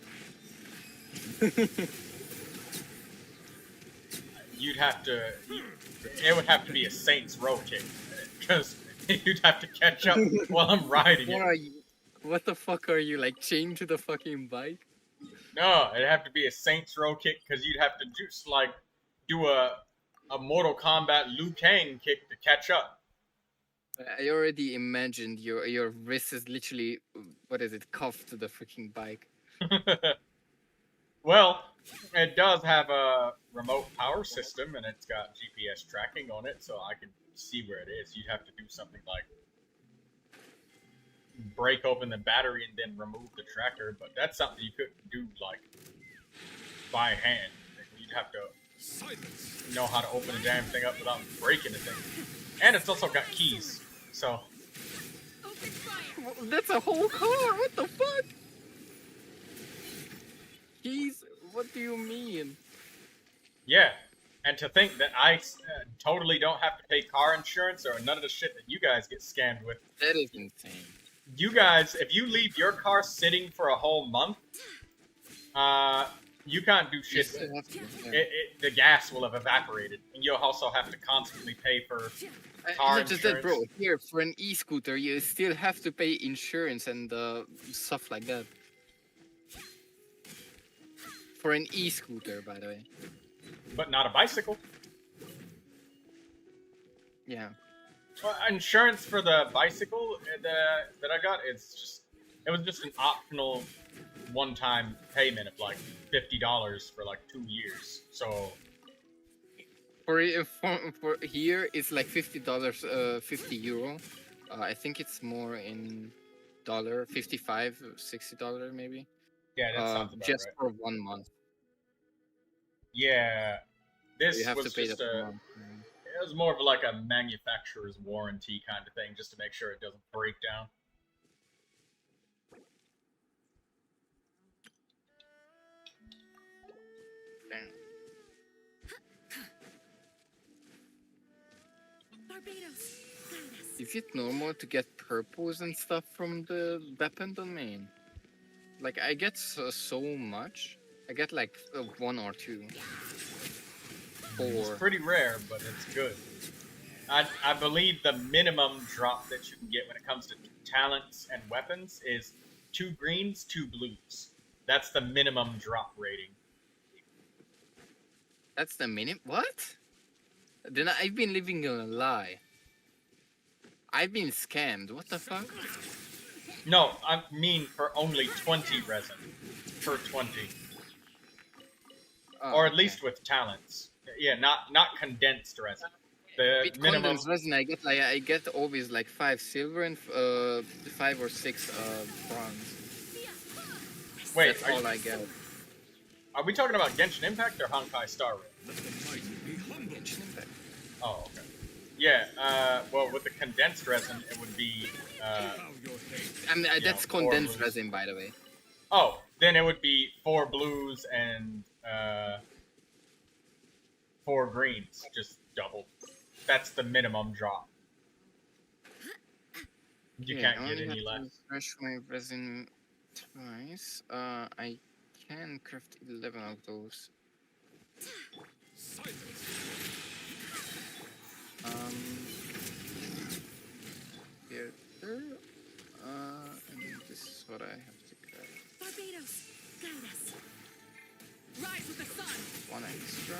you'd have to. It would have to be a Saints Row kick because you'd have to catch up while I'm riding What it. are you? What the fuck are you, like, chained to the fucking bike? No, it'd have to be a Saints Row kick because you'd have to just like do a Mortal Kombat Liu Kang kick to catch up. I already imagined your wrist is literally, what is it, cuffed to the freaking bike. Well, it does have a remote power system and it's got GPS tracking on it, so I can see where it is. You'd have to do something like break open the battery and then remove the tracker, but that's something you couldn't do like by hand. You'd have to know how to open the damn thing up without breaking the thing. And it's also got keys, so That's a whole car. What the fuck? Keys? What do you mean? yeah. And to think that I totally don't have to pay car insurance or none of the shit that you guys get scammed with. That is insane. You guys, if you leave your car sitting for a whole month, you can't do You shit. still have to, yeah. The gas will have evaporated, and you'll also have to constantly pay for car Not just that, bro. insurance. Here, for an e-scooter, you still have to pay insurance and stuff like that. For an e-scooter, by the way. But not a bicycle. Yeah. Well, insurance for the bicycle that I got, it was just an optional one-time payment of like $50 for like 2 years. So For here, it's like $50, 50 euro. I think it's more in dollar, $55, $60 maybe. yeah, that sounds about Just right. for 1 month. Yeah, this You have was to pay just that per a. month. It was more of like a manufacturer's warranty kind of thing, just to make sure it doesn't break down. Damn. Barbados, guide us. Is it normal to get purples and stuff from the weapon domain? Like, I get so much. I get like 1 or 2. It's 4. pretty rare, but it's good. I believe the minimum drop that you can get when it comes to talents and weapons is 2 greens, 2 blues. That's the minimum drop rating. That's the minute. What? Then I've been living in a lie. I've been scammed. What the fuck? No, I mean for only 20 resin per 20, Oh, or at okay. least with talents. Yeah, not condensed resin. The With minimum. condensed resin, I get always like 5 silver and 5 or 6 bronze. Wait, That's all I get. are we talking about Genshin Impact or Honkai Star Rail? Let the mighty be humble. Genshin Impact. Oh, okay. Yeah, well, with the condensed resin, it would be. Bow your head. I mean, that's four condensed blues. resin, by the way. Oh, then it would be 4 blues and 4 greens, just double. That's the minimum drop. You Yeah, can't I get only any have to less. refresh my resin twice. I can craft 11 of those. Silence. Here, and this is what I have to craft. Barbados, guide us. Rise with the sun. 1 extra.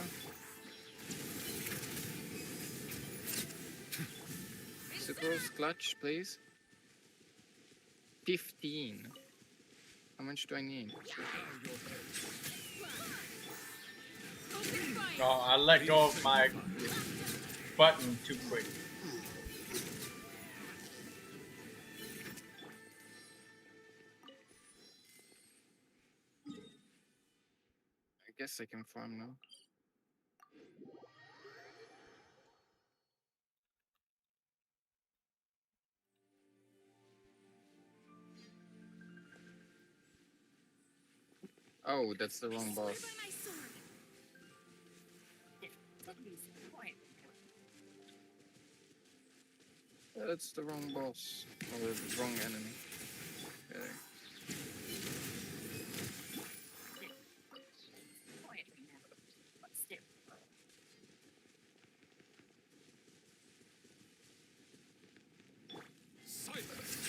Sucrose clutch, please. 15. How much do I need? Bow your head. Open fire. Oh, I let go of my button too quick. I guess I can farm now. Oh, that's the wrong boss. By my sword. That's the wrong boss. Or the wrong enemy. Okay. Quietly now, but still. Silence!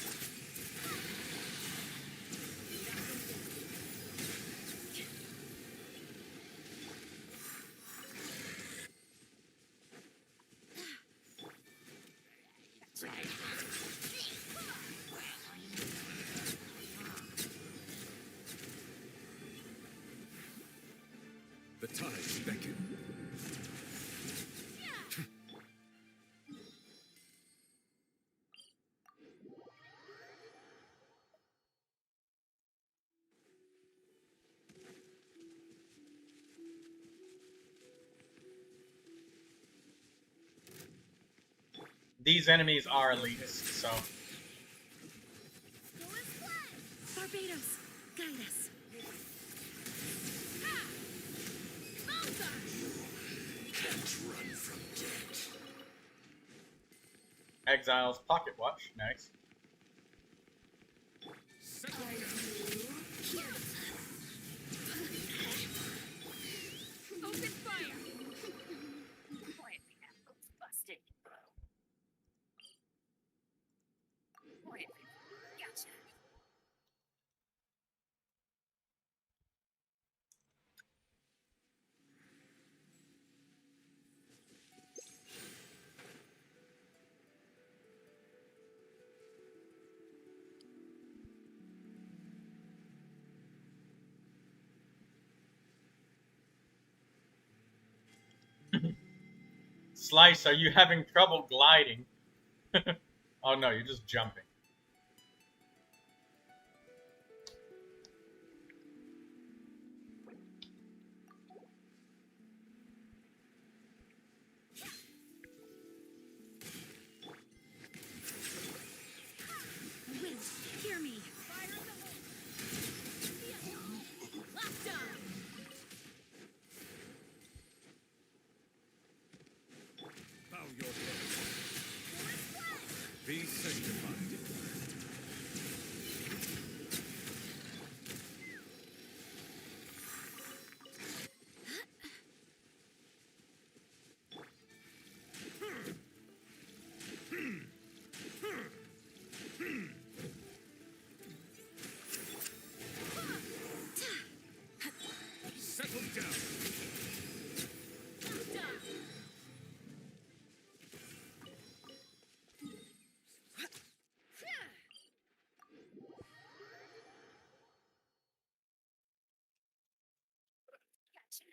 The tides beckon. These enemies are elites, so Barbados, guide us. Can't run from death. Exile's pocket watch, nice. Settle down. Open fire. Quietly now, busted. Quietly. Gotcha. Slice, are you having trouble gliding? Oh no, you're just jumping. Wind, hear me. Lockdown. Bow your head. Be sanctified. Settle down. Gotcha.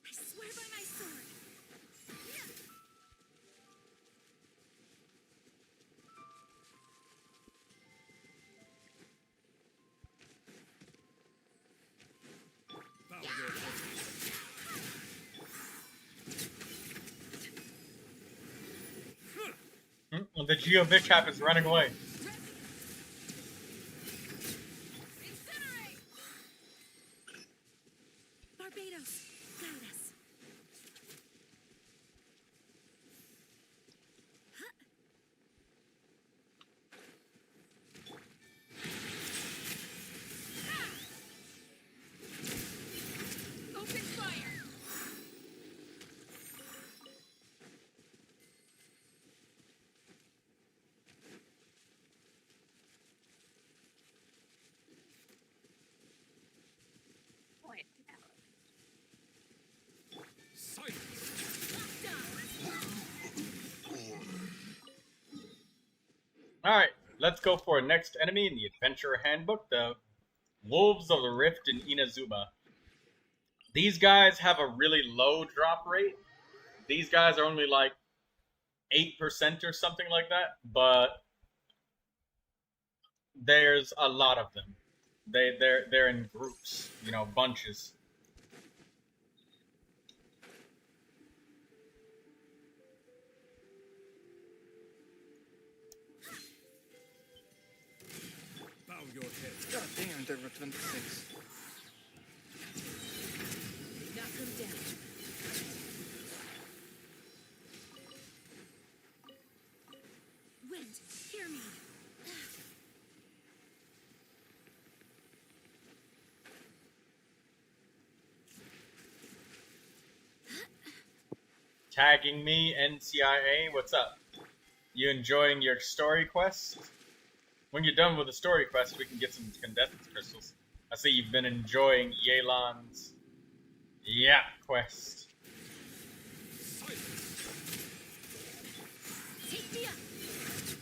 I swear by my sword. Bow your head. The Geo Bishop is running away. Incinerate. Barbados, guide us. Open fire. Quietly now. Silence. Alright, let's go for our next enemy in the Adventurer Handbook, the Wolves of the Rift in Inazuma. These guys have a really low drop rate. These guys are only like 8% or something like that, but there's a lot of them. They're in groups, you know, bunches. Bow your head. God damn, and there were 26. Knock them down. Wind, hear me. Tagging me, NCIA. What's up? You enjoying your story quest? When you're done with the story quest, we can get some condensed crystals. I see you've been enjoying Yelan's quest. Take me up.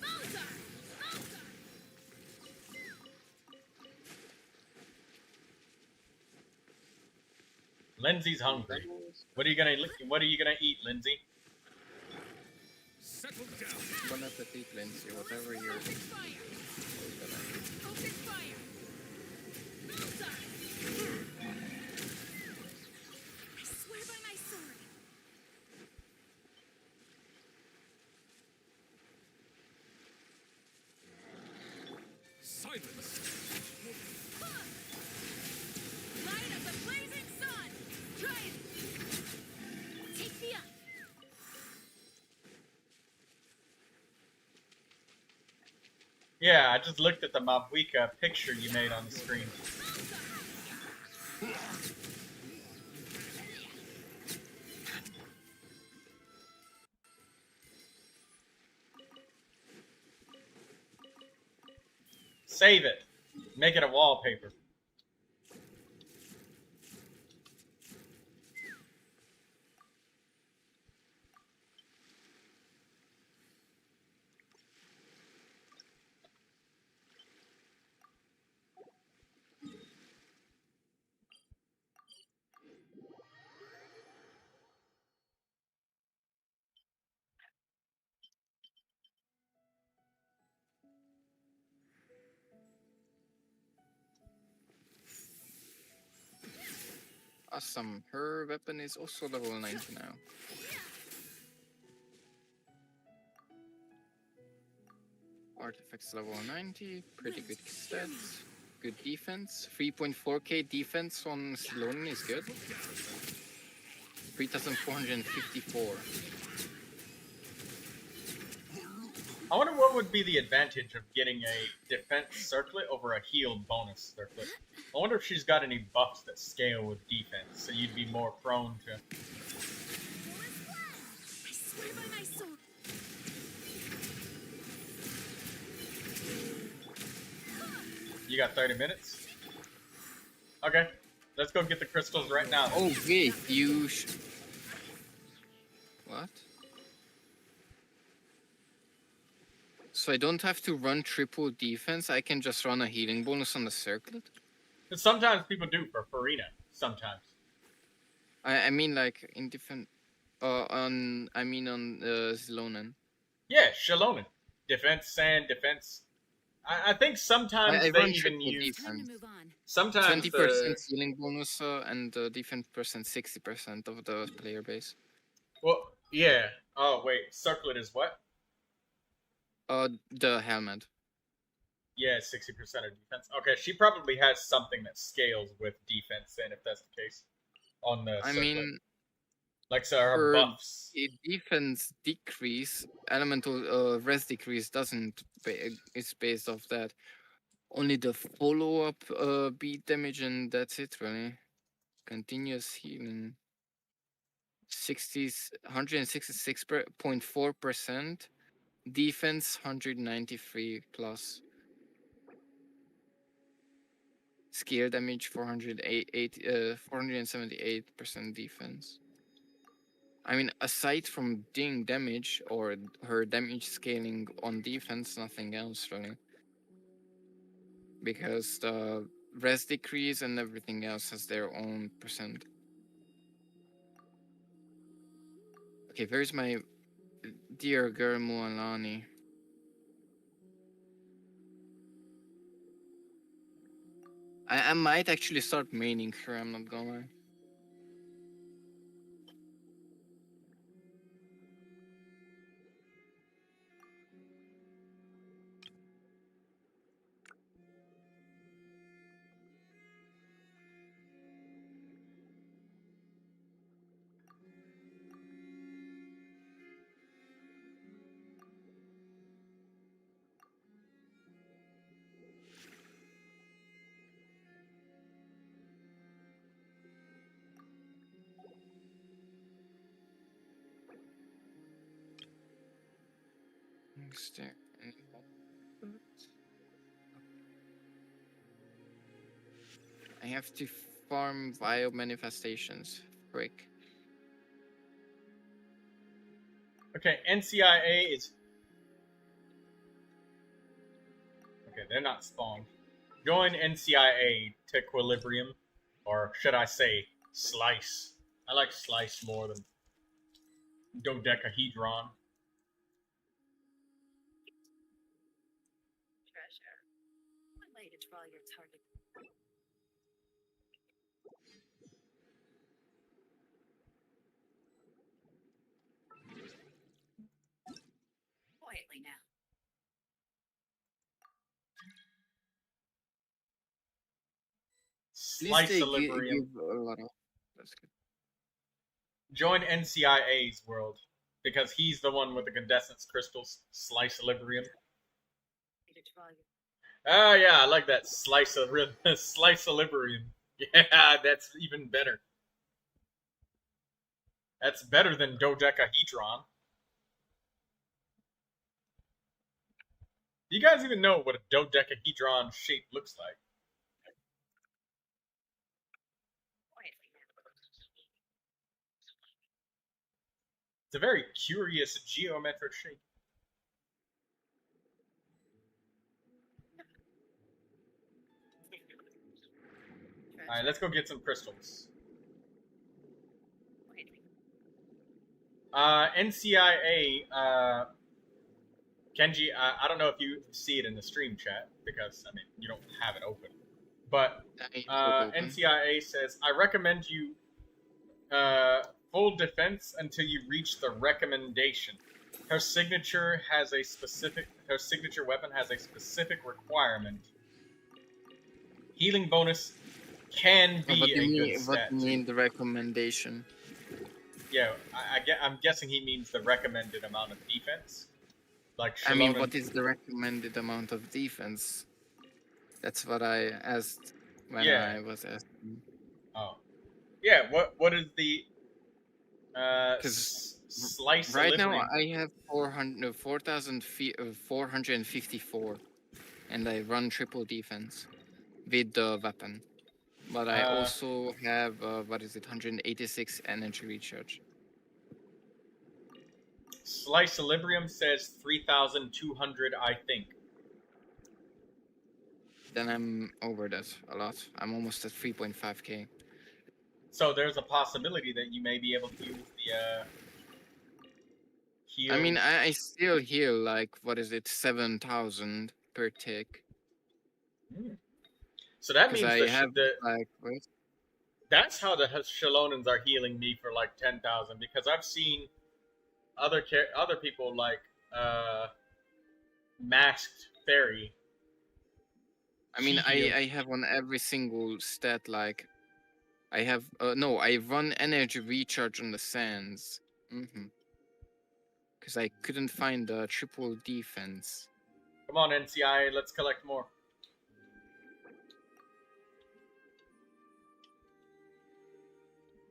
Balthazar! Balthazar! Lindsay's hungry. What are you gonna eat, Lindsay? Settle down. Bon appetit, Lindsay, whatever you're. Open fire! Open fire! Balthazar! I swear by my sword. Silence. Light of the blazing sun! Try it! Take me up! Yeah, I just looked at the Mabuika picture you made on the screen. Save it. Make it a wallpaper. Awesome. Her weapon is also level 90 now. Artifacts level 90. Pretty good stats. Good defense. 3.4k defense on Silonin is good. 3,454. I wonder what would be the advantage of getting a defense circlet over a heal bonus circlet. I wonder if she's got any buffs that scale with defense, so you'd be more prone to... I swear by my sword. You got 30 minutes? Okay, let's go get the crystals right now. Oh wait, you What? So I don't have to run triple defense, I can just run a healing bonus on the circlet? Sometimes people do for Farina. Sometimes. I mean like in different on Zilonen. Yeah, Shalonen. Defense and defense. I think sometimes I they run even triple use... Time to defense. move on. Sometimes 20% healing bonus and defense percent 60% of the player base. Well, yeah. Oh, wait. Circlet is what? The helmet. Yeah, 60% of defense. Okay, she probably has something that scales with defense then, if that's the case. On the I circlet. mean, like, so her her buffs. defense decrease, elemental res decrease is based off that. Only the follow-up beat damage and that's it really. Continuous healing. 166.4%. Defense 193 plus. Scale damage 478% defense. I mean, aside from doing damage or her damage scaling on defense, nothing else really. Because the res decrease and everything else has their own percent. Okay, where's my dear girl Mualani? I might actually start maining her, I'm not gonna lie. Is there any I have to farm via manifestations. Frick. Okay, NCIA is. Okay, they're not spawned. Join NCIA to Equilibrium, or should I say, Slice. I like Slice more than Dodecahedron. Treasure. One way to draw your target. Quietly now. At least Slice they Equilibrium. give a lot of. That's good. Join NCIA's world, because he's the one with the Condescence Crystals. Slice Equilibrium. Way to draw your Ah, yeah, I like that. Slice Equilibrium. Yeah, that's even better. That's better than Dodecahedron. Do you guys even know what a dodecahedron shape looks like? quietly now. It's a very curious geometric shape. Alright, let's go get some crystals. Quietly. NCIA, Kenji, I don't know if you see it in the stream chat, because, I mean, you don't have it open. But NCIA says, I recommend you full defense until you reach the recommendation. Her signature weapon has a specific requirement. Healing bonus can be a good stat. What do you mean the recommendation? Yeah, I'm guessing he means the recommended amount of defense. Like I mean, Shalom what is the recommended amount of defense? That's what I asked when I was asking. Oh, yeah. What is the Because slice? Right now I have 4,454, and I run triple defense with the weapon. But I also have 186 energy recharge. Slice Equilibrium says 3,200, I think. Then I'm over that a lot. I'm almost at 3.5k. So there's a possibility that you may be able to use the heal. I mean, I still heal like 7,000 per tick. So that means I have that's how the Shalonans are healing me for like 10,000, because I've seen other people like Masked Fairy. I mean, I have on every single stat, like, I have, no, I run energy recharge on the sands. Because I couldn't find the triple defense. Come on, NCI, let's collect more.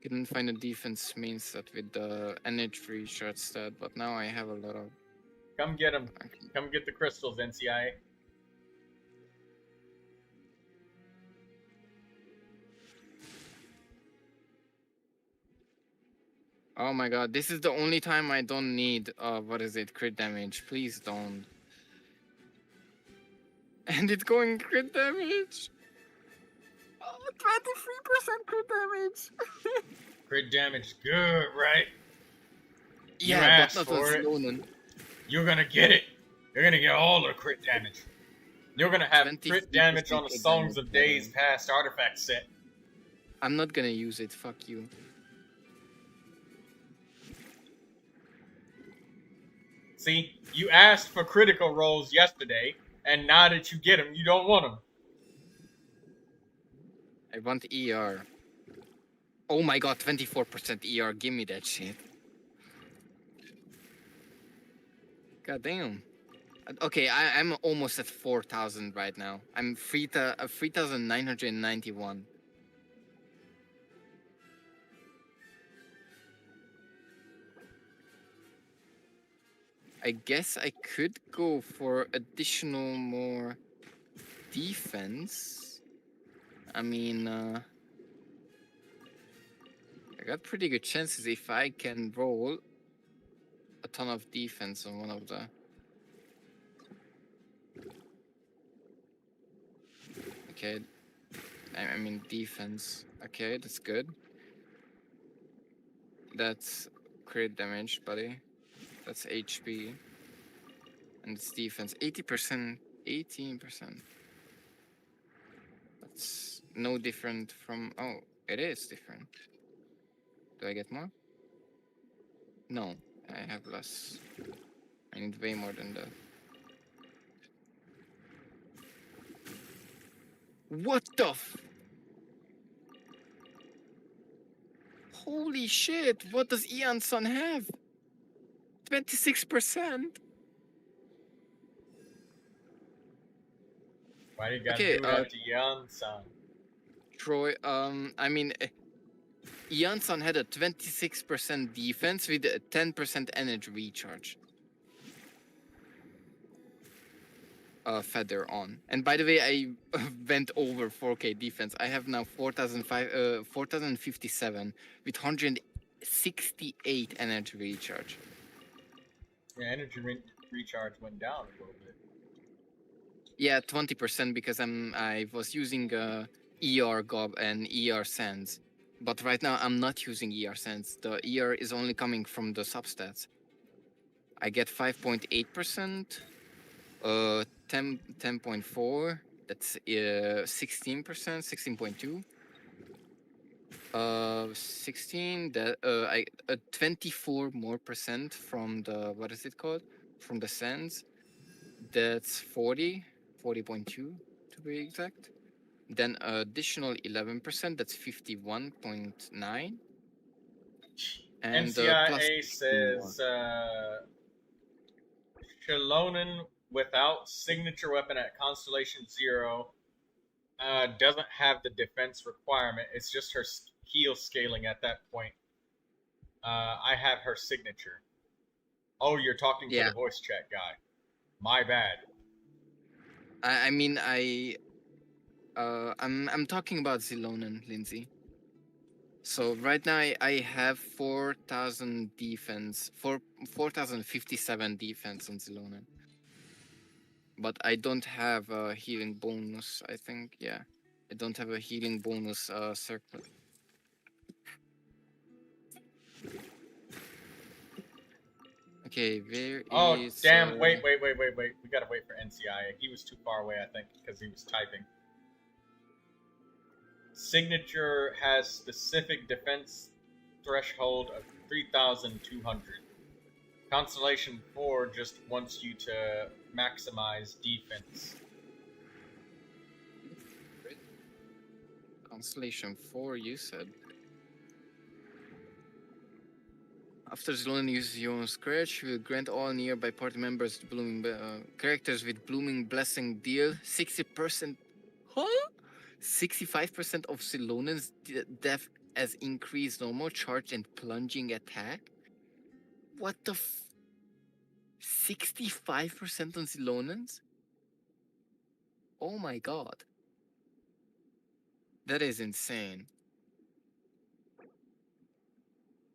Couldn't find a defense main stat with the energy recharge stat, but now I have a lot of... Come get them. Come get the crystals, NCI. Oh my god, this is the only time I don't need, crit damage. Please don't. And it's going crit damage! Oh, 23% crit damage! Crit damage, good, right? Yeah, you asked but not for it. Slonan. You're gonna get it. You're gonna get all the crit damage. You're gonna have crit damage on the Songs of Days Past artifact set. I'm not gonna use it, fuck you. See, you asked for critical rolls yesterday, and now that you get them, you don't want them. I want ER. Oh my god, 24% ER, give me that shit. God damn. Okay, I'm almost at 4,000 right now. I'm 3,991. I guess I could go for additional more defense. I mean, I got pretty good chances if I can roll a ton of defense on one of the. Okay, I mean defense. Okay, that's good. That's crit damage, buddy. That's HP. And it's defense. 80%, 18%. That's no different from. Oh, it is different. Do I get more? No, I have less. I need way more than that. What the f? Holy shit, what does Ian Son have? 26%? Why do you gotta Okay, do that to Yan-san? Troy, I mean, Ian Son had a 26% defense with a 10% energy recharge. Feather on. And by the way, I went over 4k defense. I have now 4057 with 168 energy recharge. Your energy recharge went down a little bit. Yeah, 20% because I was using ER Gob and ER Sands. But right now I'm not using ER Sands. The ER is only coming from the substats. I get 5.8%, 10.4, that's 16%, 16.2. 16 that I 24 more percent from the what is it called? From the sands. That's 40.2 to be exact. Then additional 11%, that's 51.9. And NCIA says Shilonen without signature weapon at Constellation 0 doesn't have the defense requirement. It's just her heal scaling at that point. I have her signature. Oh, you're talking to the voice chat guy. My bad. I'm talking about Zilonen, Lindsay. So right now I have 4,000 defense, 4,057 defense on Zilonen. But I don't have a healing bonus, I think. Yeah. I don't have a healing bonus circle. Okay, where is... Oh, damn. Wait. We gotta wait for NCIA. He was too far away, I think, because he was typing. Signature has specific defense threshold of 3,200. Constellation 4 just wants you to maximize defense. Constellation 4, you said. After Zilonen uses your own scratch, you will grant all nearby party members blooming characters with blooming blessing deal 60%. Huh? 65% of Zilonen's death as increased normal charge and plunging attack? What the 65% on Zilonen's? Oh my god. That is insane.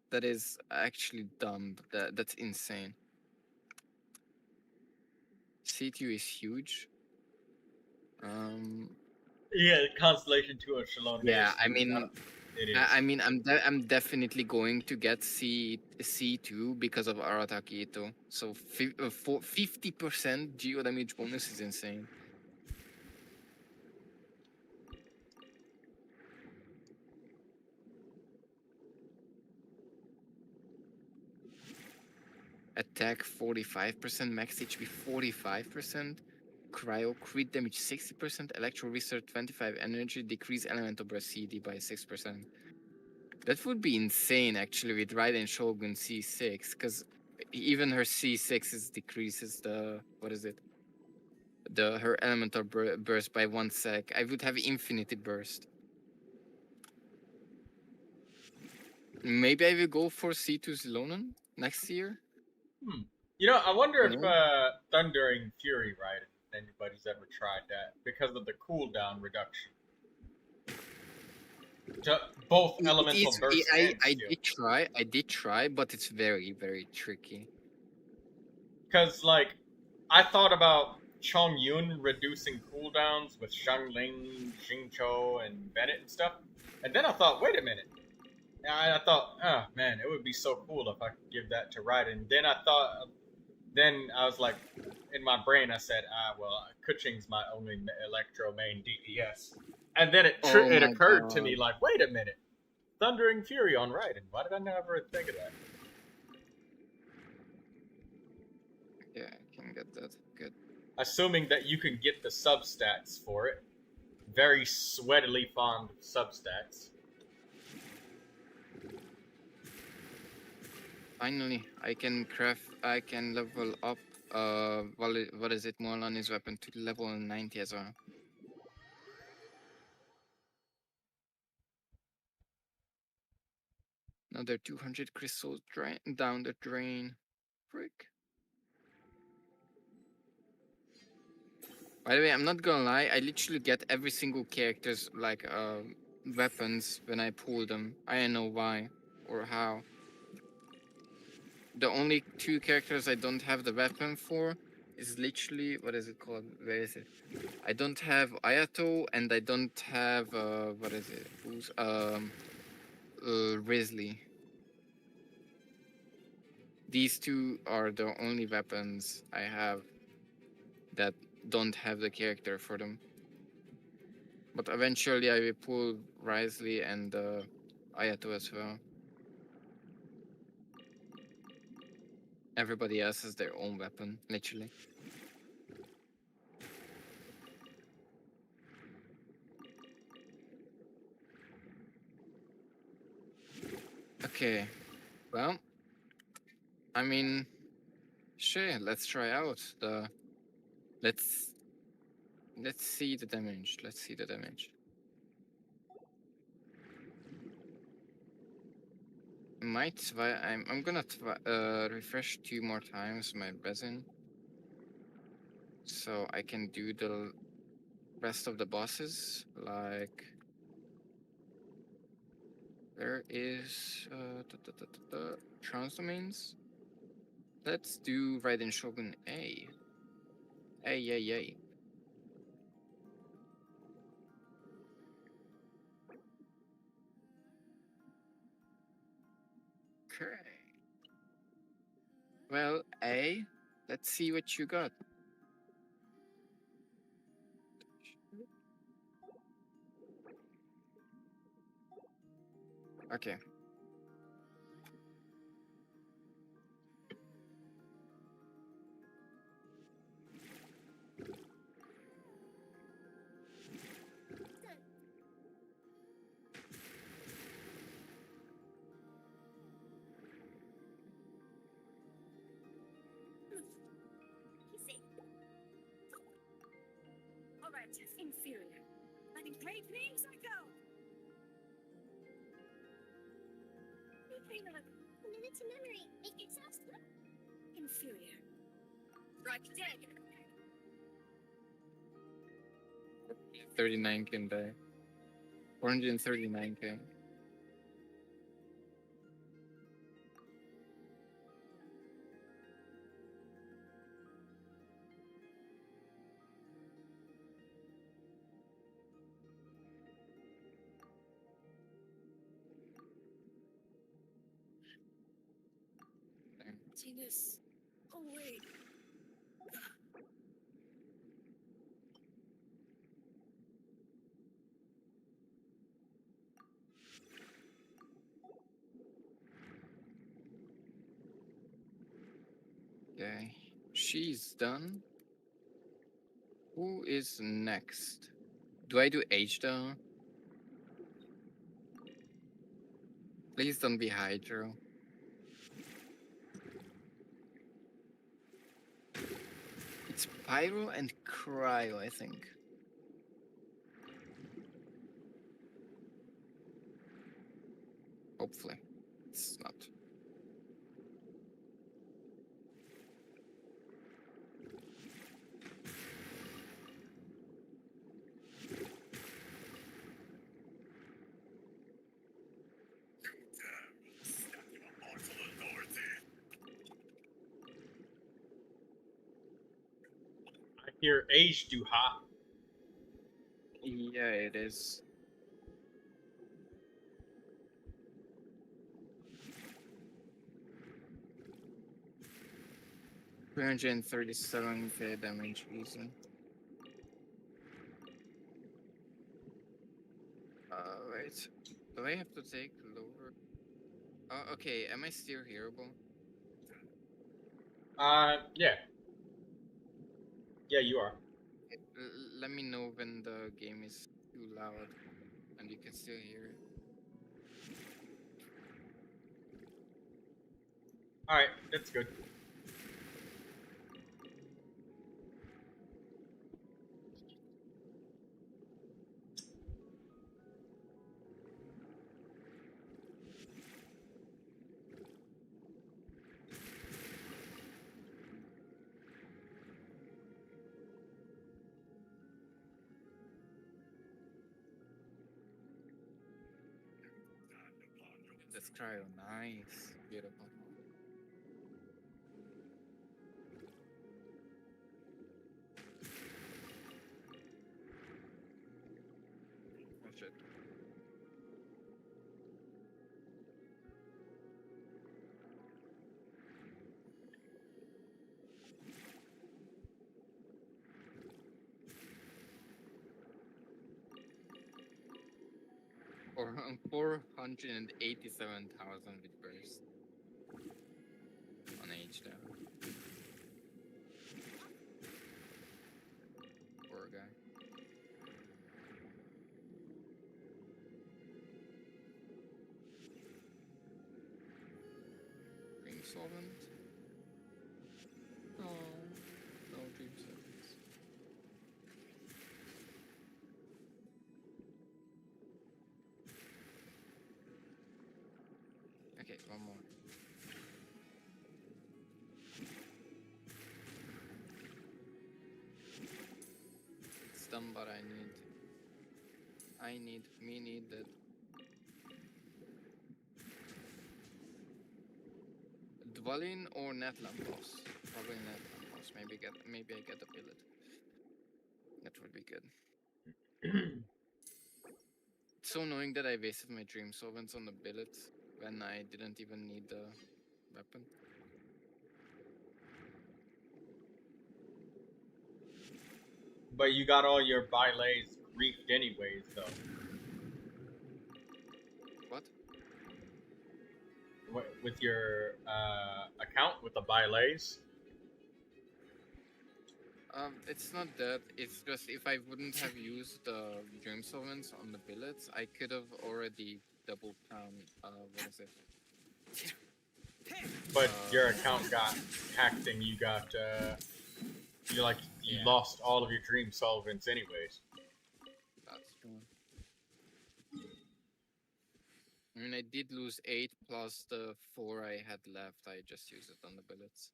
That is actually dumb. That's insane. C2 is huge. Yeah, Constellation 2 of Shalom. Yeah, I mean, it is. I'm definitely going to get C2 because of Arataki Ito. So 50% geo damage bonus is insane. Attack 45%, max HP 45%, cryo crit damage 60%, electro research 25 energy, decrease elemental burst CD by 6%. That would be insane actually with Raiden Shogun C6, because even her C6 decreases the her elemental burst by 1 sec. I would have infinity burst. Maybe I will go for C2 Zilonen next year. You know, I wonder if Mhm. Thundering Fury, right? If anybody's ever tried that because of the cooldown reduction to both It elemental is. burst and I skill. did try. I did try, but it's very very tricky. Because like, I thought about Chong Yun reducing cooldowns with Shang Ling, Xingqiu, and Bennett and stuff, and then I thought, wait a minute. I thought, oh man, it would be so cool if I could give that to Raiden. Then I thought, then I was like, in my brain, I said, well, Kuching's my only Electro main DPS. And then Oh it my occurred to god. me, like, wait a minute, Thundering Fury on Raiden. Why did I never think of that? Yeah, I can get that. Good. Assuming that you can get the substats for it. Very sweatily farmed substats. Finally, I can craft. I can level up. What is it? Molan's weapon to level 90 as well. Another 200 crystals drain down the drain. Frick. By the way, I'm not gonna lie. I literally get every single character's like weapons when I pull them. I don't know why or how. The only two characters I don't have the weapon for is literally what is it called? Where is it? I don't have Ayato and I don't have what is it? Who's Risley. These two are the only weapons I have that don't have the character for them. But eventually I will pull Risley and Ayato as well. Everybody else has their own weapon, literally. Okay, well, I mean, sure, let's try out the. Let's see the damage. Let's see the damage. Might I'm gonna refresh 2 more times my resin, so I can do the rest of the bosses. Like there is trans domains. Let's do Raiden Shogun A. A. Okay. Well, A. Let's see what you got. Okay. Alright, inferior. Letting great names I go! Minute to memory. Make yourself slip. Inferior. Strike dagger. 39 can die. 439k. Genus. Oh wait. Okay. She's done. Who is next? Do I do H though? Please don't be Hydro. It's Pyro and Cryo, I think. Hopefully. It's not. Here, age du ha. Yeah, it is. $337k damage easy. Wait. Do I have to take lower? Oh, okay. Am I still hearable? Yeah. Yeah, you are. Let me know when the game is too loud and you can still hear it. Alright, that's good. That's cryo. Nice. Beautiful. Oh shit. Or 487,000 with burst on H level. Poor guy. Dream solvent. Oh, no dream solvents. Okay, one more. It's done, but we need that. Dwellin or net lampos? Probably net lampos. Maybe I get a billet. That would be good. It's so annoying that I wasted my dream solvents on the billet when I didn't even need the weapon. But you got all your bylets griefed anyways, though. What? With your account with the bylets? It's not that. It's just if I wouldn't have used the dream solvents on the billets, I could have already double count. What is it? But your account got hacked and you got you Yeah. lost all of your dream solvents anyways. That's true. I mean, I did lose 8 plus the 4 I had left. I just used it on the billets.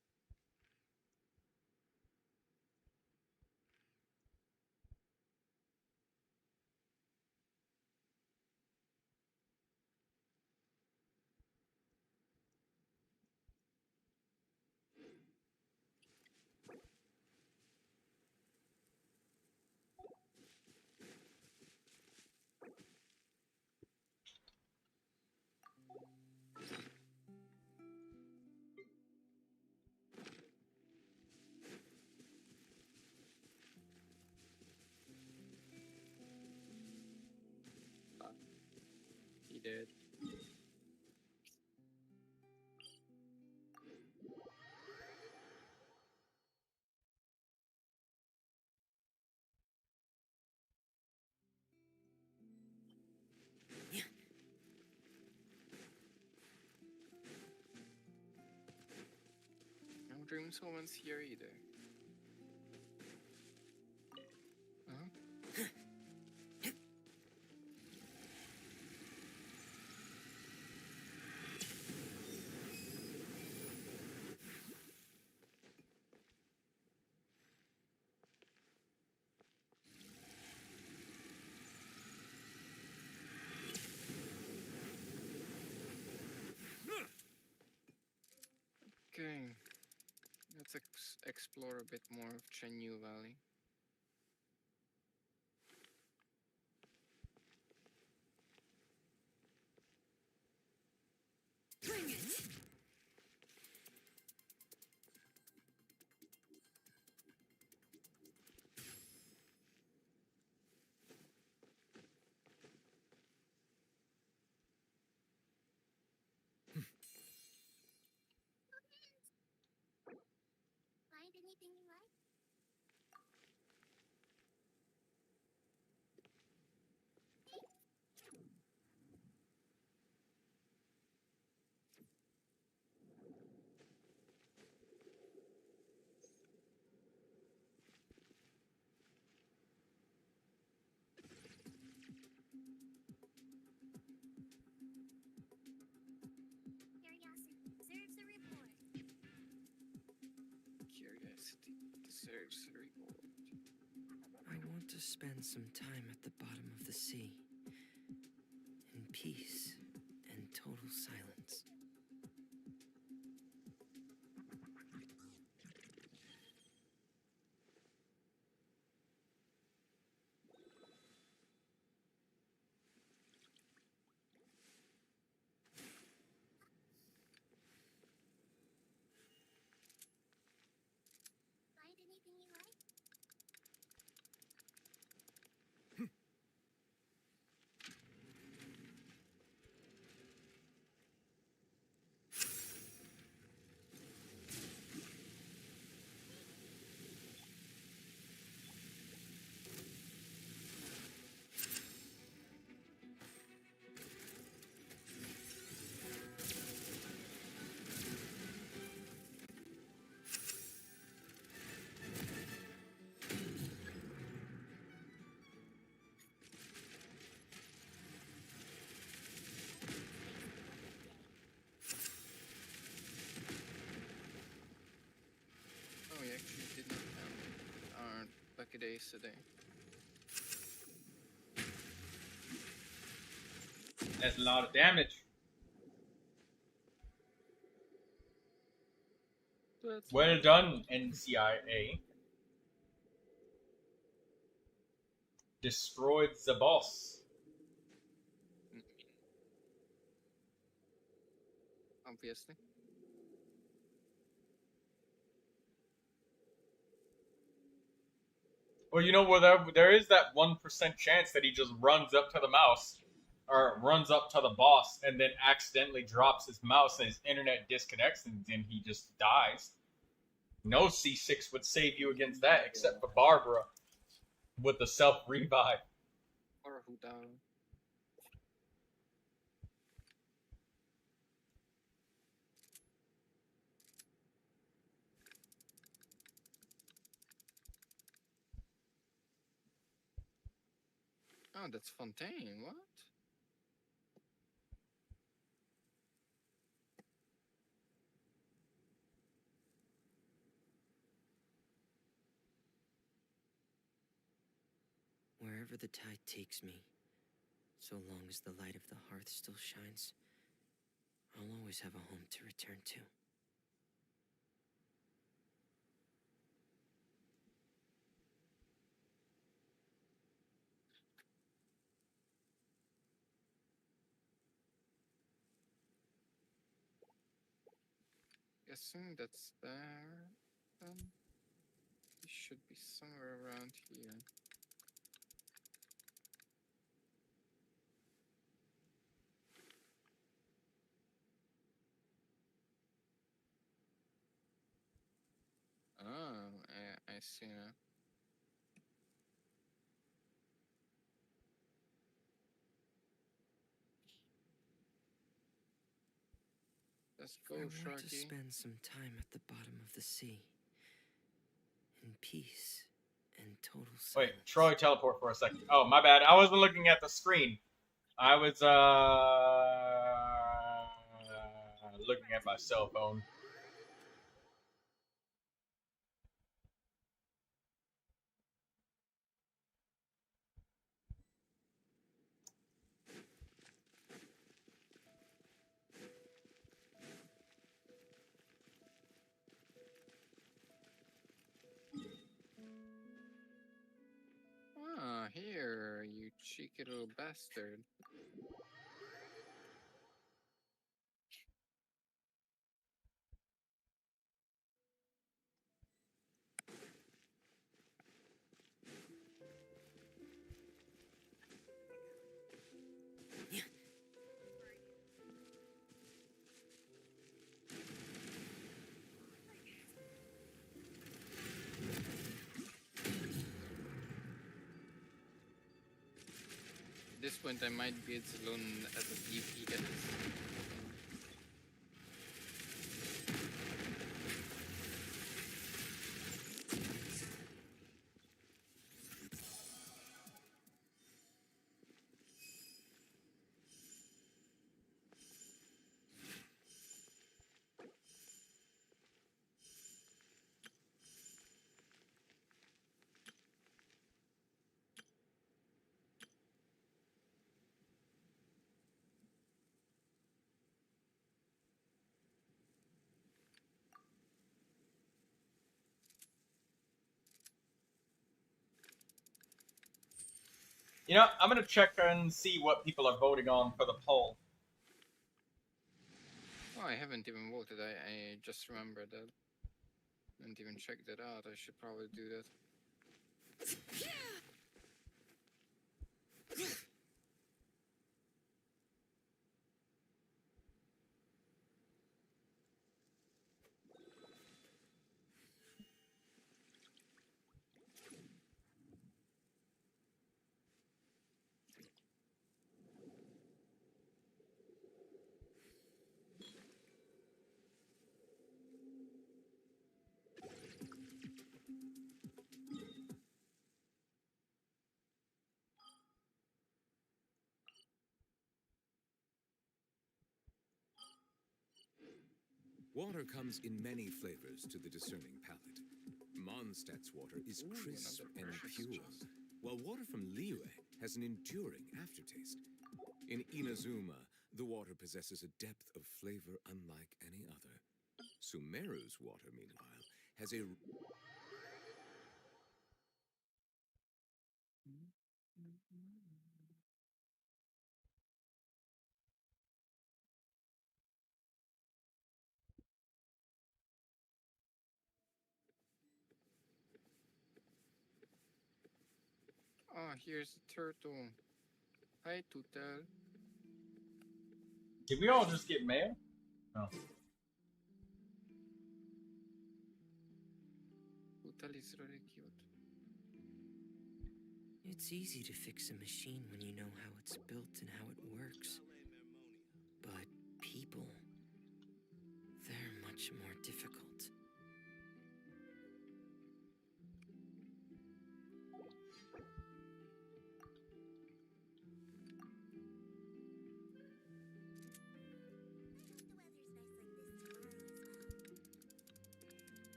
He did. No dream solvents here either. Huh? Okay, let's explore a bit more of Chenyu Valley. Bring it. Find anything you like? Curiosity deserves a reward. Curiosity deserves a reward. I want to spend some time at the bottom of the sea, in peace and total silence. Find anything you like? Oh, we actually didn't have our lucky days today. That's a lot of damage. Well done, NCIA. Destroyed the boss. Obviously. Well, you know, there is that 1% chance that he just runs up to the mouse, or runs up to the boss, and then accidentally drops his mouse and his internet disconnects, and then he just dies. No C6 would save you against that, except for Barbara with the self-revive. Or who died. Oh, that's Fontaine. What? Wherever the tide takes me, so long as the light of the hearth still shines, I'll always have a home to return to. Guessing that's there. He should be somewhere around here. Oh, I see now. Let's go, I want to Sharky. spend some time at the bottom of the sea, in peace and total silence. Wait, Troy, teleport for a second. Oh, my bad. I wasn't looking at the screen. I was looking at my cell phone. Ah, here, you cheeky little bastard. this point, I might be alone as a PvP at this. You know, I'm gonna check and see what people are voting on for the poll. Oh, I haven't even voted. I just remembered that. Didn't even check that out. I should probably do that. Water comes in many flavors to the discerning palate. Mondstadt's water is crisp and pure, while water from Liyue has an enduring aftertaste. In Inazuma, the water possesses a depth of flavor unlike any other. Sumeru's water, meanwhile, has a... Oh, here's the turtle. Hi, Tutel. Did we all just get mail? No. Tutel is really cute. It's easy to fix a machine when you know how it's built and how it works. But people, they're much more difficult.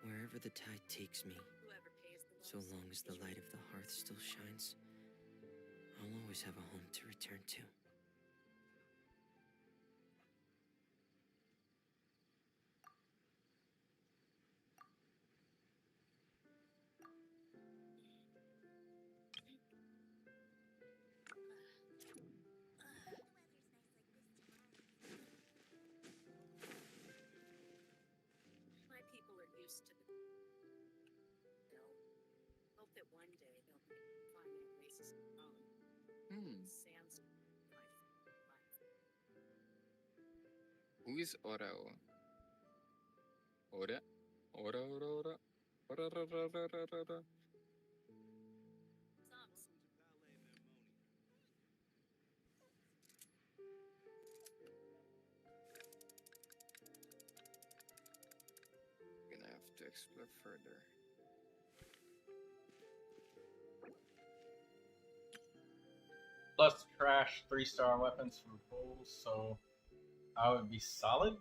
Wherever the tide takes me, so long as the light of the hearth still shines, I'll always have a home to return to. My people are used to the. Hope that one day they'll find an oasis of their own. Sans Who is Orao? Ora? Ora, ora, ora. Ora, ora, ora, ora, ora. Gonna have to explore further. Plus trash 3-star weapons from pools, so I would be solid.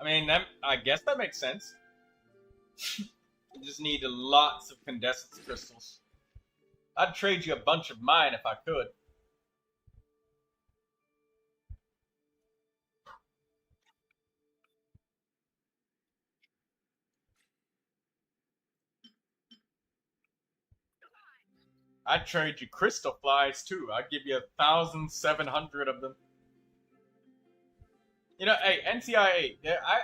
I mean, I guess that makes sense. You just need lots of condensed crystals. I'd trade you a bunch of mine if I could. I'd trade you crystal flies too. I'd give you 1,700 of them. You know, hey, NCIA,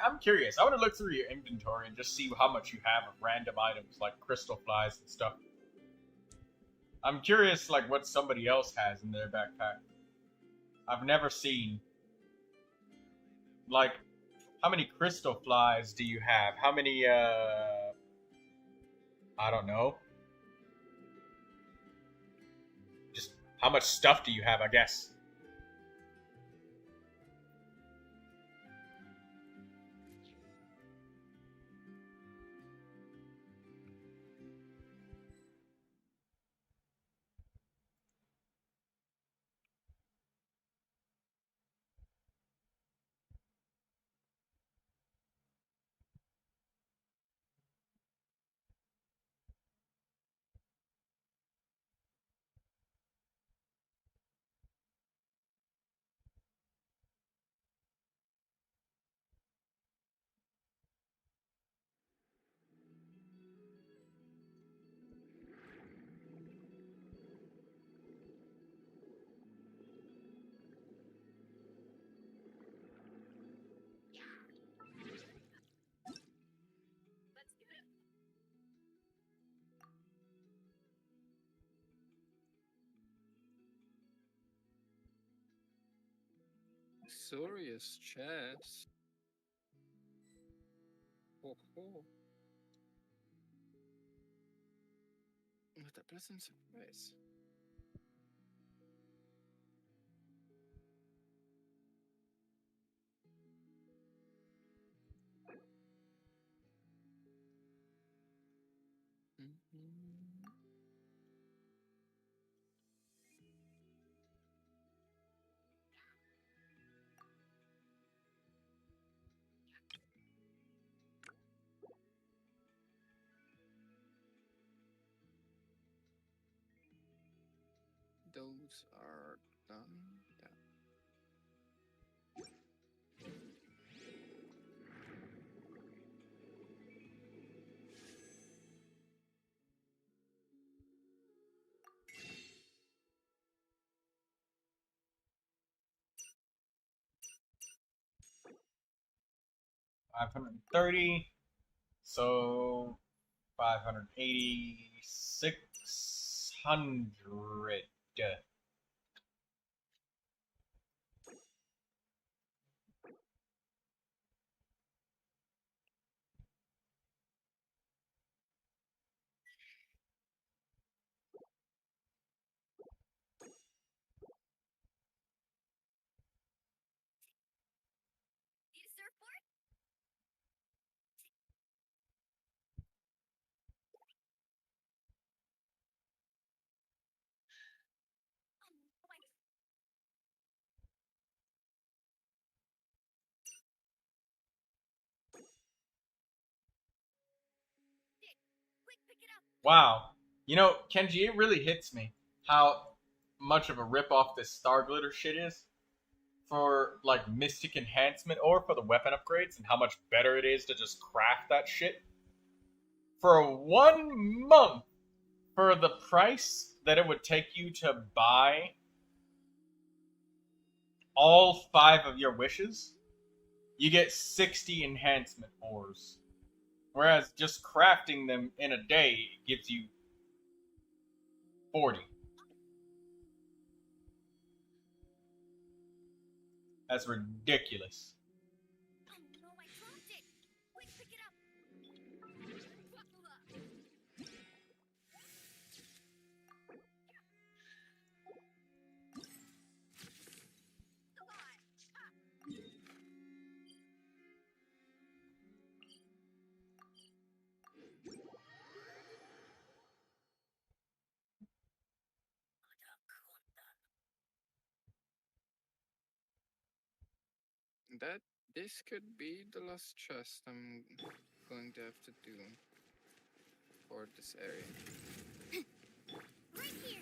I'm curious. I want to look through your inventory and just see how much you have of random items like crystal flies and stuff. I'm curious, like, what somebody else has in their backpack. I've never seen. Like, how many crystal flies do you have? How many, I don't know. Just how much stuff do you have, I guess? Curious chess. Oh, oh. What a pleasant surprise. Those are done. Yeah. $530. So 580, 600. Wow. You know, Kenji, it really hits me how much of a rip-off this Star Glitter shit is for, like, Mystic Enhancement or for the weapon upgrades, and how much better it is to just craft that shit. For 1 month, for the price that it would take you to buy all 5 of your wishes, you get 60 enhancement ores. Whereas just crafting them in a day gives you 40. That's ridiculous. This could be the last chest I'm going to have to do for this area. Right here.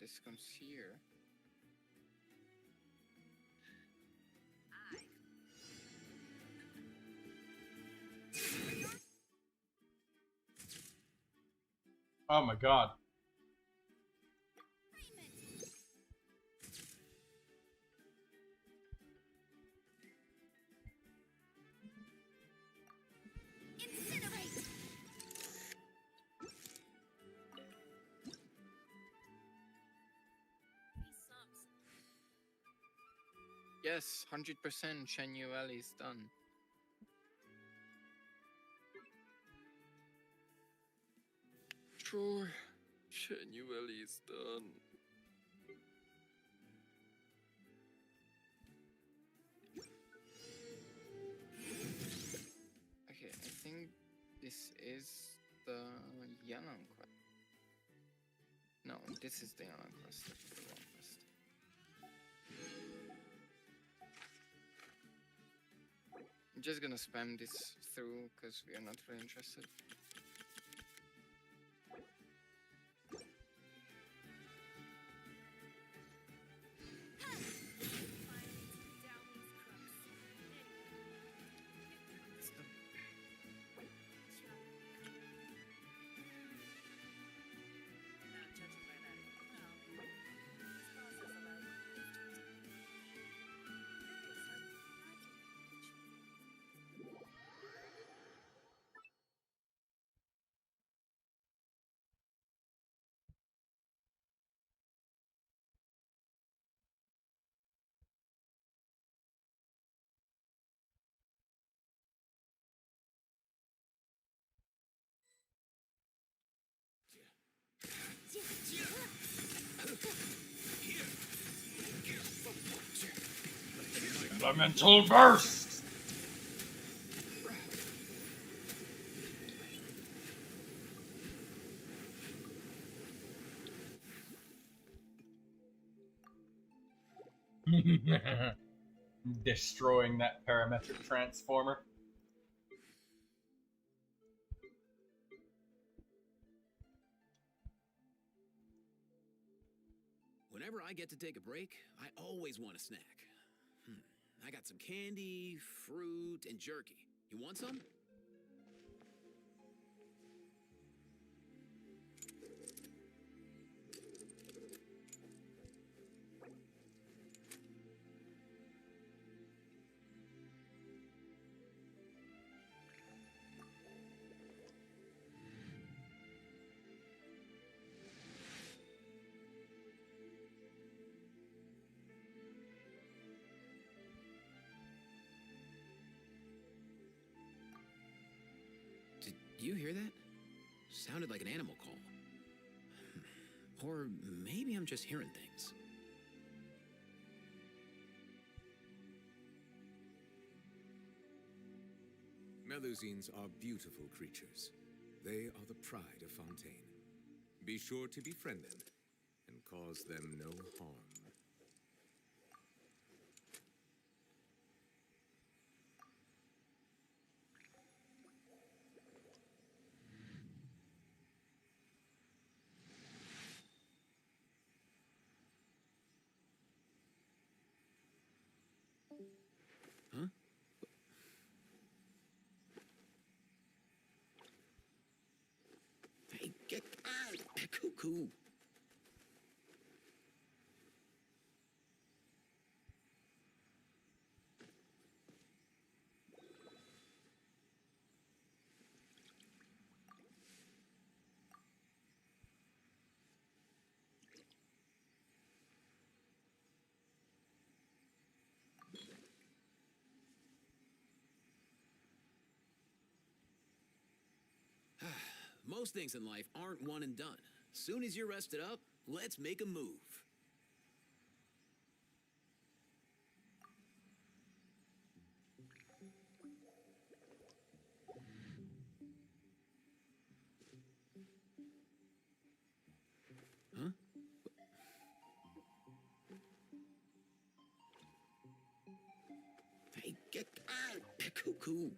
this comes here. Oh my god. Incinerate! Yes, 100% Chenuel is done. Sure, Chenuel is done. Okay, I think this is the Yalan quest. No, this is the Yalan quest. That's the wrong quest. I'm just gonna spam this through because we are not really interested. Elemental burst! Destroying that parametric transformer. Whenever I get to take a break, I always want a snack. I got some candy, fruit, and jerky. You want some? Did you hear that? Sounded like an animal call. Or maybe I'm just hearing things. Melusines are beautiful creatures. They are the pride of Fontaine. Be sure to befriend them and cause them no harm. Huh? Hey, get out! Cuckoo! Most things in life aren't one and done. Soon as you're rested up, let's make a move. Huh? Hey, get out! Cuckoo!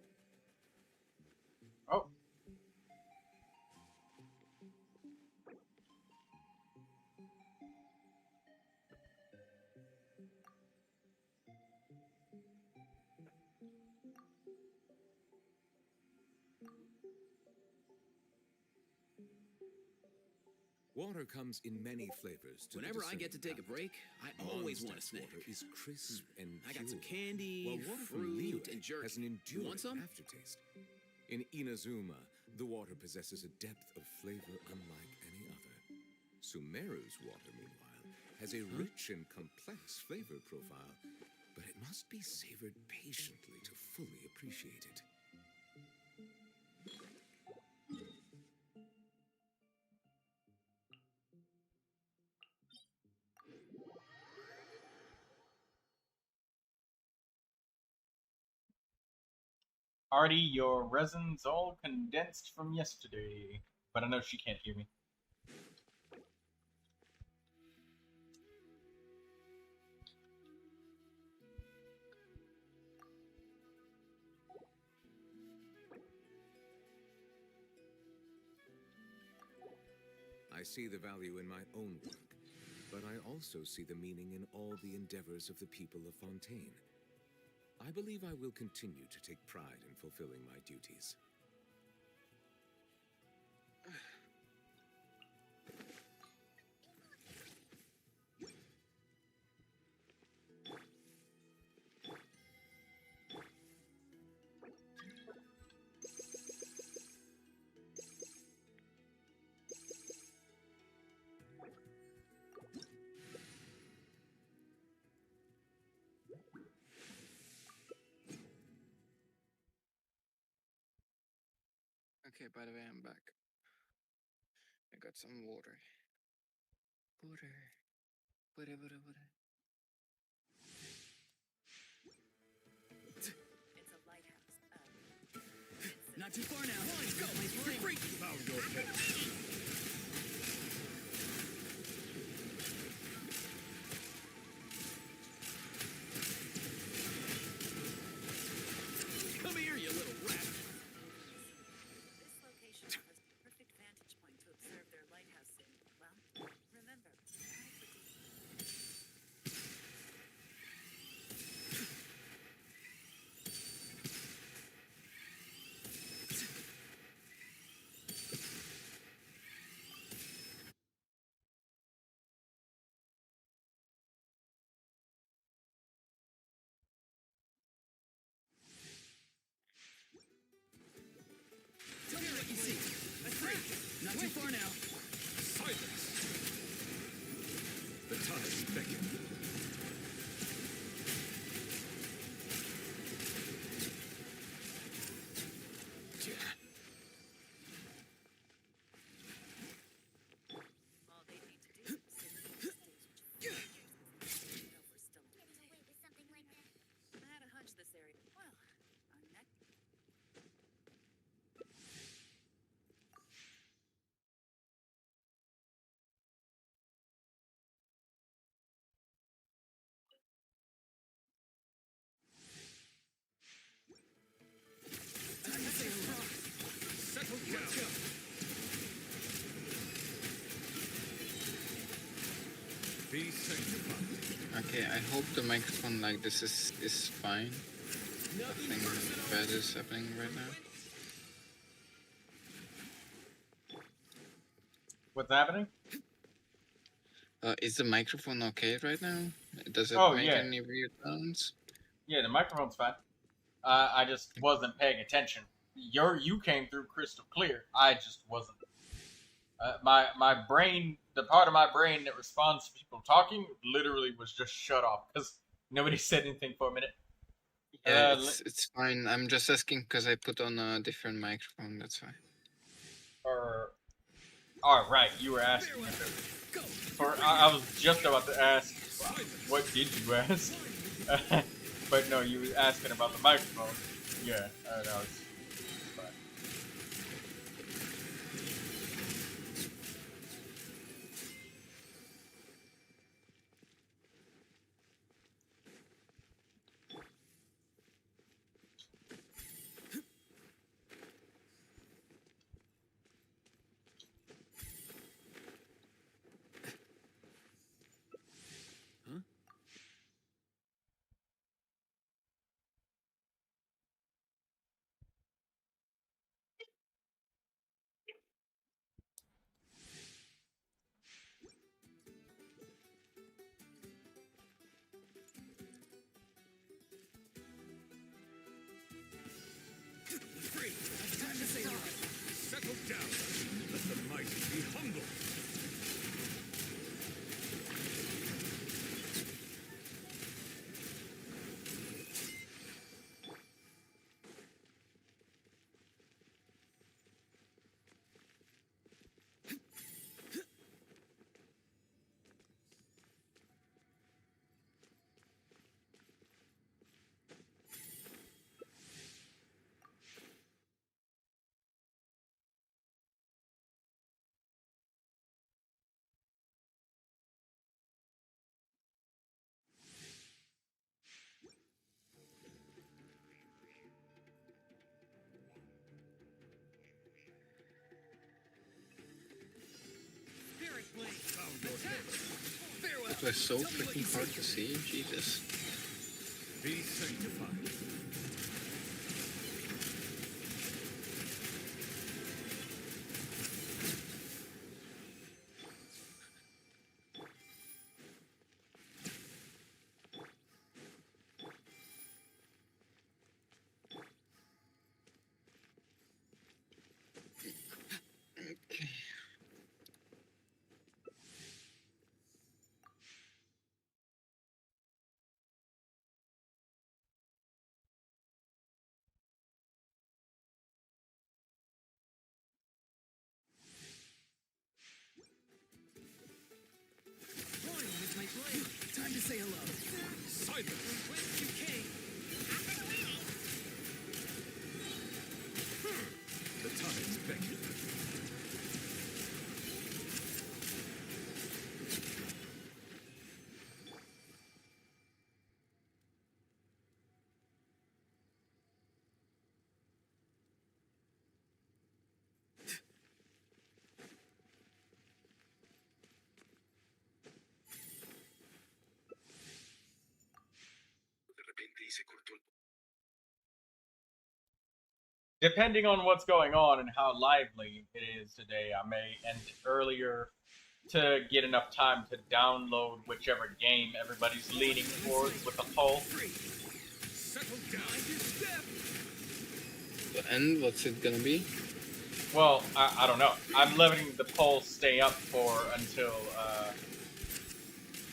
Oh. Water comes in many flavors. Whenever I get to take a break, I always want a snack. Water is crisp and I got some pure, candy, while water from fruit, Liyue and jerky. has an You enduring want some? aftertaste. In Inazuma, the water possesses a depth of flavor unlike any other. Sumeru's water, meanwhile, has a rich and complex flavor profile, but it must be savored patiently to fully appreciate it. Artie, your resin's all condensed from yesterday. But I know she can't hear me. I see the value in my own work, but I also see the meaning in all the endeavors of the people of Fontaine. I believe I will continue to take pride in fulfilling my duties. Okay, by the way, I'm back. I got some water. Water. Water, water, water. It's a lighthouse. Not too far now. Come on, go. You're free. Found your pet. Come here, you little rat. This location offers a perfect vantage point to observe their lighthouse in. Well, remember, Tell me what you see. That's free. Not too far now. Silence! The tides beckon. all they need to do is sit in the stage. You know we're still. Getting away with something like that. I had a hunch this area. Well, our next. Settle down. Be sanctified. Okay, I hope the microphone like this is fine. Nothing bad is happening right now. What's happening? Is the microphone okay right now? Does it Oh, make yeah. any weird sounds? Yeah, the microphone's fine. I just wasn't paying attention. You came through crystal clear. I just wasn't. My brain, the part of my brain that responds to people talking, literally was just shut off because nobody said anything for a minute. Yeah, it's fine. I'm just asking because I put on a different microphone. That's why. All right, you were asking. Or I was just about to ask, what did you ask? But no, you were asking about the microphone. Yeah, no, it's fine. down. Let the mighty be humble. It was so freaking hard to see. Jesus. Be sanctified. Time to say hello. Silence. Whence you came. The tides beckon. Depending on what's going on and how lively it is today, I may end earlier to get enough time to download whichever game everybody's leaning towards with the poll. Settle down. The end? What's it gonna be? Well, I don't know. I'm letting the poll stay up for until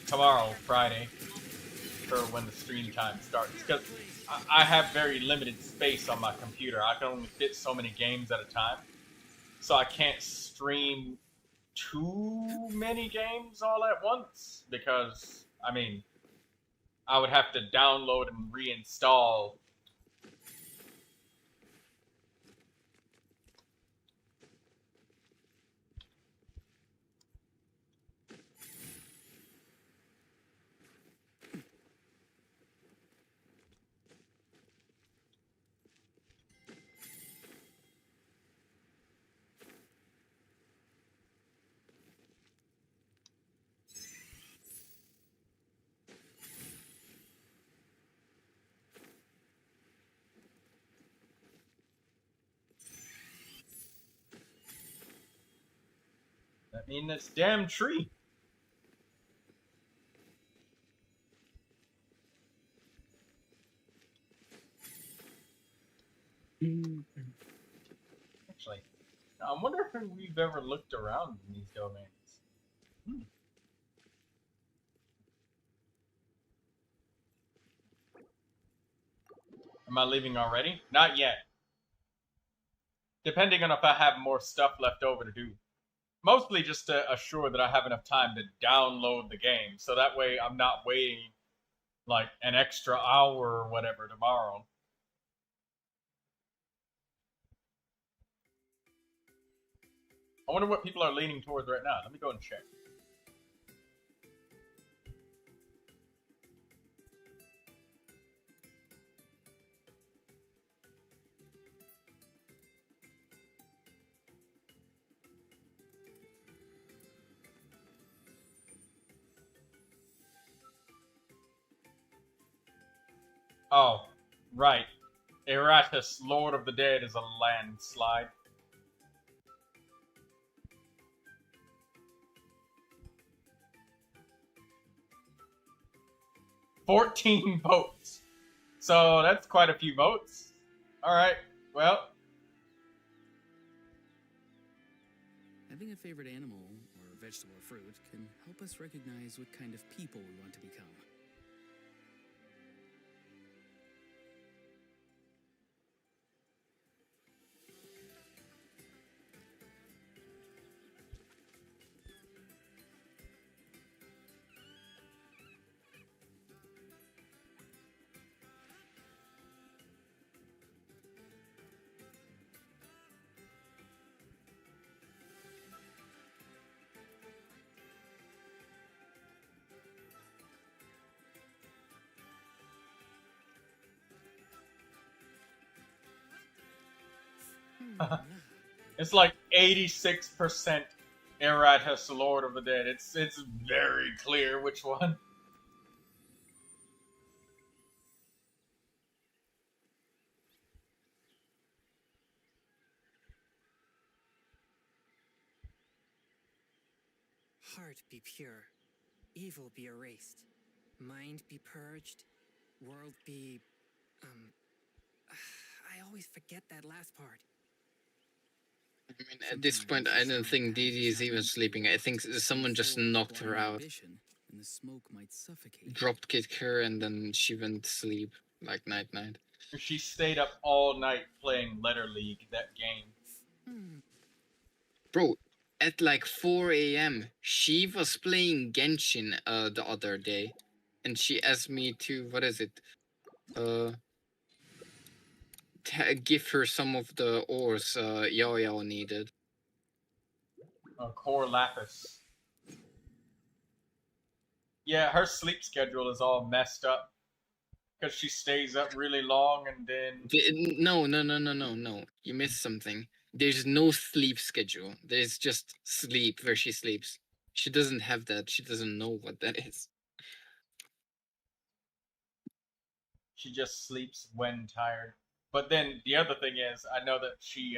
tomorrow, Friday, for when the stream time starts. Because I have very limited space on my computer. I can only fit so many games at a time. So I can't stream too many games all at once. Because, I mean, I would have to download and reinstall. That means this damn tree. Actually, I wonder if we've ever looked around in these domains. Am I leaving already? Not yet. Depending on if I have more stuff left over to do. Mostly just to assure that I have enough time to download the game, so that way I'm not waiting like an extra hour or whatever tomorrow. I wonder what people are leaning towards right now. Let me go and check. Oh, right. Eratus, Lord of the Dead, is a landslide. $14 votes. So that's quite a few votes. Alright, well. Having a favorite animal, or vegetable or fruit, can help us recognize what kind of people we want to become. It's like 86% Eratus, Lord of the Dead. It's very clear which one. Heart be pure, evil be erased, mind be purged, world be... I always forget that last part. I mean, at this point, I don't think Dee Dee is even sleeping. I think someone just knocked her out, And the smoke might suffocate. drop kicked her, and then she went to sleep, like night-night. She stayed up all night playing Letter League, that game. Bro, at like 4 a.m., she was playing Genshin the other day, and she asked me to, what is it, give her some of the ores Yao Yao needed. Core Lapis. Yeah, her sleep schedule is all messed up. Because she stays up really long and then... No. You missed something. There's no sleep schedule. There's just sleep where she sleeps. She doesn't have that. She doesn't know what that is. She just sleeps when tired. But then the other thing is, I know that she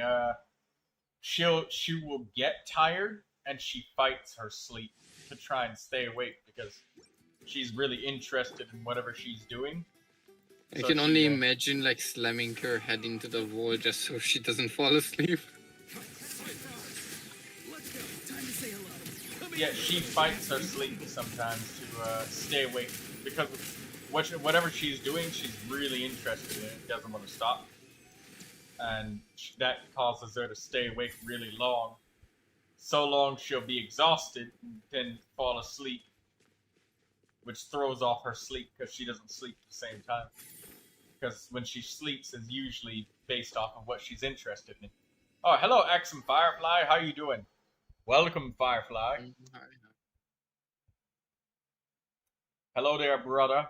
will get tired and she fights her sleep to try and stay awake because she's really interested in whatever she's doing. I can only imagine like slamming her head into the wall just so she doesn't fall asleep. Yeah, she fights her sleep sometimes to stay awake because whatever she's doing, she's really interested in it, doesn't want to stop. And that causes her to stay awake really long. So long she'll be exhausted, then fall asleep, which throws off her sleep because she doesn't sleep at the same time. Because when she sleeps is usually based off of what she's interested in. Oh, hello, Axum Firefly. How you doing? Welcome, Firefly. Hello there, brother.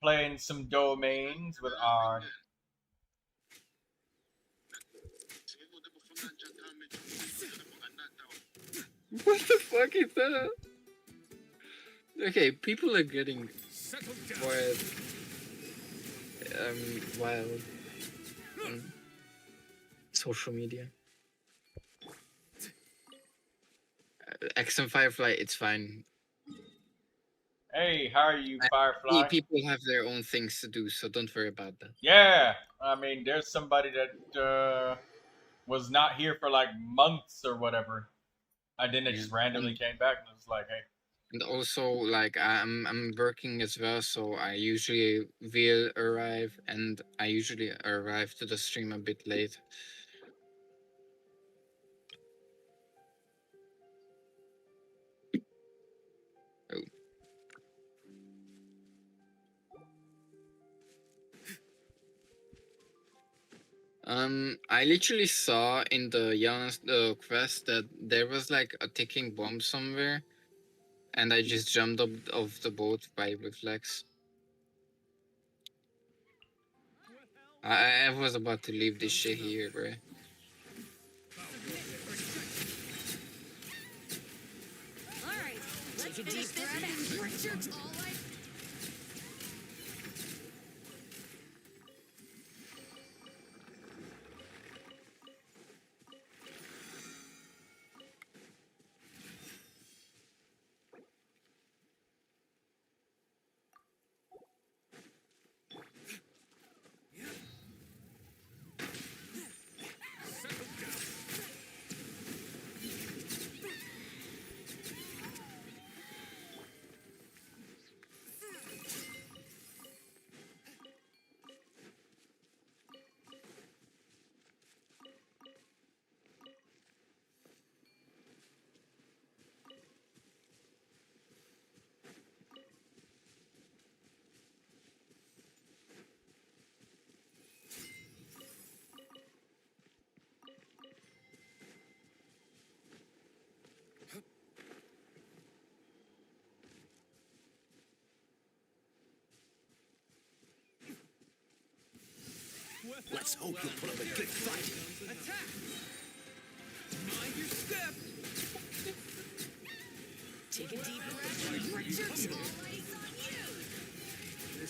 Playing some domains with Arn. What the fuck is that? Okay, people are getting wild on social media. XM Firefly, it's fine. Hey, how are you, Firefly? People have their own things to do, so don't worry about that. Yeah, I mean, there's somebody that was not here for like months or whatever, and then it just randomly came back and it was like, hey. And also, like, I'm working as well, so I usually will arrive, and I usually arrive to the stream a bit late. I literally saw in the quest that there was like a ticking bomb somewhere, and I just jumped up off the boat by reflex. I was about to leave this shit here, bro. Alright, let's take a deep breath. Let's hope you'll put up a good fight. Attack! Mind your step! Take a deep breath.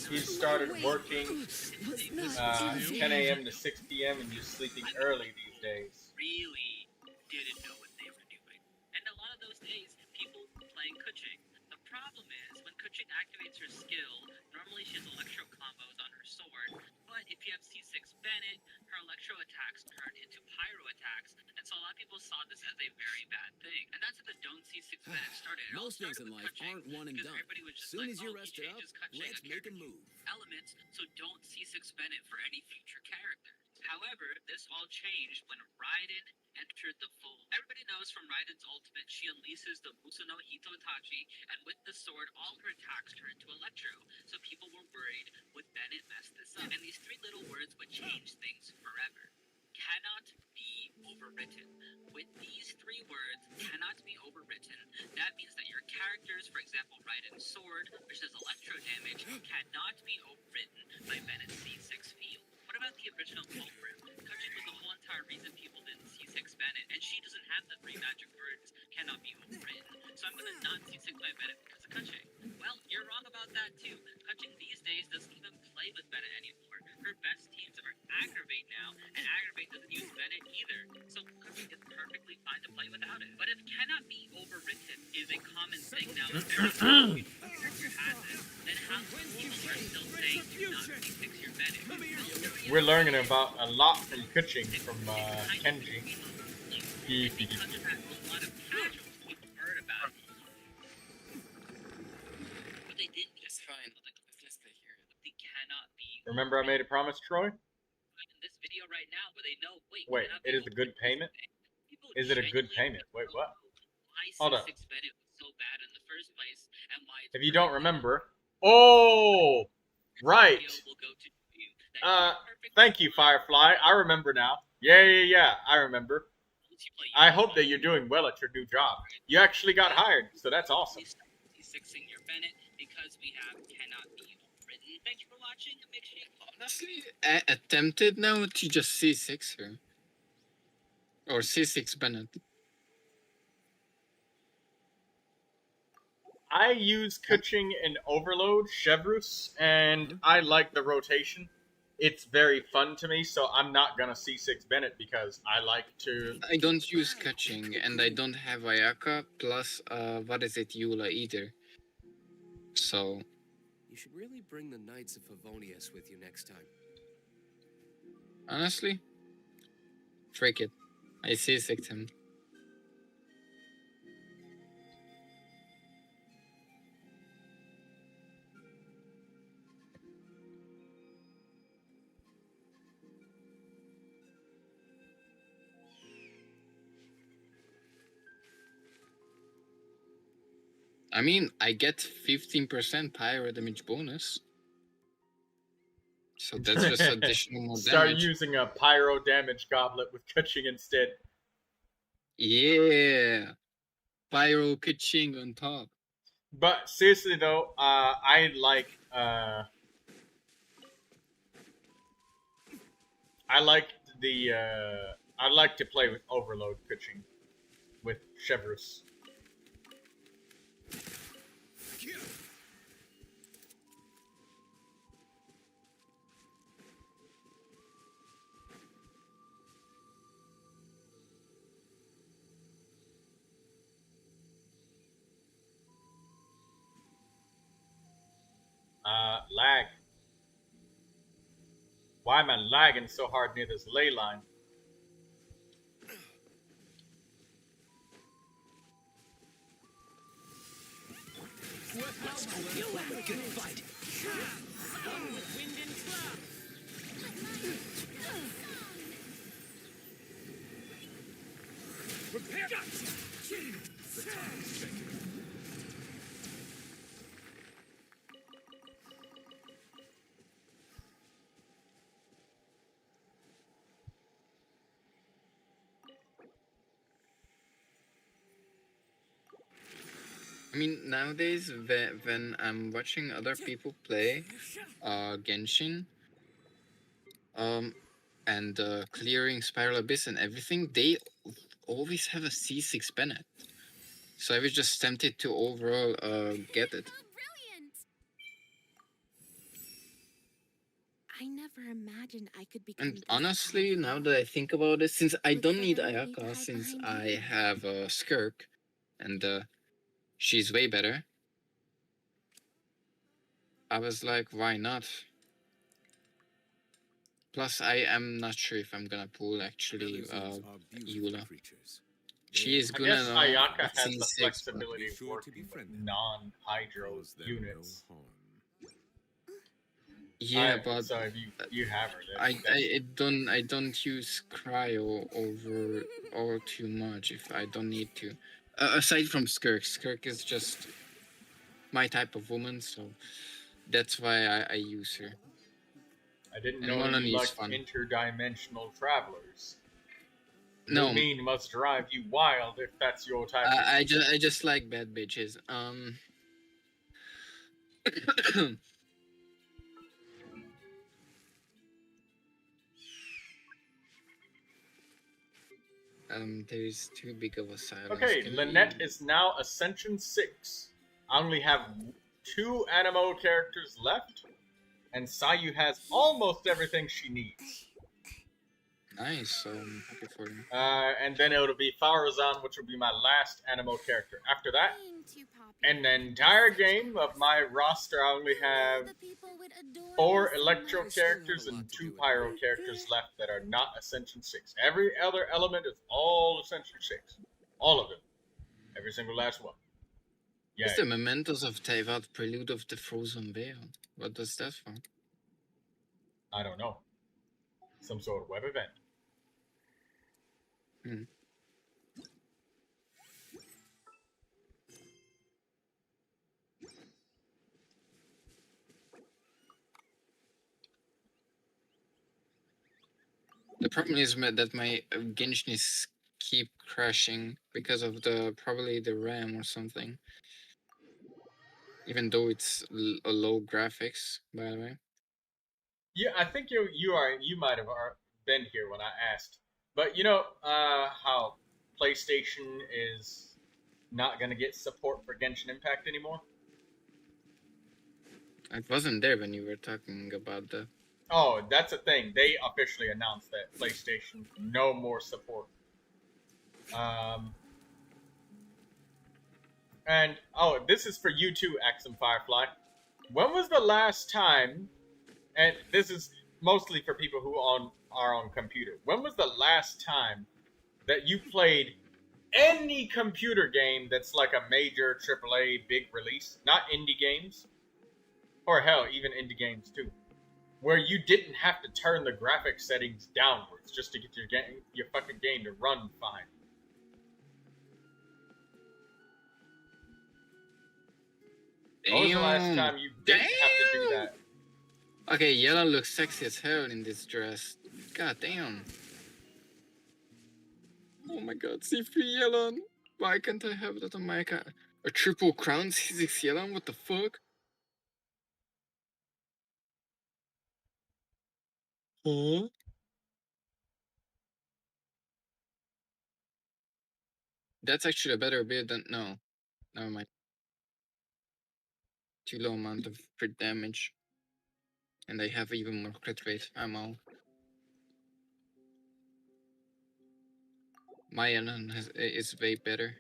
He started working 10 a.m. to 6 p.m. and you're sleeping early these days. Really didn't know what they were doing. And a lot of those days, people were playing Kuching. The problem is, when Kuching activates her skill, normally she has electro combos on her sword, but if you have C6 Bennett, her electro attacks turn into pyro attacks, and so a lot of people saw this as a very bad thing. And that's how the Don't C6 Bennett started. It all Most things started in with life Kuching, aren't one and because done. everybody was just Soon like, as you're oh, he rested up, changes Kuching, let's make a move. elements, so don't C6 Bennett for any future characters. However, this all changed when Raiden entered the fold. Everybody knows from Raiden's ultimate, she unleashes the Musono Hitotachi, and with the sword, all her attacks turn into electro. So people were worried, would Bennett mess this up? And these three little words would change things forever. Cannot be overwritten. With these three words, cannot be overwritten, that means that your characters, for example, Raiden's sword, which does electro damage, cannot be overwritten by Bennett's C6 field. What about the original culprit? Kuching was the whole entire reason people didn't C6 Bennett, and she doesn't have the three magic words, cannot be overwritten. So I'm gonna not C6 by Bennett because of Kuching. Well, you're wrong about that too. Kuching these days doesn't even play with Bennett anymore. Her best teams are Aggravate now, and Aggravate doesn't use Bennett either. So Kuching is perfectly fine to play without it. But if cannot be overwritten is a common thing now, if every character has it, then how come people are still saying do not C6 your Bennett? We're learning about a lot from Kuching from Kenji. Remember I made a promise, Troy? Wait, it is a good payment? Is it a good payment? Wait, what? Hold on. If you don't remember... Oh! Right! Thank you, Firefly. I remember now. Yeah, I remember. I hope that you're doing well at your new job. You actually got hired, so that's awesome. Honestly, attempted now to just C6 her. Or C6 Bennett. I use Kuching and Overload, Chevrus, and I like the rotation. It's very fun to me, so I'm not gonna C6 Bennett because I like to... I don't use Kuching, and I don't have Ayaka, plus, what is it, Eula either. So... You should really bring the Knights of Favonius with you next time. Honestly? Freak it. I C6 him. I mean, I get 15% pyro damage bonus. So that's just additional more Start damage. using a pyro damage goblet with Kuching instead. Yeah. Pyro Kuching on top. But seriously though, I like I like to play with Overload Kuching with Chevrus. Lag. Why am I lagging so hard near this ley line? Let's hope you'll have a good fight. Wind and cloud. Prepare. The time is shaking. I mean, nowadays, when I'm watching other people play Genshin, and clearing Spiral Abyss and everything, they always have a C6 Bennett. So I was just tempted to overall get it. Brilliant! I never imagined I could become And this honestly, now that I think about it, since I don't need Ayaka, since I have Skirk, and she's way better, I was like, why not? Plus, I am not sure if I'm gonna pull actually Eula. She is I good guess enough Ayaka with has the C6, but flexibility of working with non-hydro units. yeah, but so if you have her, I don't use cryo over or too much if I don't need to. Aside from Skirk, Skirk is just my type of woman, so that's why I use her. I didn't And know Molani you is liked fun. interdimensional travelers. No. Lumine must drive you wild if that's your type. I just like bad bitches. There's too big of a silence. Okay, Can Lynette we- is now Ascension 6. I only have 2 Anemo characters left, and Sayu has almost everything she needs. Nice, so I'm happy for you. And then it'll be Farazan, which will be my last Anemo character. After that, in the entire game of my roster, I only have 4 Electro characters and 2 Pyro characters left that are not Ascension 6. Every other element is all Ascension 6. All of them. Every single last one. Yeah. It's the Mementos of Teyvat Prelude of the Frozen Veil. What does that for? I don't know. Some sort of web event. Hmm. The problem is that my Genshin is keep crashing because of probably the RAM or something. Even though it's a low graphics, by the way. Yeah, I think you might have been here when I asked. But you know how PlayStation is not going to get support for Genshin Impact anymore? I wasn't there when you were talking about that. Oh, that's a thing. They officially announced that PlayStation no more support. And oh, this is for you too, Axum Firefly. When was the last time? And this is mostly for people who are on computer. When was the last time that you played any computer game that's like a major AAA big release, not indie games, or hell, even indie games too, where you didn't have to turn the graphic settings downwards just to get your fucking game to run fine? When was the last time you didn't have to do that? Okay, Yellow looks sexy as hell in this dress. God damn. Oh my god, C3 Yellow. Why can't I have that on my account? A triple crown C6 Yellow? What the fuck? Huh? That's actually a better build than... No. Never mind. Too low amount of crit damage. And I have even more crit rate. I'm out. My Ellen is way better.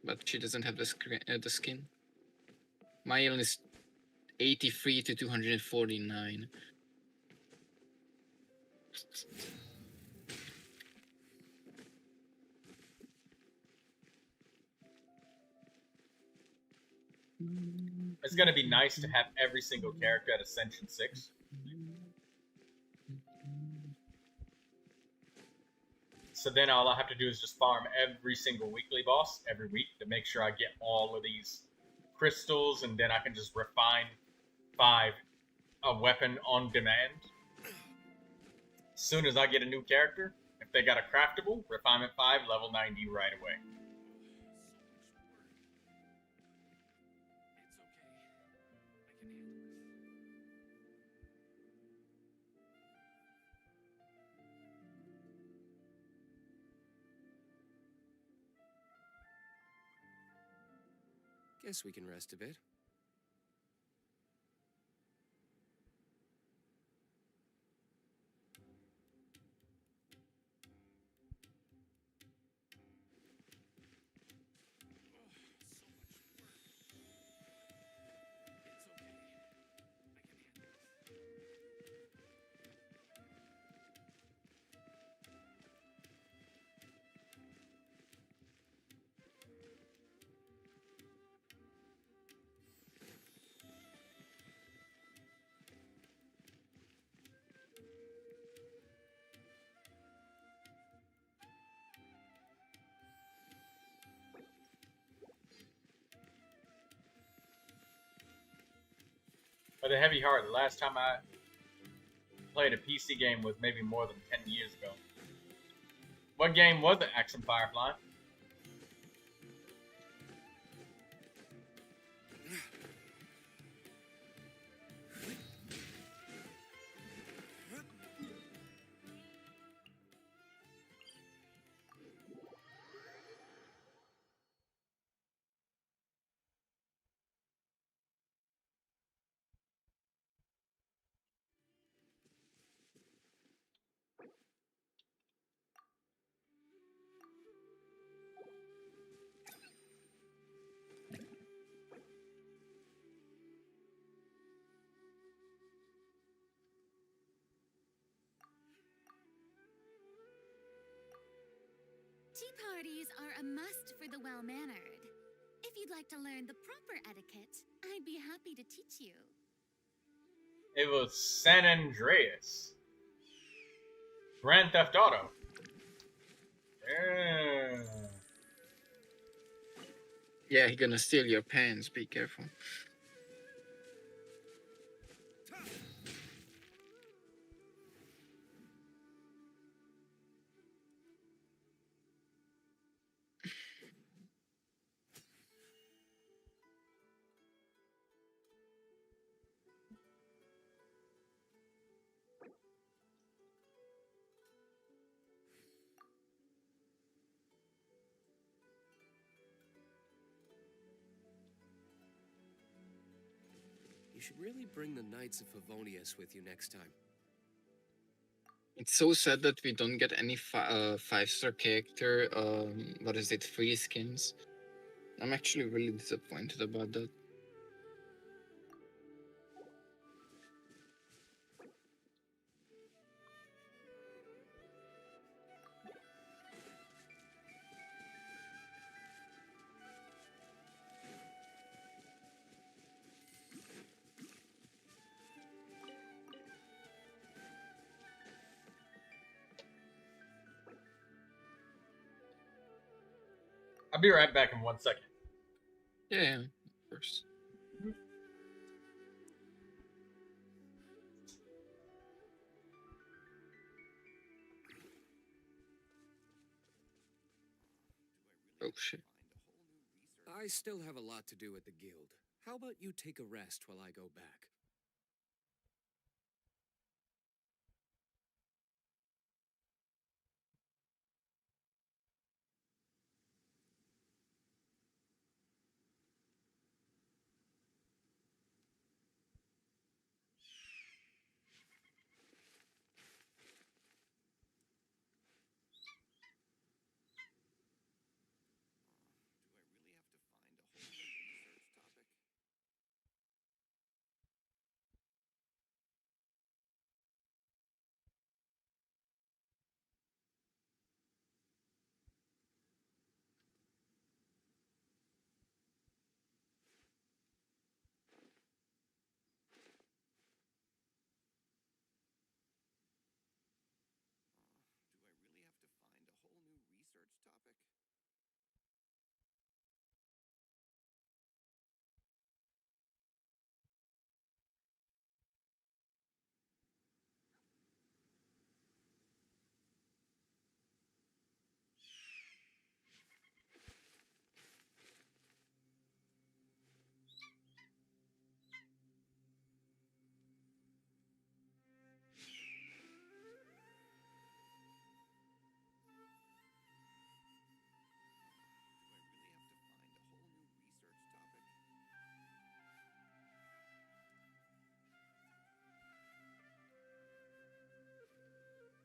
But she doesn't have the skin. My Ellen is 83 to 249. It's gonna be nice to have every single character at Ascension 6. So then all I have to do is just farm every single weekly boss every week to make sure I get all of these crystals, and then I can just refine 5 a weapon on demand. As soon as I get a new character, if they got a craftable, refinement 5, level 90 right away. Guess we can rest a bit. With a heavy heart, the last time I played a PC game was maybe more than 10 years ago. What game was it, Action Firefly? Tea parties are a must for the well-mannered. If you'd like to learn the proper etiquette, I'd be happy to teach you. It was San Andreas. Grand Theft Auto. Yeah. Yeah, he gonna steal your pants. Be careful. You should really bring the Knights of Favonius with you next time. It's so sad that we don't get any 5-star character. What is it? Free skins. I'm actually really disappointed about that. I'll be right back in 1 second. Yeah, of course. Oh shit. I still have a lot to do at the guild. How about you take a rest while I go back?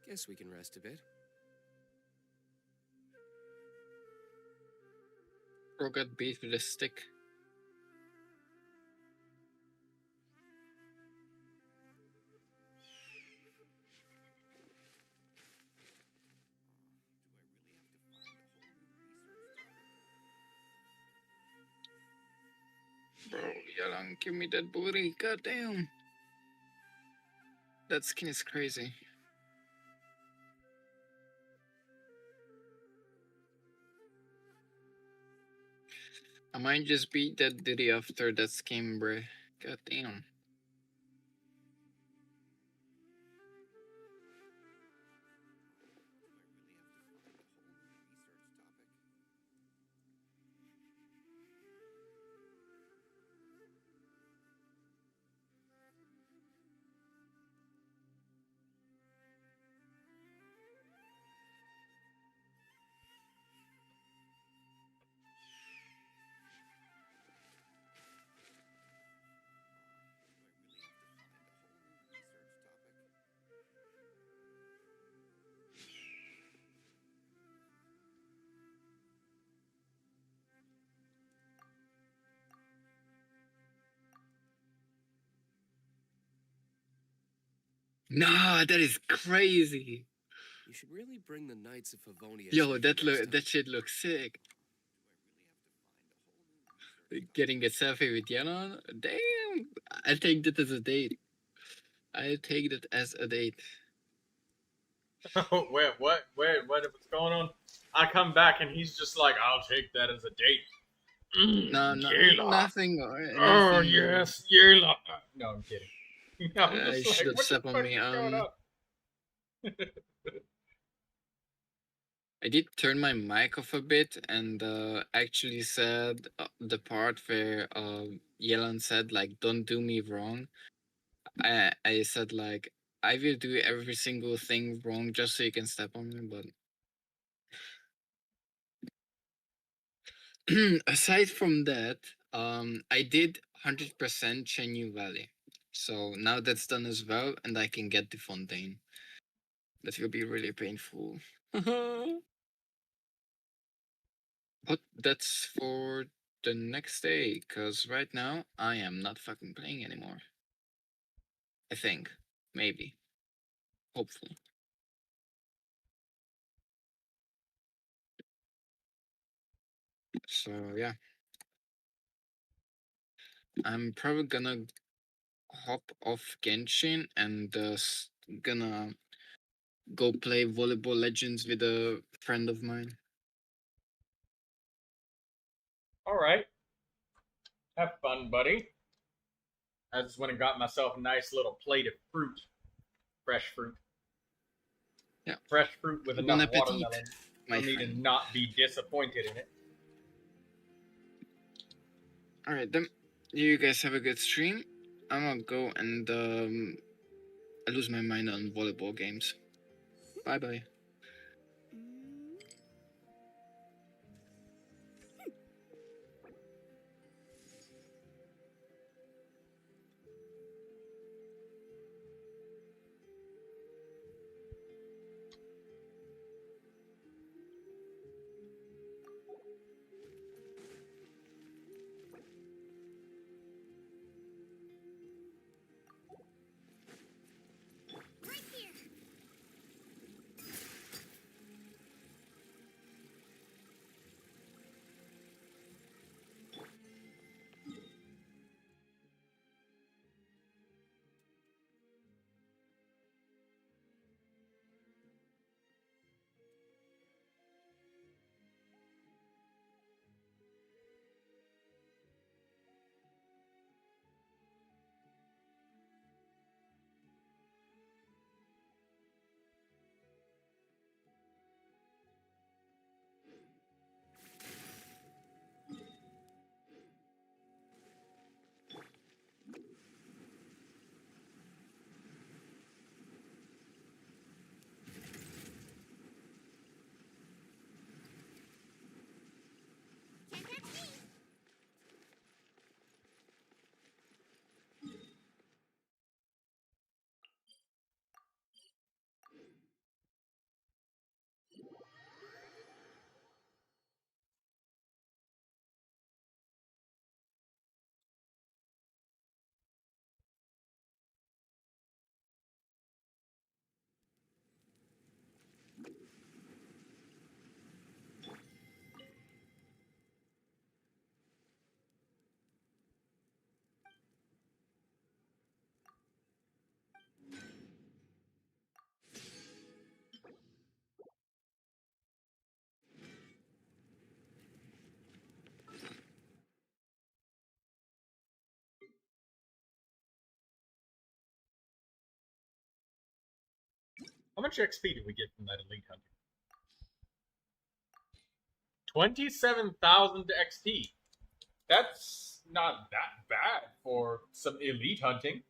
Guess we can rest a bit. Bro got beat with a stick. Bro, Yalan, give me that booty. Goddamn. That skin is crazy. I might just beat that Diddy after that skin, bruh. Goddamn. Nah, that is crazy. You should really bring the Knights of Favonia. Yo, that shit looks sick. Getting a selfie with Yalan? Damn. I'll take that as a date. I'll take that as a date. Wait, what's going on? I come back and he's just like, I'll take that as a date. No, Yayla. nothing. Oh, nothing. yes, Yayla. No, I'm kidding. I'm I just should like, have what stepped the on fuck me. is going on? I did turn my mic off a bit and actually said the part where Yelan said, like, don't do me wrong. I said, like, I will do every single thing wrong just so you can step on me, but aside from that, I did 100% Chenyu Valley. So now that's done as well, and I can get the Fontaine. That will be really painful. But that's for the next day, because right now I am not fucking playing anymore. I think. Maybe. Hopefully. So yeah. I'm probably gonna hop off Genshin and gonna go play Volleyball Legends with a friend of mine. Alright. Have fun, buddy. I just went and got myself a nice little plate of fruit. Fresh fruit. Yeah. Fresh fruit with Bon enough appetit, watermelon my for me to friend. not be disappointed in it. Alright, then you guys have a good stream. I'm gonna go and I lose my mind on volleyball games. Bye bye. Right here. much XP did we get from that elite hunting? 27,000 XP. That's not that bad for some elite hunting.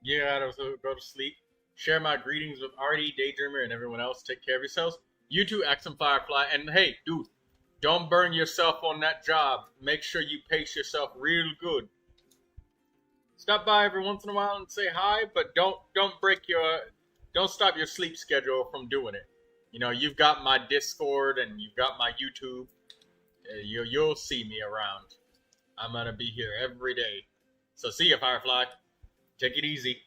Yeah, I gotta go to sleep. Share my greetings with Artie, Daydreamer, and everyone else. Take care of yourselves. You too, Axum Firefly. And hey, dude, don't burn yourself on that job. Make sure you pace yourself real good. Stop by every once in a while and say hi, but don't stop your sleep schedule from doing it. You know, you've got my Discord and you've got my YouTube. You'll see me around. I'm gonna be here every day. So see ya, Firefly. Take it easy.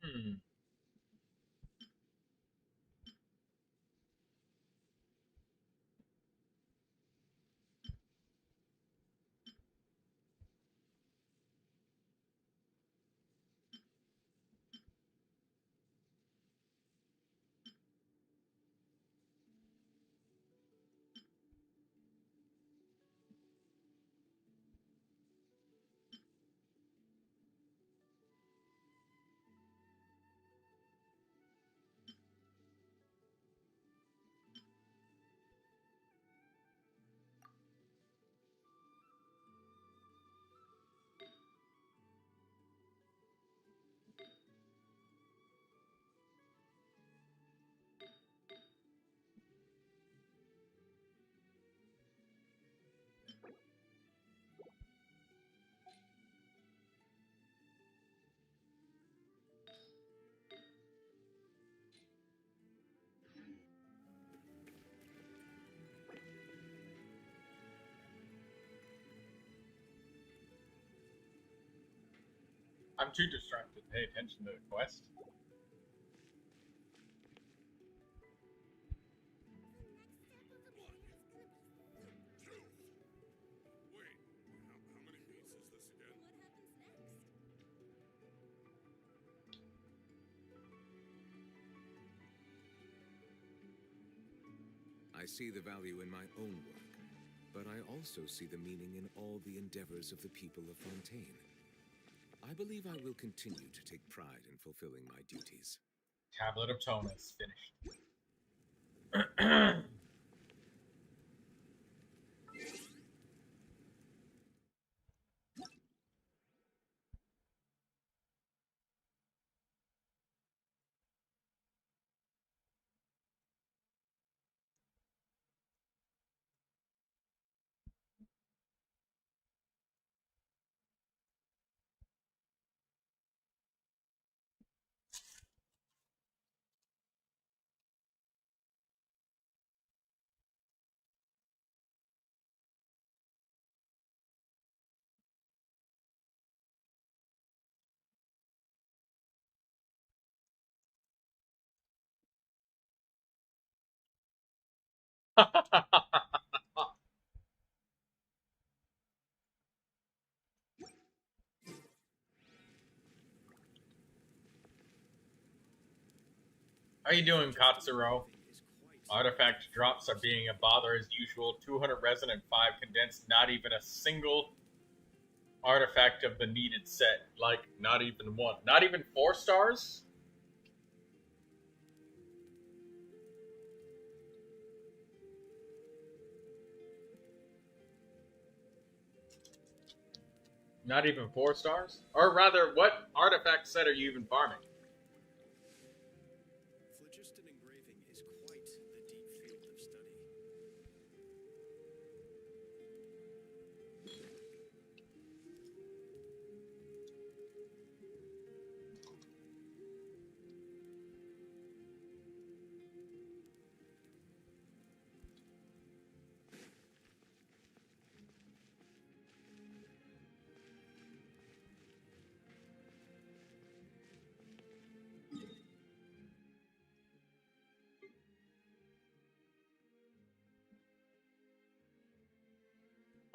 Hmm. I'm too distracted to pay attention to the quest. I see the value in my own work, but I also see the meaning in all the endeavors of the people of Fontaine. I believe I will continue to take pride in fulfilling my duties. Tablet of Tonus finished. How you doing, Katsuro? Artifact drops are being a bother as usual. 200 resin and 5 condensed. Not even a single artifact of the needed set. Like, not even one. Not even 4 stars? Not even 4 stars? Or rather, what artifact set are you even farming? Phlogiston engraving is quite the deep field of study.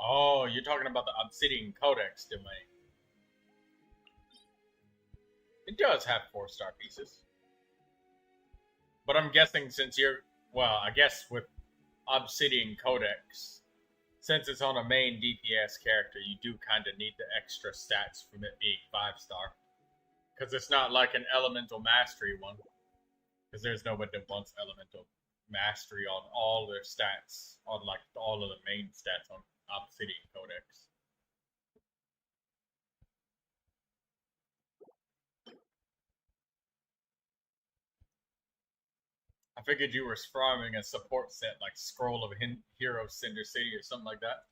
Oh, you're talking about the Obsidian Codex domain. It does have 4-star pieces. But I'm guessing since you're, well, I guess with Obsidian Codex, since it's on a main DPS character, you do kind of need the extra stats from it being 5-star. Because it's not like an Elemental Mastery one. Because there's nobody that wants Elemental Mastery on all their stats, on like all of the main stats on Obsidian Codex. I figured you were farming a support set like Scroll of Hero Cinder City or something like that.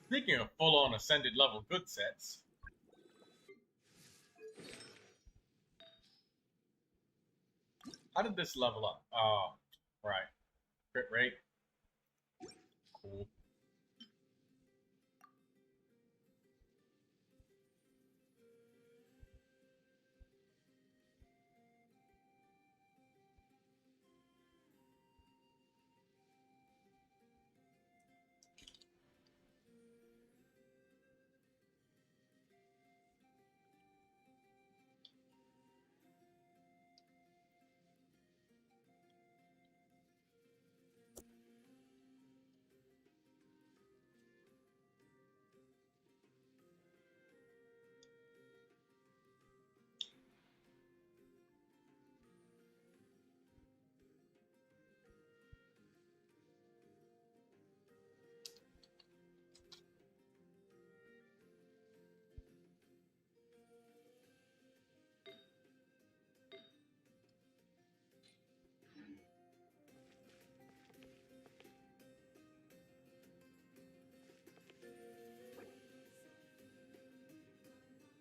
Speaking of full-on ascended level good sets, how did this level up? Oh, right. Crit rate. Cool.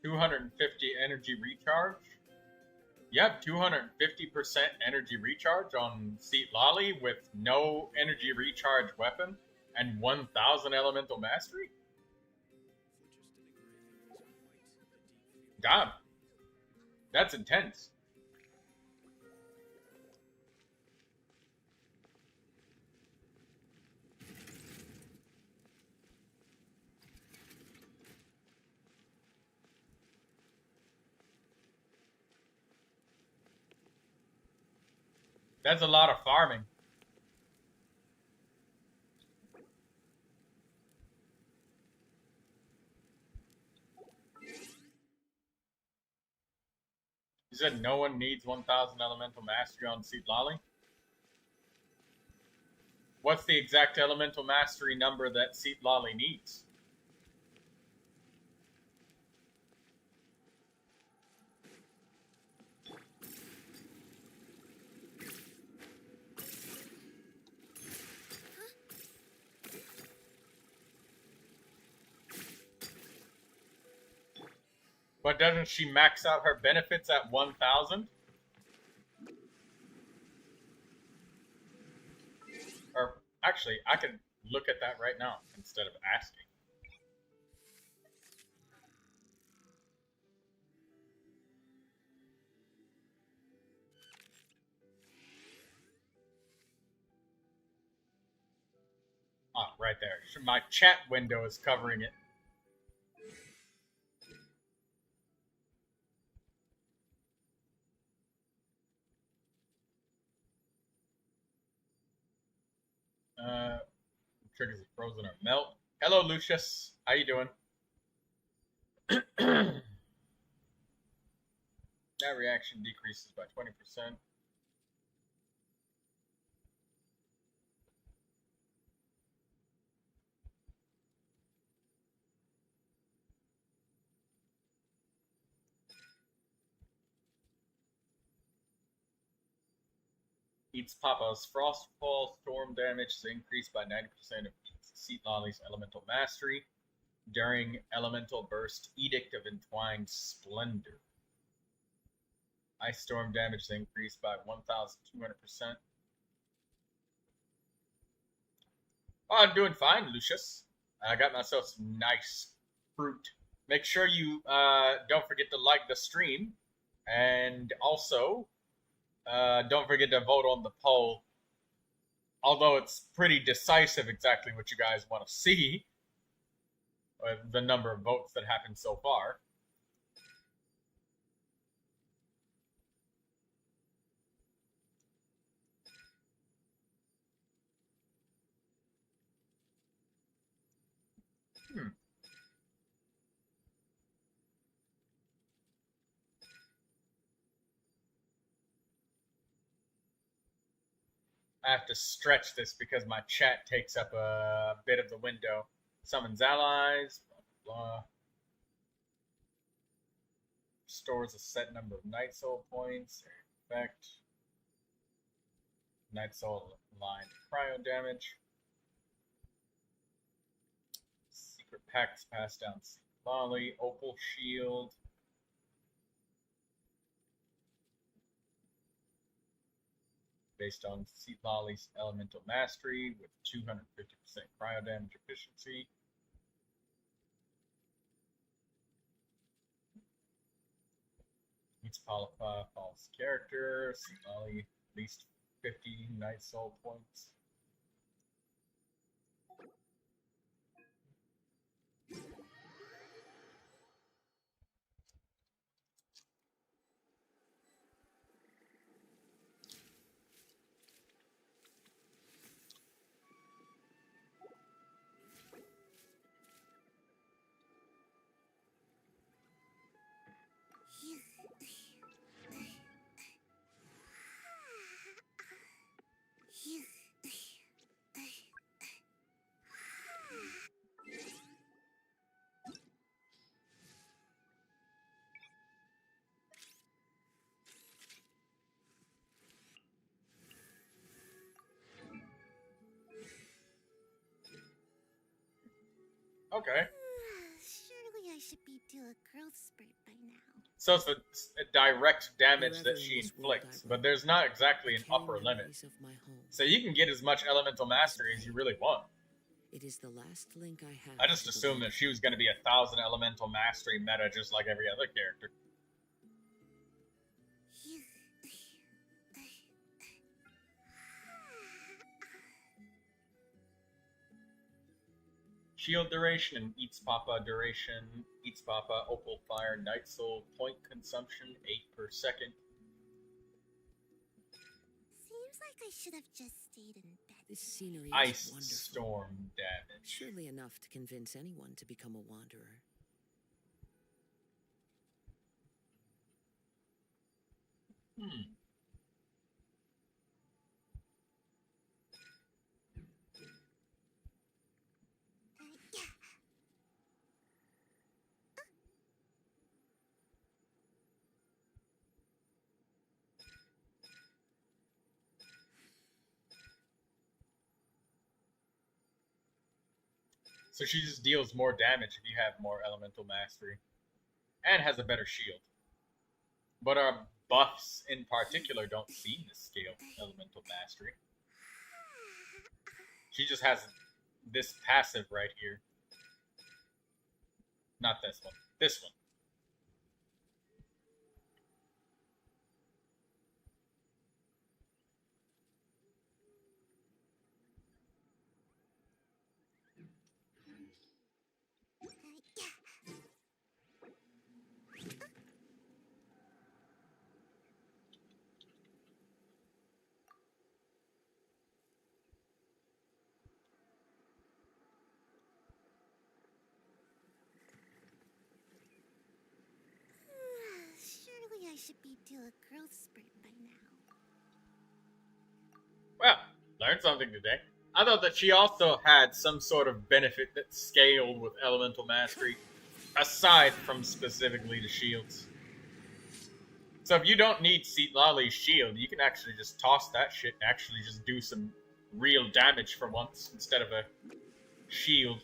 $250 energy recharge. Yep, 250% energy recharge on Seat Lolly with no energy recharge weapon and 1000 elemental mastery? God, that's intense. That's a lot of farming. You said no one needs 1000 elemental mastery on Seat Lolly? What's the exact elemental mastery number that Seat Lolly needs? But doesn't she max out her benefits at 1,000? Or actually, I can look at that right now instead of asking. Ah, right there. My chat window is covering it. Triggers a frozen or melt. Hello, Lucius. How you doing? That reaction decreases by 20%. Eats Papa's Frostfall storm damage is increased by 90% of Seat Lolly's elemental mastery during Elemental Burst Edict of Entwined Splendor. Ice Storm damage is increased by 1,200%. Oh, I'm doing fine, Lucius. I got myself some nice fruit. Make sure you don't forget to like the stream. And also, don't forget to vote on the poll. Although it's pretty decisive exactly what you guys want to see. The number of votes that happened so far. I have to stretch this because my chat takes up a bit of the window. Summons allies, blah, blah, blah. Stores a set number of Night Soul points. Effect. Night Soul line cryo damage. Secret packs passed down Lolly, Opal Shield. Based on Seat Lolly's elemental mastery with 250% cryo damage efficiency. Each Polypha false character. Seat Lolly at least 50 Night Soul points. Okay. Surely I should be due a growth spurt by now. So it's a direct damage that she inflicts, but there's not exactly an upper limit. So you can get as much elemental mastery as you really want. It is the last link I have. I just assumed that she was going to be 1,000 elemental mastery meta just like every other character. Shield duration and Eats Papa duration. Eats Papa, Opal Fire, Night Soul, point consumption, 8 per second. Seems like I should have just stayed in bed. This scenery Ice is wonderful. Storm damage. Surely enough to convince anyone to become a wanderer. So she just deals more damage if you have more elemental mastery. and has a better shield. But our buffs in particular don't seem to scale elemental mastery. She just has this passive right here. Not this one. This one. Surely I should be due a growth spurt by now. Well, learned something today. I thought that she also had some sort of benefit that scaled with elemental mastery, aside from specifically the shields. So if you don't need Lolly's shield, you can actually just toss that shit and actually just do some real damage for once instead of a shield.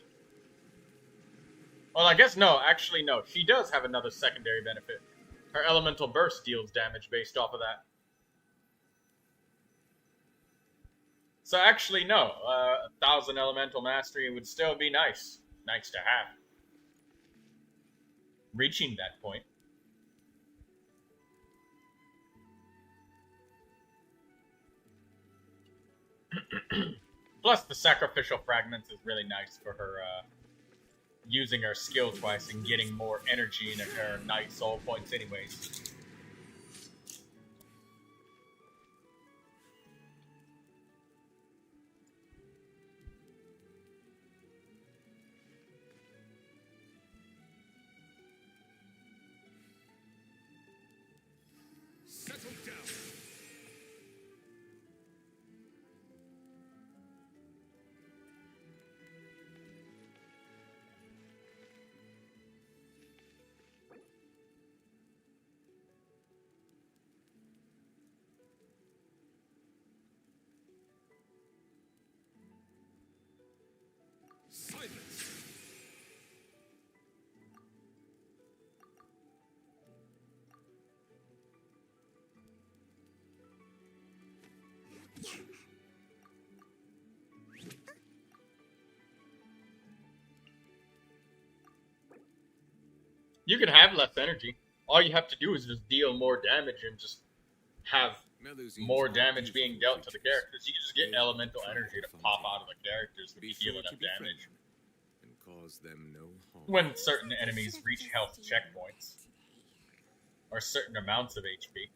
Well, I guess no. Actually, no. She does have another secondary benefit. Her elemental burst deals damage based off of that. So actually, no. 1,000 elemental mastery would still be nice. Nice to have. Reaching that point. Plus, the sacrificial fragments is really nice for her using her skill twice and getting more energy in her night soul points anyways. Settle down. Silence. You can have less energy. All you have to do is just deal more damage and just have more damage being dealt to the characters. You can just get elemental energy to pop out of the characters to deal enough damage. And cause them no harm. When certain enemies reach health checkpoints. Or certain amounts of HP.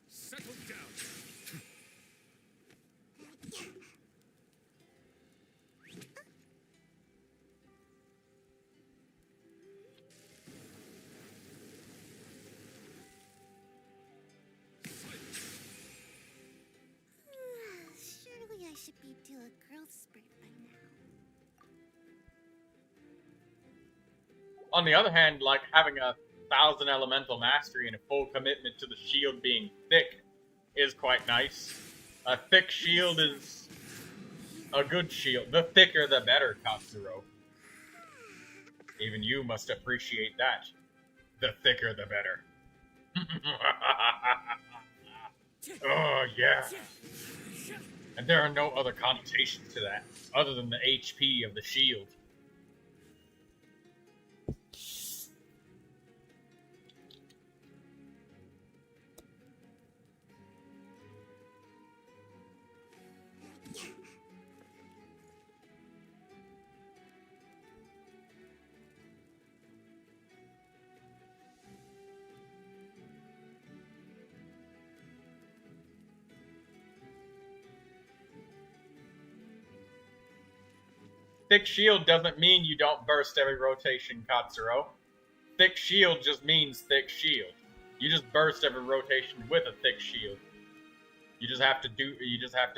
Settle down. Surely I should be due a growth spurt by now. On the other hand, like having 1,000 elemental mastery and a full commitment to the shield being thick is quite nice. A thick shield is a good shield. The thicker the better, Katsuro. Even you must appreciate that. The thicker the better. Oh, yeah. And there are no other connotations to that, other than the HP of the shield. Thick shield doesn't mean you don't burst every rotation, Katsuro. Thick shield just means thick shield. You just burst every rotation with a thick shield. You just have to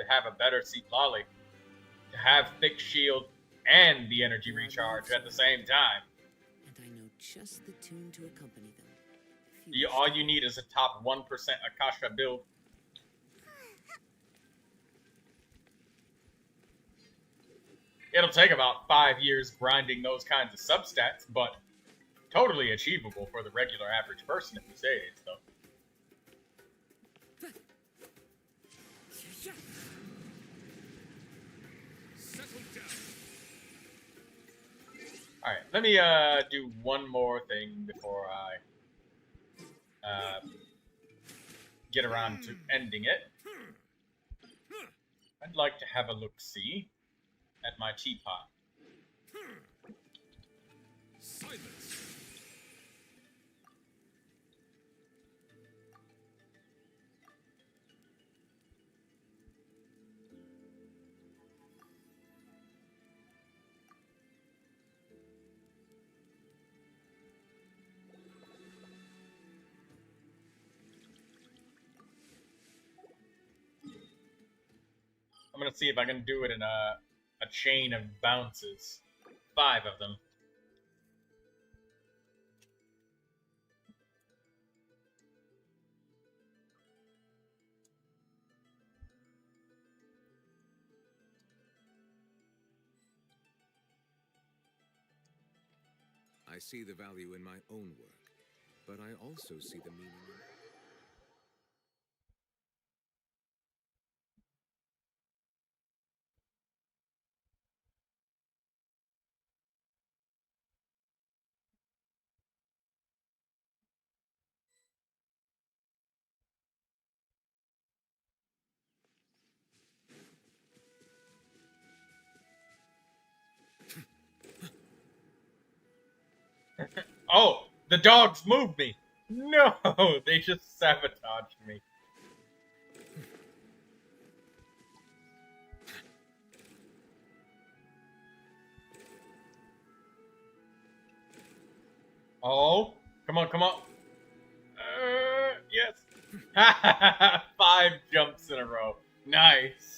have a better seat lolly to have thick shield and the energy recharge at the same time. And I know just the tune to accompany them. All you need is a top 1% Akasha build. It'll take about 5 years grinding those kinds of substats, but totally achievable for the regular average person if you say it, though. Settle down. Alright, let me do one more thing before I get around to ending it. I'd like to have a look-see at my teapot. Silence. I'm gonna see if I can do it in a chain of bounces. 5 of them. I see the value in my own work, but I also see the meaning in... Oh, the dogs moved me. No, they just sabotaged me. Oh, come on, come on. Yes. 5 jumps in a row. Nice.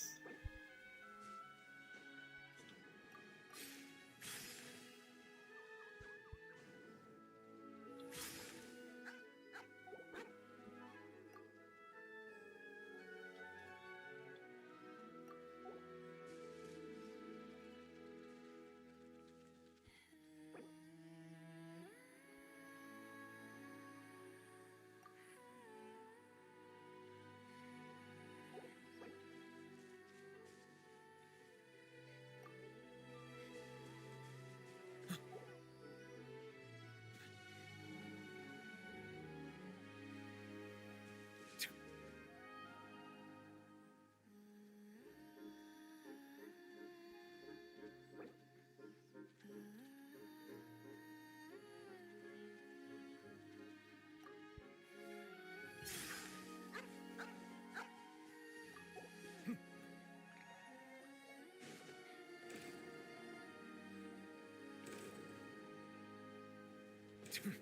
Come on.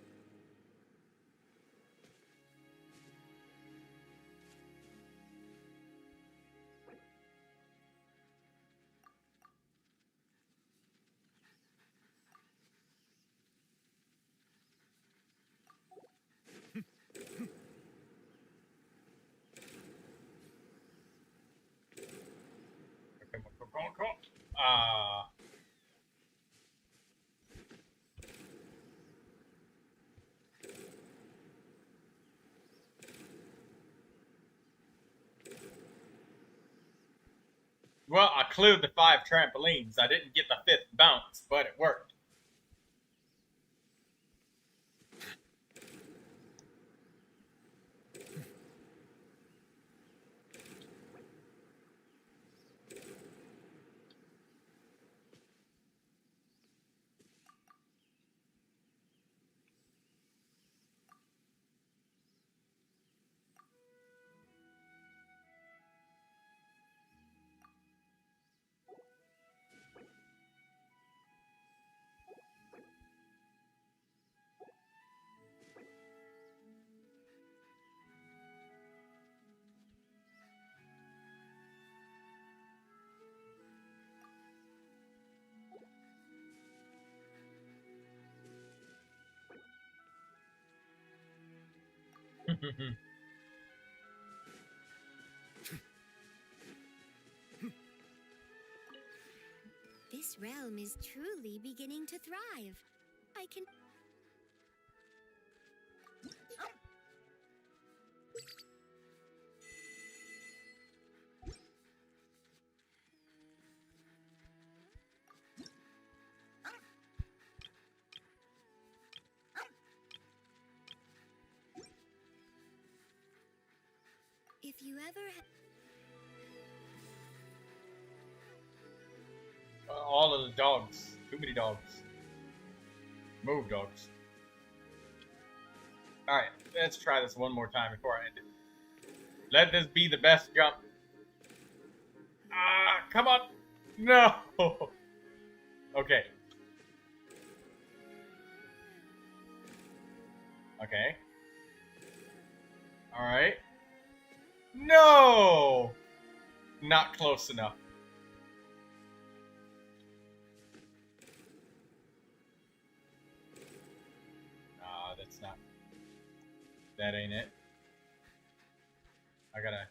Well, I cleared the 5 trampolines. I didn't get the 5th bounce, but it worked. This This realm is truly beginning to thrive. I can... If you ever... All of the dogs. Too many dogs. Move, dogs. Alright, let's try this one more time before I end it. Let this be the best jump. Ah, come on. No. Okay. Okay. Alright. No! Not close enough. Nah, that's not. That ain't it. I gotta.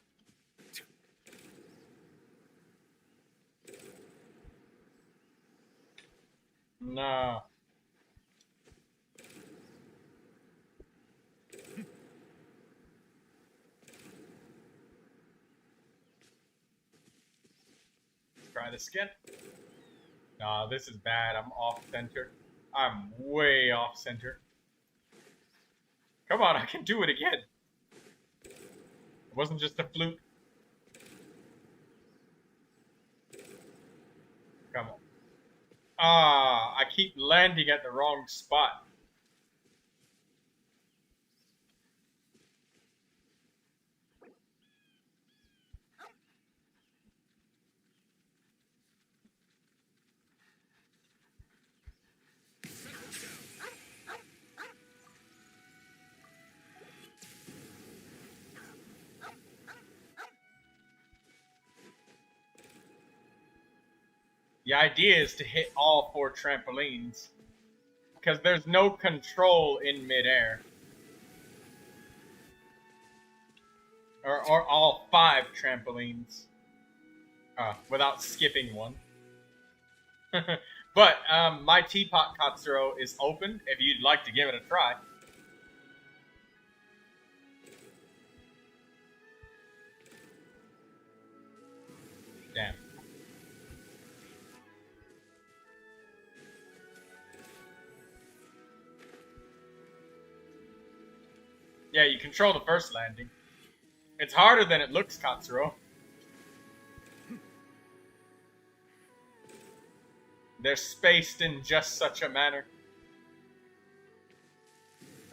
No. Try this again. Nah, this is bad. I'm off center. I'm way off center. Come on, I can do it again. It wasn't just a fluke. Come on. Ah, I keep landing at the wrong spot. The idea is to hit all 4 trampolines, because there's no control in midair. Or all 5 trampolines, without skipping one. But my teapot Katsuro is open if you'd like to give it a try. Damn. Yeah, you control the first landing. It's harder than it looks, Katsuro. They're spaced in just such a manner.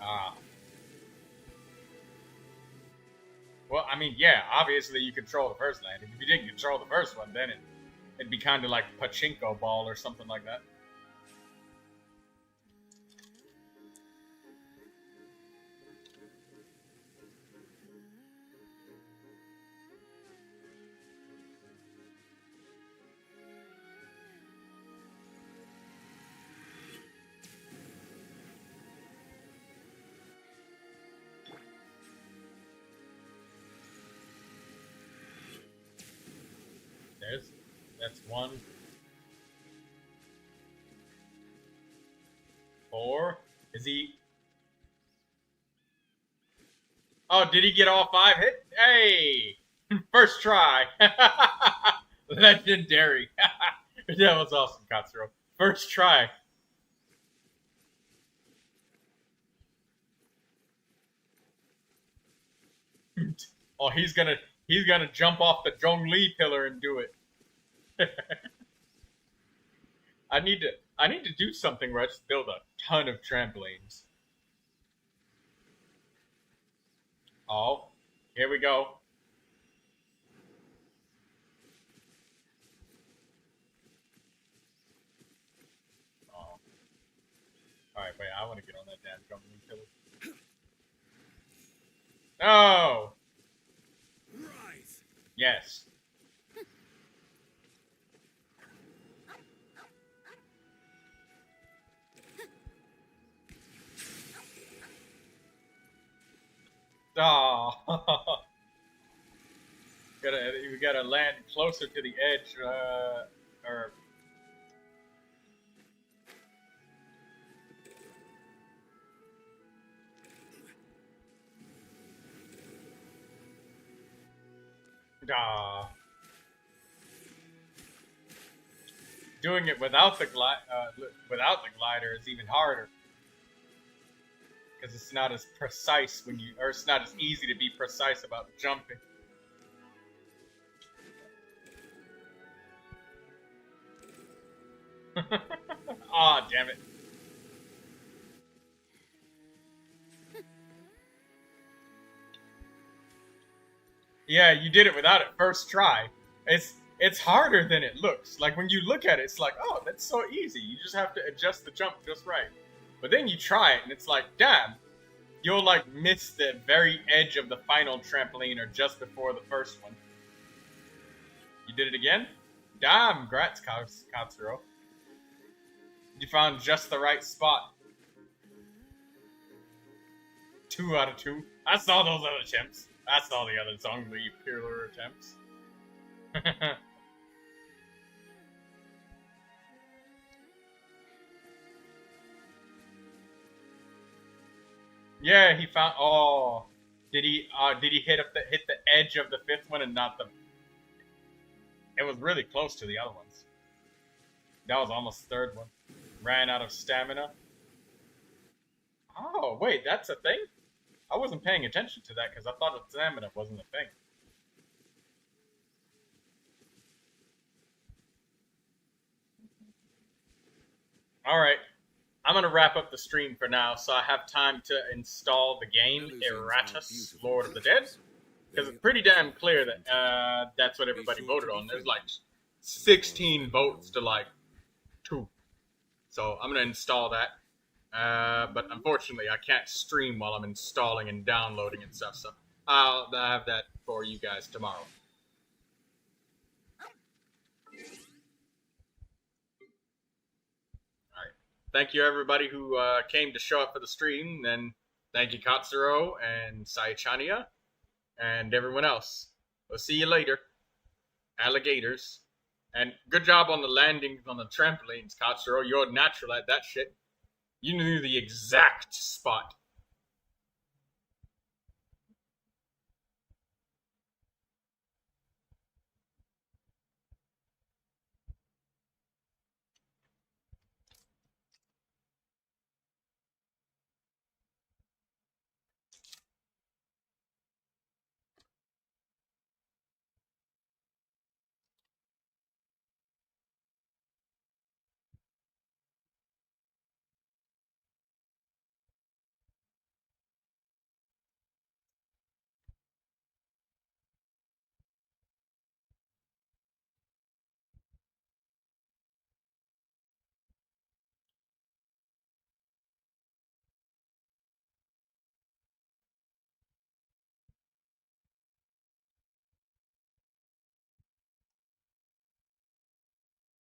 Ah. Well, I mean, yeah, obviously you control the first landing. If you didn't control the first one, then it'd be kind of like pachinko ball or something like that. That's 1. 4. Is he? Oh, did he get all 5 hit? Hey! First try. Legendary. That was awesome, Katsuro. First try. Oh, he's gonna jump off the Zhongli pillar and do it. I need to do something where I just build a ton of trampolines. Oh, here we go. Oh. Alright, wait, I want to get on that damn Zhongli pillar. No! Rise. Yes. Oh. We gotta land closer to the edge, or Ah. Doing it without the glider is even harder. Because it's not as precise when you, or it's not as easy to be precise about jumping. Ah, damn it. Yeah, you did it without it first try. It's harder than it looks. Like when you look at it, it's like, oh, that's so easy. You just have to adjust the jump just right. But then you try it and it's like, damn, you'll like miss the very edge of the final trampoline or just before the first one. You did it again? Damn, grats, Katsuro. You found just the right spot. 2 out of 2. That's all those other attempts. That's all the other Zhongli Pillar attempts. Yeah, he found. Oh, did he hit the edge of the 5th one and not the? It was really close to the other ones. That was almost the 3rd one. Ran out of stamina. Oh wait, that's a thing. I wasn't paying attention to that because I thought the stamina wasn't a thing. Alright, I'm going to wrap up the stream for now so I have time to install the game, Erratus, Lord of the Dead. Because it's pretty damn clear that that's what everybody voted on. There's like 16 votes to like 2. So I'm going to install that. But unfortunately, I can't stream while I'm installing and downloading and stuff, so I'll have that for you guys tomorrow. Alright. Thank you, everybody who came to show up for the stream, and thank you, Katsuro and Saichania, and everyone else. We'll see you later. Alligators. And good job on the landings on the trampolines, Katsuro. You're natural at that shit. You knew the exact spot